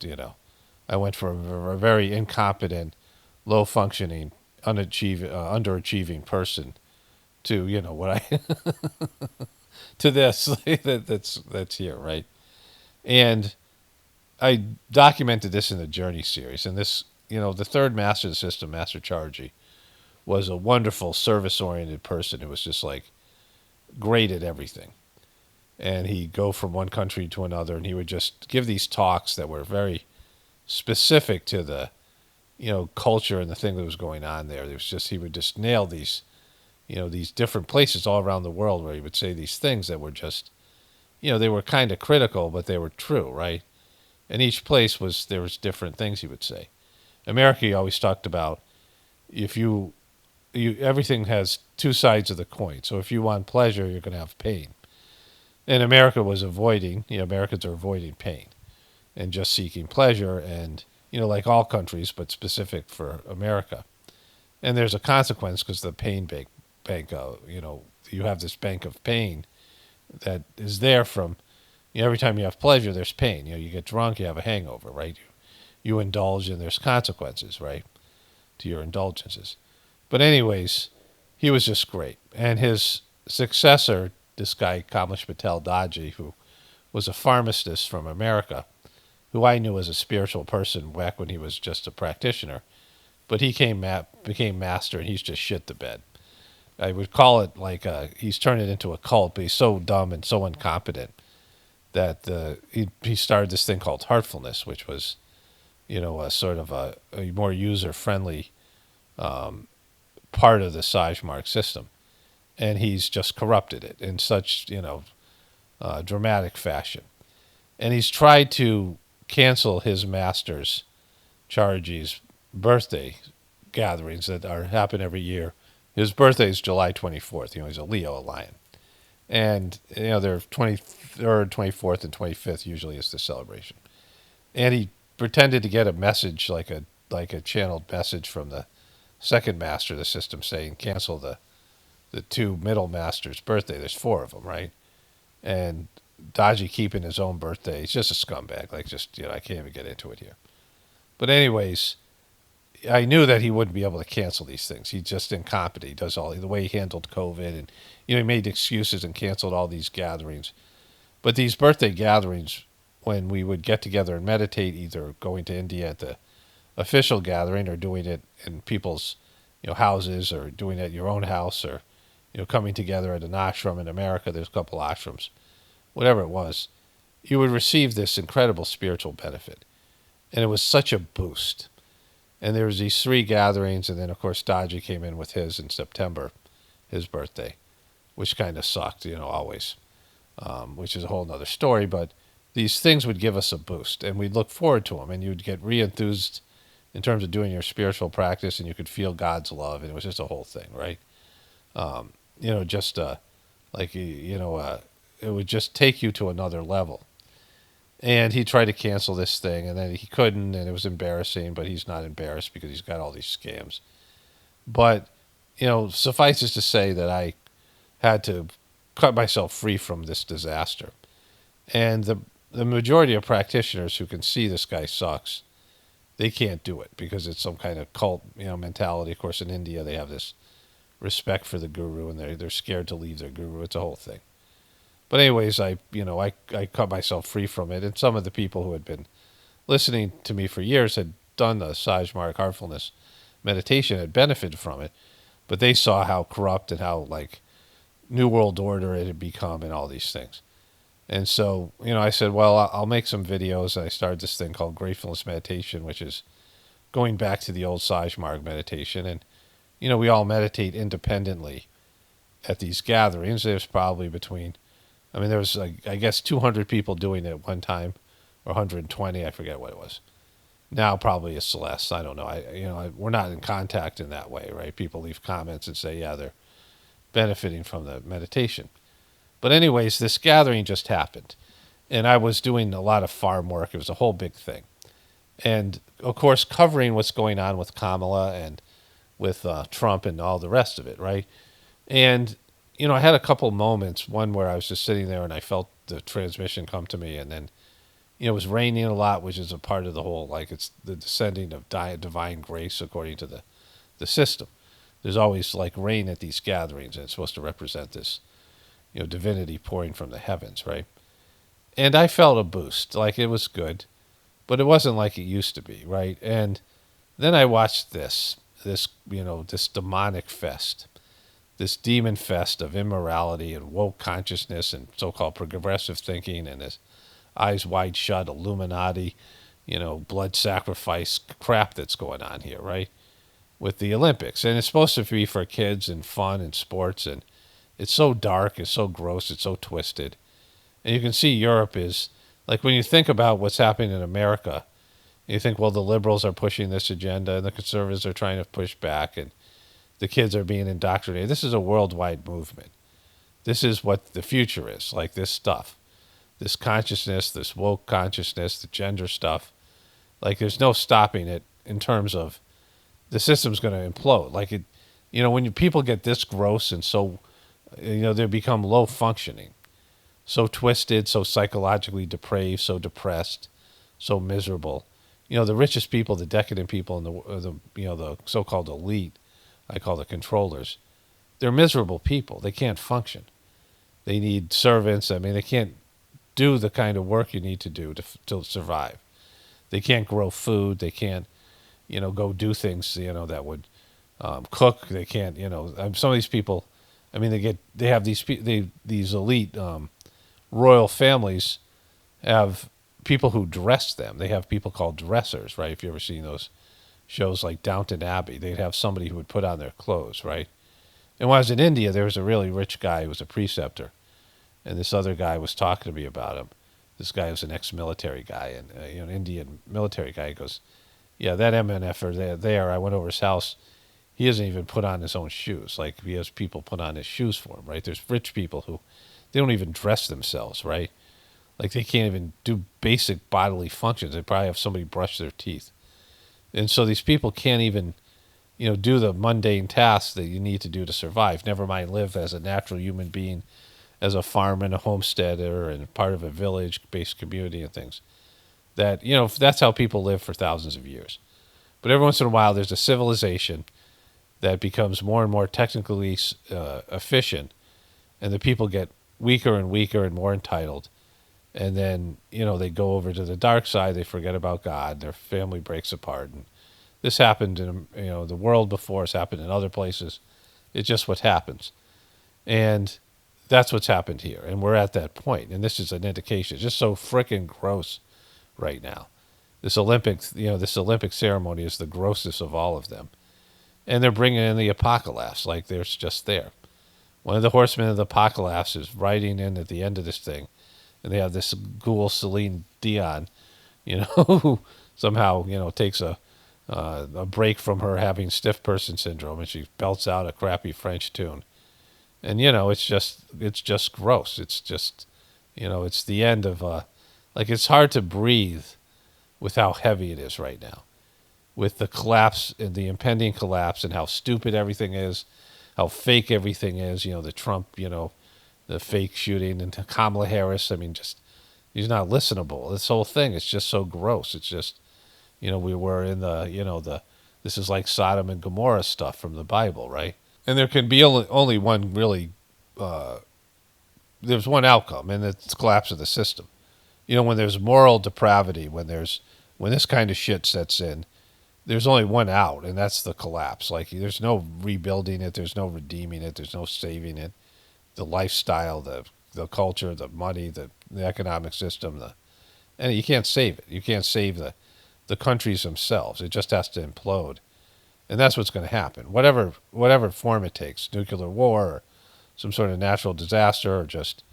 I went from a very incompetent, low-functioning, underachieving person to, what to this that's here, right? And I documented this in the Journey series. And this, the third master of the system, Master Chargy, was a wonderful service-oriented person who was just like great at everything. And he'd go from one country to another, and he would just give these talks that were very specific to the, culture and the thing that was going on there. He would just nail these, these different places all around the world where he would say these things that were just, they were kind of critical, but they were true, right? And each place there was different things he would say. America, he always talked about, if everything has two sides of the coin. So if you want pleasure, you're going to have pain. And America was Americans are avoiding pain and just seeking pleasure and, like all countries, but specific for America. And there's a consequence because the pain bank, you have this bank of pain that is there from, every time you have pleasure, there's pain. You get drunk, you have a hangover, right? You indulge and there's consequences, right? to your indulgences. But anyways, he was just great. And his successor, this guy, Kamlesh Patel Daji, who was a pharmacist from America, who I knew as a spiritual person back when he was just a practitioner, but he became master, and he's just shit the bed. I would call it like he's turned it into a cult, but he's so dumb and so incompetent that he started this thing called Heartfulness, which was, a sort of a more user-friendly part of the Sajmark system. And he's just corrupted it in such, dramatic fashion. And he's tried to cancel his master's, Charji's, birthday gatherings that happen every year. His birthday is July 24th. He's a Leo, a lion. And, they're 23rd, 24th, and 25th usually is the celebration. And he pretended to get a message, like a channeled message from the second master of the system saying, cancel the two middle masters' birthday. There's 4 of them, right? And Daji keeping his own birthday. He's just a scumbag. I can't even get into it here. But anyways, I knew that he wouldn't be able to cancel these things. He's just incompetent. He does the way he handled COVID, and he made excuses and canceled all these gatherings. But these birthday gatherings, when we would get together and meditate, either going to India at the official gathering or doing it in people's houses, or doing it at your own house, or coming together at an ashram in America. There's a couple ashrams, whatever it was, you would receive this incredible spiritual benefit. And it was such a boost. And there was these 3 gatherings, and then, of course, Daji came in with his in September, his birthday, which kind of sucked, always, which is a whole other story. But these things would give us a boost, and we'd look forward to them, and you'd get re-enthused in terms of doing your spiritual practice, and you could feel God's love, and it was just a whole thing, right? It would just take you to another level. And he tried to cancel this thing, and then he couldn't, and it was embarrassing, but he's not embarrassed because he's got all these scams. But, suffices to say that I had to cut myself free from this disaster. And the majority of practitioners who can see this guy sucks, they can't do it because it's some kind of cult, mentality. Of course, in India, they have this respect for the guru, and they're scared to leave their guru. It's a whole thing. But anyways, I cut myself free from it, and some of the people who had been listening to me for years had done the Sajmark Heartfulness meditation, had benefited from it, but they saw how corrupt and how New World Order it had become and all these things. And so, I said, well, I'll make some videos, and I started this thing called Gratefullness Meditation, which is going back to the old Sajmark meditation. And, we all meditate independently at these gatherings. There's probably there was, I guess, 200 people doing it at one time, or 120, I forget what it was. Now probably it's less. I don't know. We're not in contact in that way, right? People leave comments and say, yeah, they're benefiting from the meditation. But anyways, this gathering just happened, and I was doing a lot of farm work. It was a whole big thing. And, of course, covering what's going on with Kamala and with Trump and all the rest of it, right? And I had a couple moments, one where I was just sitting there and I felt the transmission come to me, and then, it was raining a lot, which is a part of the whole, it's the descending of divine grace according to the system. There's always rain at these gatherings, and it's supposed to represent this, divinity pouring from the heavens, right? And I felt a boost, it was good, but it wasn't like it used to be, right? And then I watched this demonic fest. This demon fest of immorality and woke consciousness and so-called progressive thinking and this eyes wide shut Illuminati, blood sacrifice crap that's going on here, right? With the Olympics. And it's supposed to be for kids and fun and sports, and it's so dark, it's so gross, it's so twisted. And you can see Europe is, when you think about what's happening in America, you think, well, the liberals are pushing this agenda and the conservatives are trying to push back, and the kids are being indoctrinated. This is a worldwide movement. This is what the future is, this stuff. This consciousness, this woke consciousness, the gender stuff. There's no stopping it in terms of the system's going to implode. When people get this gross and so, they become low functioning, so twisted, so psychologically depraved, so depressed, so miserable. the richest people, the decadent people, and the so-called elite, I call the controllers, they're miserable people. They can't function. They need servants. I mean, they can't do the kind of work you need to do to survive. They can't grow food. They can't, go do things, that would cook. They can't, some of these people, I mean, they have these elite royal families have people who dress them. They have people called dressers, right? If you ever seen those shows like Downton Abbey, they'd have somebody who would put on their clothes, right? And when I was in India, there was a really rich guy who was a preceptor, and this other guy was talking to me about him. This guy was an ex-military guy, and an Indian military guy. He goes, "Yeah, that MNFer there. I went over his house. He hasn't even put on his own shoes. Like he has people put on his shoes for him, right? There's rich people who they don't even dress themselves, right? Like they can't even do basic bodily functions. They probably have somebody brush their teeth, and so these people can't even, do the mundane tasks that you need to do to survive. Never mind live as a natural human being, as a farmer, a homesteader, and part of a village-based community and things. That that's how people live for thousands of years. But every once in a while, there's a civilization that becomes more and more technically efficient, and the people get weaker and weaker and more entitled. And then, they go over to the dark side. They forget about God. Their family breaks apart. And this happened in, the world before. It's happened in other places. It's just what happens. And that's what's happened here. And we're at that point. And this is an indication. It's just so freaking gross right now. This Olympic ceremony is the grossest of all of them. And they're bringing in the Apocalaughs like they're just there. One of the horsemen of the Apocalaughs is riding in at the end of this thing. And they have this ghoul Celine Dion, who somehow, takes a break from her having stiff person syndrome, and she belts out a crappy French tune. And it's just gross. It's just, it's the end of it's hard to breathe with how heavy it is right now, with the collapse and the impending collapse, and how stupid everything is, how fake everything is. The Trump, the fake shooting, and Kamala Harris. I mean, just he's not listenable. This whole thing is just so gross. It's just, we were in this is like Sodom and Gomorrah stuff from the Bible, right? And there can be only one really, there's one outcome, and it's the collapse of the system. When there's moral depravity, when this kind of shit sets in, there's only one out, and that's the collapse. Like, there's no rebuilding it, there's no redeeming it, there's no saving it. The lifestyle, the culture, the money, the economic system, and you can't save it. You can't save the countries themselves. It just has to implode. And that's what's going to happen. Whatever form it takes, nuclear war or some sort of natural disaster, or just,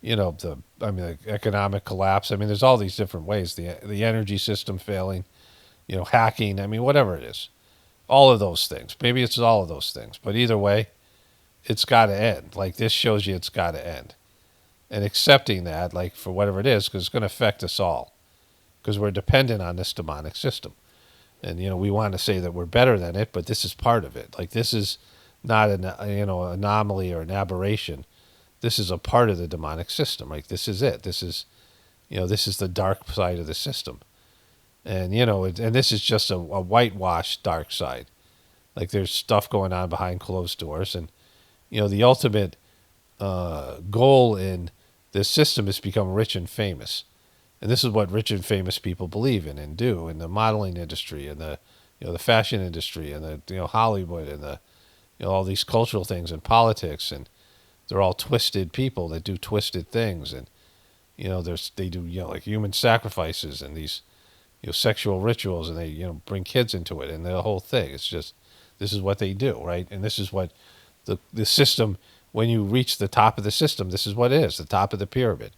the economic collapse. I mean, there's all these different ways. The energy system failing, hacking. I mean, whatever it is. All of those things. Maybe it's all of those things. But either way, it's got to end. Like, this shows you it's got to end. And accepting that, like, for whatever it is, because it's going to affect us all. Because we're dependent on this demonic system. And, we want to say that we're better than it, but this is part of it. Like, this is not an anomaly or an aberration. This is a part of the demonic system. Like, this is it. This is, this is the dark side of the system. And, and this is just a whitewashed dark side. Like, there's stuff going on behind closed doors. And, the ultimate goal in this system is to become rich and famous. And this is what rich and famous people believe in and do in the modeling industry and the fashion industry and the Hollywood and the all these cultural things and politics, and they're all twisted people that do twisted things, and they do like human sacrifices and these sexual rituals, and they bring kids into it, and the whole thing. It's just, this is what they do, right? And this is what the system, when you reach the top of the system, this is what it is, the top of the pyramid.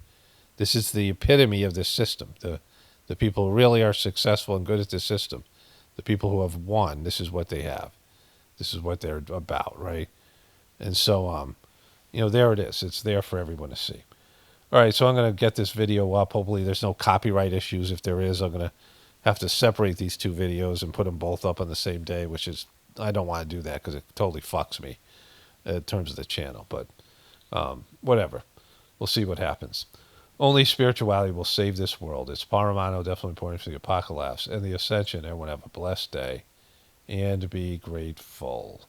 This is the epitome of this system. The people who really are successful and good at this system, the people who have won, this is what they have. This is what they're about, right? And so, there it is. It's there for everyone to see. All right, so I'm going to get this video up. Hopefully there's no copyright issues. If there is, I'm going to have to separate these two videos and put them both up on the same day, which is, I don't want to do that because it totally fucks me in terms of the channel. But whatever. We'll see what happens. Only spirituality will save this world. It's Paramano, definitely pointing to the Apocalaughs and the Ascension. Everyone have a blessed day and be grateful.